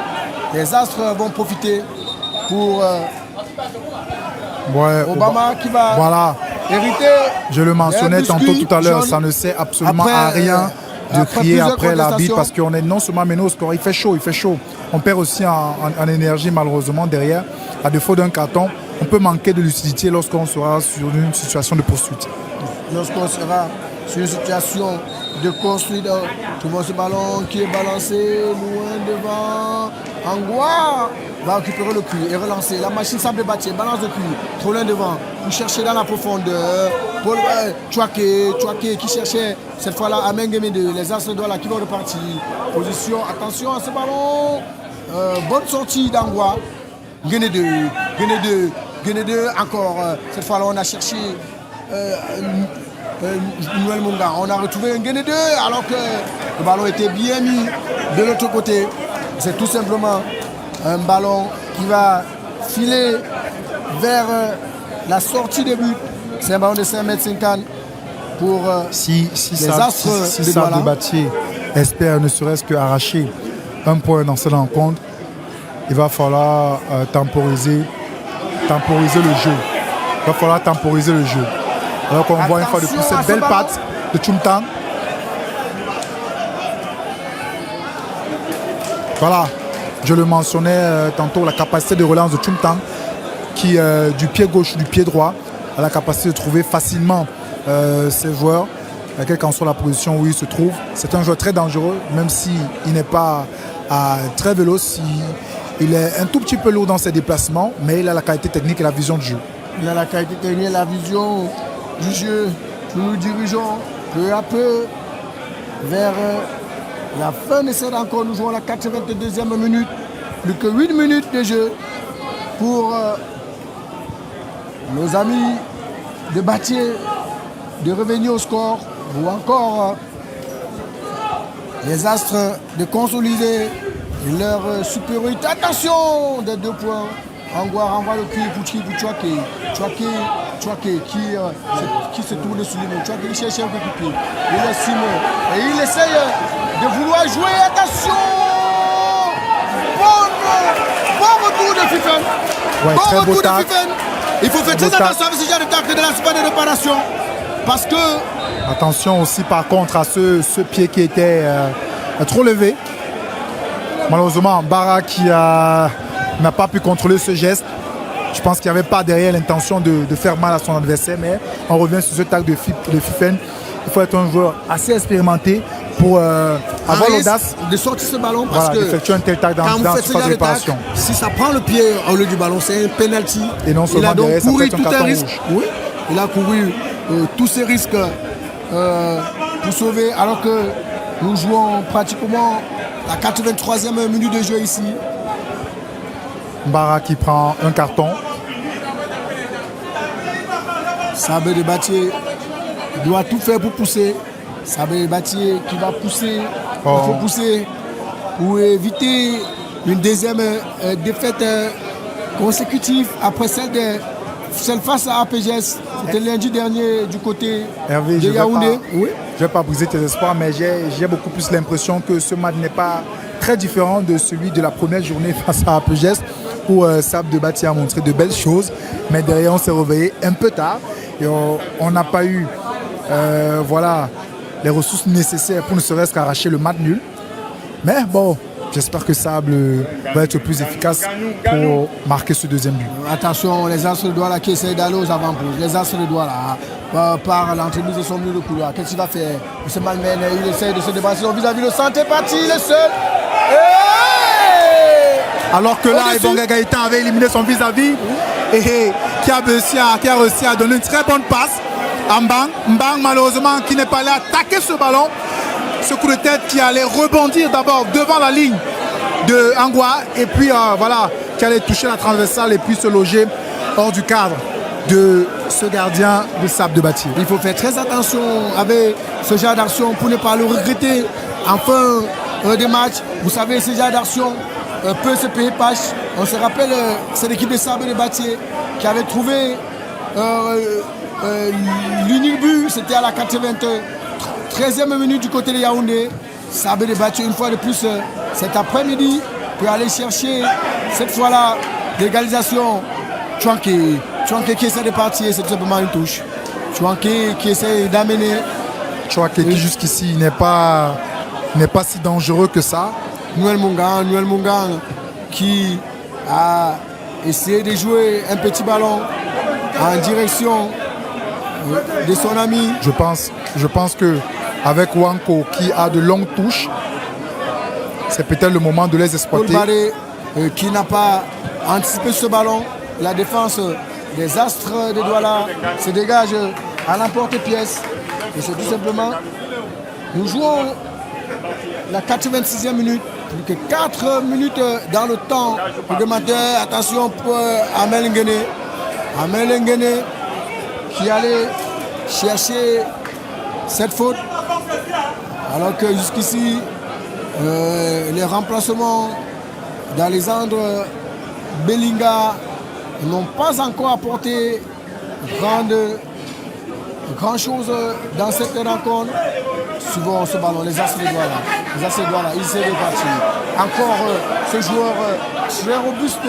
Speaker 1: Les Astres vont profiter pour Obama qui va hériter.
Speaker 2: Je le mentionnais tantôt tout à l'heure, ça ne sert absolument à rien de crier après l'arbitre parce qu'on est non seulement mené au score, il fait chaud. On perd aussi en énergie malheureusement derrière. À défaut d'un carton, on peut manquer de lucidité lorsqu'on sera sur une situation de poursuite.
Speaker 1: Lorsqu'on sera sur une situation de poursuite, tout le monde ce ballon qui est balancé loin devant. Angwa va récupérer le cul et relancer. La machine Sable de Bati balance le cul trop loin devant. Il cherchait dans la profondeur. Paul Chouaké qui cherchait cette fois-là à Mengueme 2. Les Astres de Douala qui vont repartir. Position, attention à ce ballon. Bonne sortie d'Angwa. Guéné 2, encore. Cette fois-là, on a cherché Noël Munga. On a retrouvé un Guéné 2 alors que le ballon était bien mis de l'autre côté. C'est tout simplement un ballon qui va filer vers la sortie de but. C'est un ballon de 5,50 m pour
Speaker 2: si
Speaker 1: les Astres de Douala.
Speaker 2: De Bati espère ne serait-ce qu'arracher un point dans cette rencontre, il va falloir temporiser le jeu. Il va falloir temporiser le jeu. Alors qu'on voit une fois de plus cette belle patte de Chumtang. Voilà, je le mentionnais tantôt, la capacité de relance de Chumtang qui du pied gauche, du pied droit, a la capacité de trouver facilement ses joueurs, quelle qu'en soit la position où il se trouve. C'est un joueur très dangereux, même s'il n'est pas très véloce. Il est un tout petit peu lourd dans ses déplacements, mais il a la qualité technique et la vision du jeu.
Speaker 1: Il a la qualité technique et la vision du jeu. Nous nous dirigeons peu à peu vers la fin de cette rencontre. Nous jouons la 82e minute. Plus que 8 minutes de jeu pour nos amis de Batier de revenir au score ou encore les Astres de consolider leur supériorité. Attention des 2 points. Angwa renvoie le pied pour Chouaké. Chouaké qui se tourne sur lui. Chouaké il cherche un peu de pied. Il est Simon. Et il essaye de vouloir jouer. Attention! Bon retour de Fifen.
Speaker 2: Ouais,
Speaker 1: bon retour
Speaker 2: beau
Speaker 1: de Fifen. Il faut faire très attention avec ce genre de tacle de la semaine de réparation. Parce que...
Speaker 2: Attention aussi par contre à ce pied qui était trop levé. Malheureusement, Bara qui n'a pas pu contrôler ce geste. Je pense qu'il n'y avait pas derrière l'intention de faire mal à son adversaire. Mais on revient sur ce tacle de Fifen. Il faut être un joueur assez expérimenté pour avoir l'audace
Speaker 1: de sortir ce ballon parce que
Speaker 2: d'effectuer un tel tacle dans cette phase de réparation.
Speaker 1: Si ça prend le pied au lieu du ballon, c'est un penalty.
Speaker 2: Et non seulement derrière, ça peut être un carton rouge.
Speaker 1: Oui, il a couru tous ces risques pour sauver alors que nous jouons pratiquement la 83e minute de jeu ici.
Speaker 2: Mbara qui prend un carton.
Speaker 1: Sabé de Batier doit tout faire pour pousser. Sabé de Batier qui va pousser. Il faut pousser pour éviter une deuxième défaite consécutive après celle face à APGS. C'était lundi dernier du côté
Speaker 2: Hervé,
Speaker 1: de Yaoundé.
Speaker 2: Je ne vais pas briser tes espoirs, mais j'ai beaucoup plus l'impression que ce match n'est pas très différent de celui de la première journée face à APGS où Sab de Batier a montré de belles choses, mais derrière on s'est réveillé un peu tard et on n'a pas eu les ressources nécessaires pour ne serait-ce qu'arracher le match nul. Mais bon, j'espère que Sable va être plus efficace pour marquer ce deuxième but.
Speaker 1: Attention, les Astres de Douala qui essayent d'aller aux avant-postes. Les Astres de Douala par l'entremise de son milieu de couloir. Qu'est-ce qu'il va faire? Il se malmène, il essaye de se débarrasser vis-à-vis le centre. C'est parti, il est seul.
Speaker 2: Alors que là, Ebonga Gaëtan avait éliminé son vis-à-vis et qui a réussi à donner une très bonne passe à Mbang. Mbang, malheureusement, qui n'est pas allé attaquer ce ballon. Ce coup de tête qui allait rebondir d'abord devant la ligne de Angwa et puis qui allait toucher la transversale et puis se loger hors du cadre de ce gardien de Sable de Batier.
Speaker 1: Il faut faire très attention avec ce genre d'action pour ne pas le regretter en fin de match. Vous savez, ce genre d'action peut se payer pache. On se rappelle, c'est l'équipe de Sable de Batier qui avait trouvé l'unique but, c'était à la 13e minute du côté de Yaoundé. Sable de Batier, une fois de plus, cet après-midi, peut aller chercher cette fois-là l'égalisation. Chouanké qui essaie de partir, c'est tout simplement une touche. Chouanké qui essaie d'amener.
Speaker 2: Chouanké qui jusqu'ici n'est pas si dangereux que ça.
Speaker 1: Noël Mungang qui a essayé de jouer un petit ballon en direction de son ami.
Speaker 2: Je pense que avec Wanko qui a de longues touches, c'est peut-être le moment de les exploiter.
Speaker 1: Barré, qui n'a pas anticipé ce ballon. La défense des Astres de Douala se dégage à l'emporte-pièce. Et c'est tout simplement, nous jouons la 86e minute. Plus que 4 minutes dans le temps réglementaire. Attention pour Amel Nguene. Amel Nguene qui allait chercher cette faute. Alors que jusqu'ici, les remplacements d'Alexandre Belinga n'ont pas encore apporté grand chose dans cette rencontre. Suivant ce ballon, les Astres de Douala, ils essaient de partir. Encore ce joueur très robuste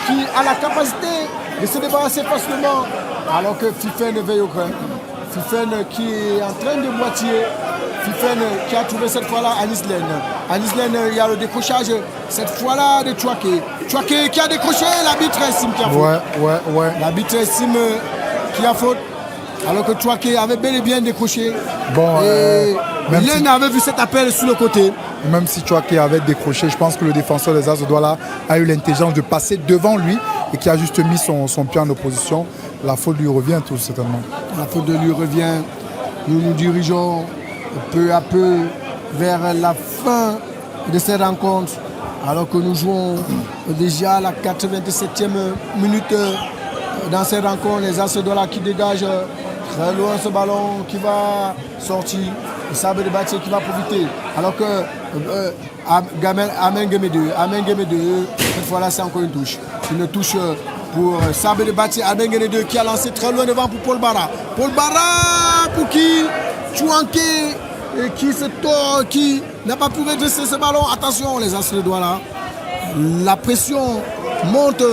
Speaker 1: qui a la capacité de se débarrasser facilement. Alors que Fifen veille au grain. Fifen qui est en train de moitié. Fifen qui a trouvé cette fois-là Anislen. Anislen, il y a le décrochage cette fois-là de Chouaké. Chouaké qui a décroché, l'arbitre Sim qui a fait.
Speaker 2: Ouais.
Speaker 1: L'arbitre Sim qui a faute. Alors que Chouaké avait bel et bien décroché.
Speaker 2: Bon,
Speaker 1: l'un avait vu cet appel sur le côté.
Speaker 2: Même si Chouaké avait décroché, je pense que le défenseur des As de Douala a eu l'intelligence de passer devant lui et qui a juste mis son pied en opposition. La faute lui revient tout certainement.
Speaker 1: La faute lui revient. Nous nous dirigeons peu à peu vers la fin de cette rencontre. Alors que nous jouons déjà la 87e minute dans cette rencontre. Les As de Douala qui dégagent très loin ce ballon qui va sortir. Le Sabre de Batié qui va profiter. Alors que Amen Game 2, cette fois-là c'est encore une touche. Une touche pour Sabre de Batié, Amen Game 2 qui a lancé très loin devant pour Paul Bara. Paul Bara pour qui Chouanké qui se tord, qui n'a pas pu redresser ce ballon. Attention les As de Douala. La pression monte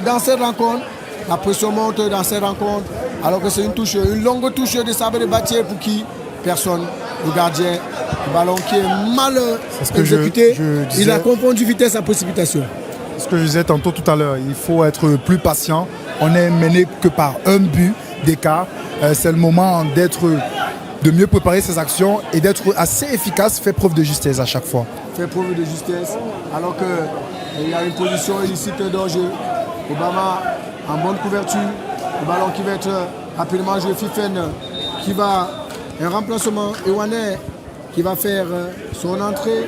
Speaker 1: dans cette rencontre. La pression monte dans cette rencontre. Alors que c'est une longue touche de Sabre de Batié pour qui personne, le gardien, le ballon qui est mal exécuté, il a confondu vitesse à précipitation.
Speaker 2: Ce que je disais tantôt tout à l'heure, il faut être plus patient. On est mené que par un but d'écart. C'est le moment de mieux préparer ses actions et d'être assez efficace, faire preuve de justesse à chaque fois.
Speaker 1: Faire preuve de justesse, alors qu'il y a une position illicite d'enjeu. Obama en bonne couverture, le ballon qui va être rapidement joué, Fifen qui va un remplacement, Ewane qui va faire son entrée.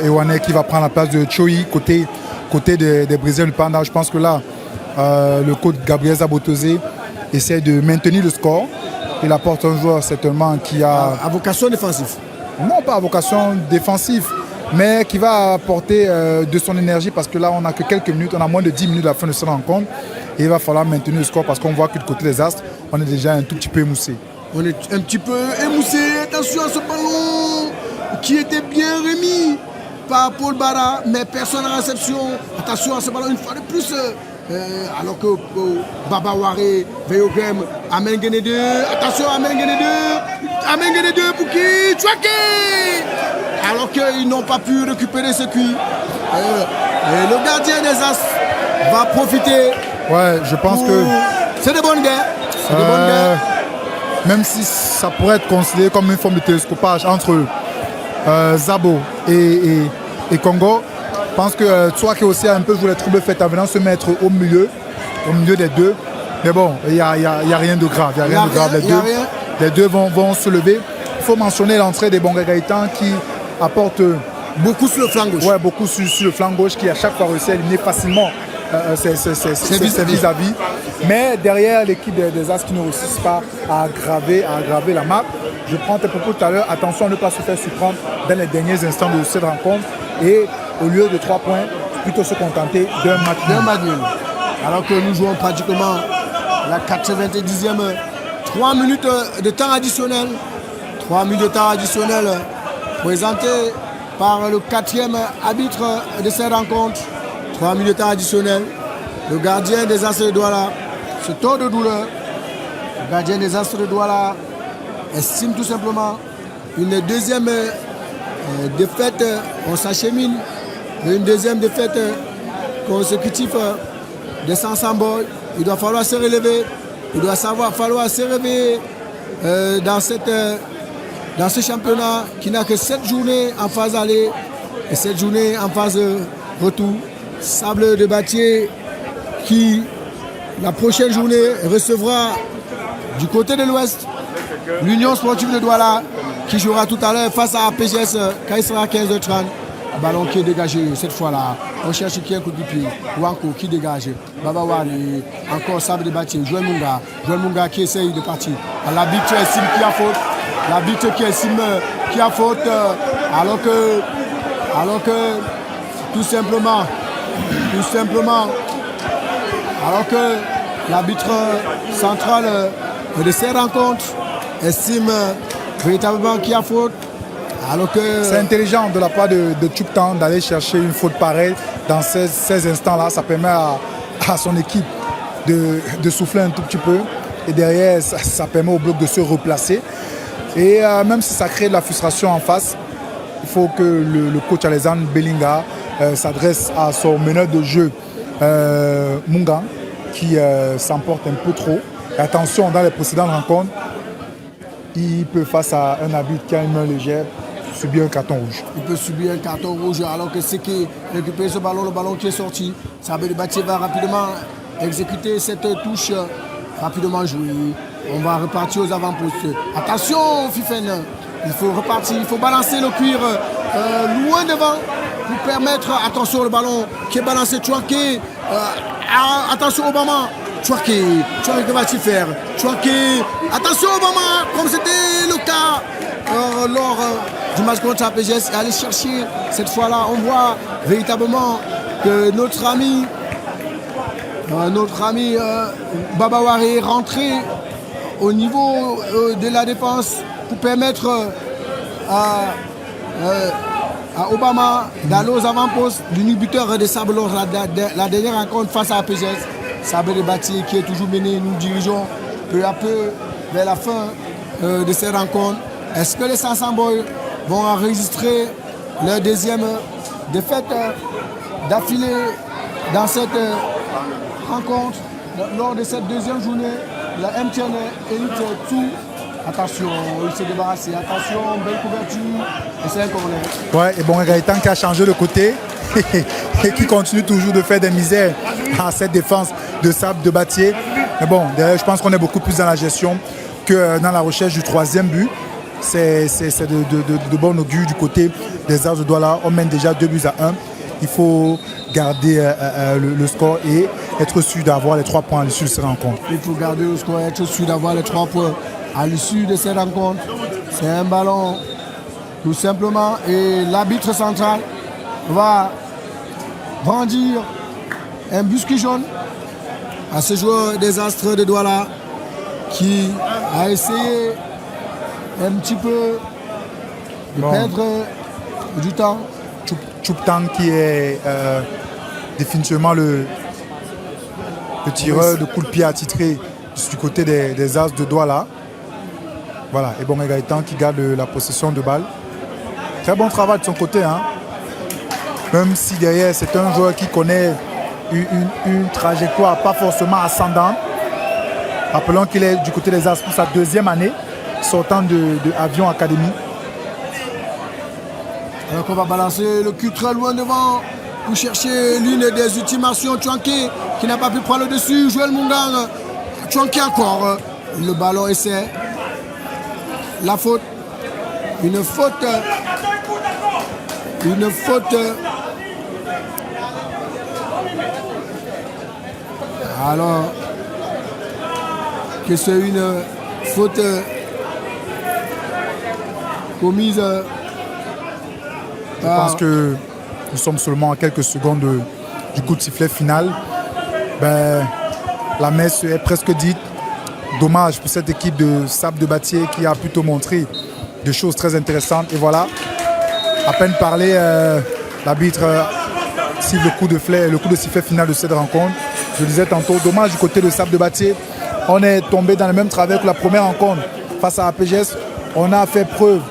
Speaker 2: Ewane qui va prendre la place de Choi côté des Brésiliens du Panda. Je pense que là, le coach Gabriel Zabotosé essaie de maintenir le score. Il apporte un joueur certainement qui a...
Speaker 1: À vocation défensive.
Speaker 2: Non, pas à vocation défensive, mais qui va apporter de son énergie parce que là, on n'a que quelques minutes, on a moins de 10 minutes à la fin de cette rencontre. Et il va falloir maintenir le score parce qu'on voit que du côté des Astres, on est déjà un tout petit peu émoussé.
Speaker 1: On est un petit peu émoussé. Attention à ce ballon qui était bien remis par Paul Bara, mais personne en réception. Attention à ce ballon une fois de plus. Alors que Baba Waré, Veogem, Amen Gene 2. Attention, Amen Gene 2. Amen Gene 2 pour qui Chouaké. Alors qu'ils n'ont pas pu récupérer ce cuit. Et le gardien des As va profiter.
Speaker 2: Ouais, je pense que...
Speaker 1: C'est de bonnes guerres. C'est de bonnes guerres.
Speaker 2: Même si ça pourrait être considéré comme une forme de télescopage entre Zabo et Congo, je pense que Chouaké aussi a un peu joué les troubles faits en venant se mettre au milieu des deux. Mais bon, il n'y a rien de grave. Il n'y a rien de grave. Les deux vont se lever. Il faut mentionner l'entrée des Bonga Gaëtan qui apporte
Speaker 1: beaucoup sur le flanc gauche.
Speaker 2: Ouais, beaucoup sur le flanc gauche qui à chaque fois réussit à éliminer facilement ses vis-à-vis. Mais derrière l'équipe des As qui ne réussissent pas à aggraver la marque. Je prends tes propos tout à l'heure. Attention à ne pas se faire surprendre dans les derniers instants de cette rencontre. Et au lieu de 3 points, plutôt se contenter d'un match nul.
Speaker 1: Alors que nous jouons pratiquement la 90e. 3 minutes de temps additionnel. 3 minutes de temps additionnel présentés par le 4e arbitre de cette rencontre. 3 minutes de temps additionnel. Le gardien des As de Douala se tord de douleur. Le gardien des As de Douala estime tout simplement une deuxième défaite. On s'achemine. Une deuxième défaite consécutive de Sansambol. Il doit falloir se relever. Il doit falloir se réveiller dans ce championnat qui n'a que 7 journées en phase aller et 7 journées en phase retour. Sabre de Batié qui, la prochaine journée, recevra du côté de l'Ouest l'Union sportive de Douala qui jouera tout à l'heure face à PGS quand il sera à 15h30. Ballon qui est dégagé cette fois-là. On cherche qui est un coup de pied. Wanko qui dégage. Baba Wali. Encore Sabre de Batié. Joël Munga. Joël Munga qui essaye de partir. L'arbitre estime qui a faute. L'arbitre qui estime qui a faute. Alors que tout simplement. Alors que l'arbitre central de ces rencontres estime véritablement qu'il y a faute.
Speaker 2: C'est intelligent de la part de Tchouktan d'aller chercher une faute pareille dans ces instants-là. Ça permet à son équipe de souffler un tout petit peu. Et derrière, ça permet au bloc de se replacer. Et même si ça crée de la frustration en face, il faut que le coach Alexandre Belinga s'adresse à son meneur de jeu, Munga, qui s'emporte un peu trop. Et attention, dans les précédentes rencontres, il peut, face à un arbitre qui a une main légère, subir un carton rouge.
Speaker 1: Il peut subir un carton rouge alors que c'est qui récupère ce ballon, le ballon qui est sorti. Sabé de Batié va rapidement exécuter cette touche, rapidement jouer. On va repartir aux avant-postes. Attention, Fifen, il faut repartir, il faut balancer le cuir loin devant pour permettre, attention le ballon qui est balancé, Chouaké, attention Obama, Chouaké, que va-t-il faire? Chouaké, attention Obama, comme c'était le cas lors du match contre la PGS, et aller chercher cette fois-là, on voit véritablement que notre ami Baba Waré est rentré au niveau de la défense pour permettre à Obama d'aller aux avant-postes. L'unique buteur de Sable lors la dernière rencontre face à la PGS, Sable de Batié qui est toujours mené. Nous dirigeons peu à peu vers la fin de ces rencontres. Est-ce que les 500 Boys vont enregistrer leur deuxième défaite d'affilée dans cette rencontre? Lors de cette deuxième journée, la MTN Elite tout. Attention, il s'est débarrassé. Attention, belle couverture. Et c'est un corner.
Speaker 2: Ouais, et bon, Gaëtan qui a changé de côté et qui continue toujours de faire des misères à cette défense de Sable de Batié. Mais bon, d'ailleurs, je pense qu'on est beaucoup plus dans la gestion que dans la recherche du troisième but. C'est de bon augure du côté des As de Douala. On mène déjà 2-1. Il faut garder le score et être sûr d'avoir les 3 points à l'issue de cette rencontre.
Speaker 1: Il faut garder le score et être sûr d'avoir les 3 points à l'issue de cette rencontre. C'est un ballon tout simplement et l'arbitre central va brandir un busky jaune à ce joueur des Astres de Douala qui a essayé un petit peu de perdre du temps.
Speaker 2: Chouptang qui est définitivement le tireur de coup de pied attitré du côté des As de Douala. Voilà, et bon Gaëtan qui garde la possession de balle. Très bon travail de son côté, hein. Même si derrière c'est un joueur qui connaît une trajectoire pas forcément ascendante. Rappelons qu'il est du côté des As pour sa 2e année, sortant de Avion Academy.
Speaker 1: Alors qu'on va balancer le cul très loin devant pour chercher l'une des ultimations. Chouanké qui n'a pas pu prendre le dessus. Joël Mungang. Chouanké encore. Le ballon essaie. La faute. Une faute. Une faute. Alors que c'est une faute commise.
Speaker 2: Je pense que nous sommes seulement à quelques secondes du coup de sifflet final. La messe est presque dite. Dommage pour cette équipe de Sable de Batié qui a plutôt montré des choses très intéressantes. Et voilà, à peine parlé, l'arbitre siffle le coup de sifflet final de cette rencontre. Je disais tantôt, dommage du côté de Sable de Batié. On est tombé dans le même travers que la première rencontre face à la PGS. On a fait preuve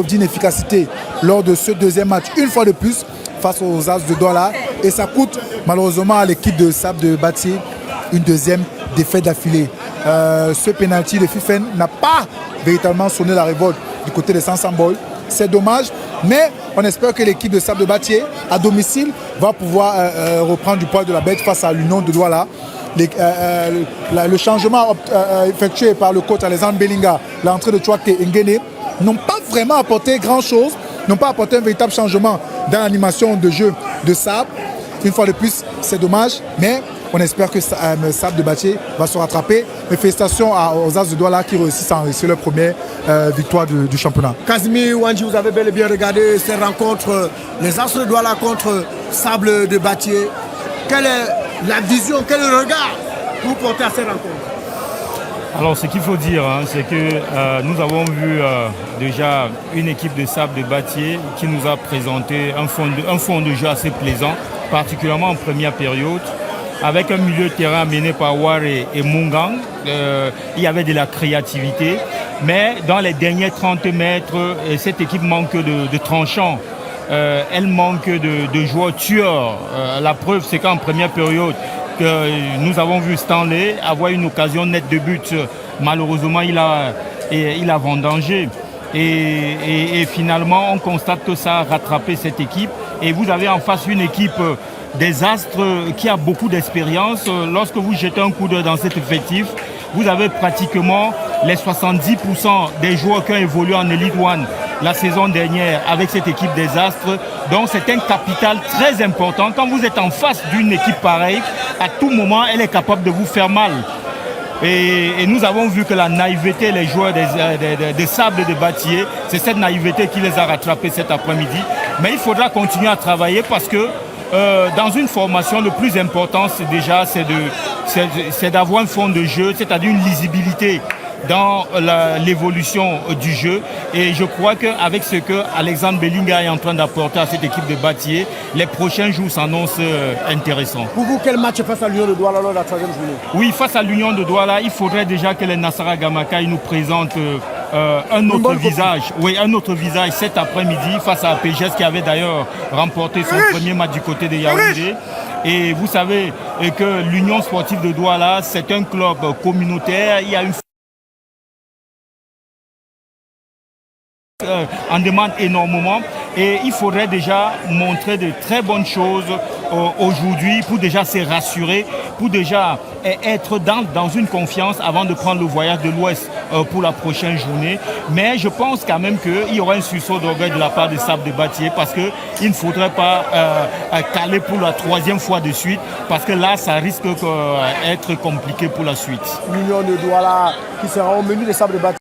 Speaker 2: d'inefficacité lors de ce deuxième match, une fois de plus, face aux As de Douala. Et ça coûte malheureusement à l'équipe de Sable de Batié une deuxième défaite d'affilée. Ce pénalty de Fifen n'a pas véritablement sonné la révolte du côté des 500 Boys. C'est dommage, mais on espère que l'équipe de Sable de Batié, à domicile, va pouvoir reprendre du poil de la bête face à l'Union de Douala. Le changement effectué par le coach Alexandre Bellinga, l'entrée de Chouaké Ngene, n'ont pas vraiment apporté grand-chose, n'ont pas apporté un véritable changement dans l'animation de jeu de Sable. Une fois de plus, c'est dommage, mais on espère que Sable de Batié va se rattraper. Et félicitations aux As de Douala qui réussissent à enregistrer leur première victoire du championnat.
Speaker 1: Casimir Wanji, vous avez bel et bien regardé ces rencontres, les As de Douala contre Sable de Batié. Quelle est la vision, quel est le regard que vous portez à ces rencontres?
Speaker 4: Alors ce qu'il faut dire, c'est que nous avons vu déjà une équipe de Sable de Batié qui nous a présenté un fond de jeu assez plaisant, particulièrement en première période, avec un milieu de terrain mené par Waré et Mungang. Il y avait de la créativité, mais dans les derniers 30 mètres, cette équipe manque de tranchants. Elle manque de joueurs tueurs. La preuve, c'est qu'en première période, que nous avons vu Stanley avoir une occasion nette de but. Malheureusement, il a vendangé. Et finalement, on constate que ça a rattrapé cette équipe. Et vous avez en face une équipe des Astres qui a beaucoup d'expérience. Lorsque vous jetez un coup d'œil dans cet effectif, vous avez pratiquement les 70% des joueurs qui ont évolué en Elite One la saison dernière avec cette équipe des Astres. Donc c'est un capital très important. Quand vous êtes en face d'une équipe pareille, à tout moment, elle est capable de vous faire mal. Et nous avons vu que la naïveté, les joueurs des Sables de Batié, c'est cette naïveté qui les a rattrapés cet après-midi. Mais il faudra continuer à travailler parce que dans une formation, le plus important, c'est d'avoir un fond de jeu, c'est-à-dire une lisibilité dans l'évolution du jeu. Et je crois qu'avec ce que Alexandre Belinga est en train d'apporter à cette équipe de Batié, les prochains jours s'annoncent intéressants.
Speaker 1: Pour vous, quel match face à l'Union de Douala lors de la 3e journée?
Speaker 4: Oui, face à l'Union de Douala, il faudrait déjà que les Nassara Gamakai nous présentent un autre visage. Oui, un autre visage cet après-midi face à APGS qui avait d'ailleurs remporté son premier match du côté de Yaoundé. Et vous savez que l'Union sportive de Douala, c'est un club communautaire. Il y a une en demande énormément et il faudrait déjà montrer de très bonnes choses aujourd'hui pour déjà se rassurer, pour déjà être dans une confiance avant de prendre le voyage de l'Ouest pour la prochaine journée. Mais je pense quand même qu'il y aura un sursaut d'orgueil de la part des Sables de Batié parce qu'il ne faudrait pas caler pour la 3e fois de suite parce que là, ça risque d'être compliqué pour la suite.
Speaker 1: L'Union de Douala qui sera au menu des Sables de Batié.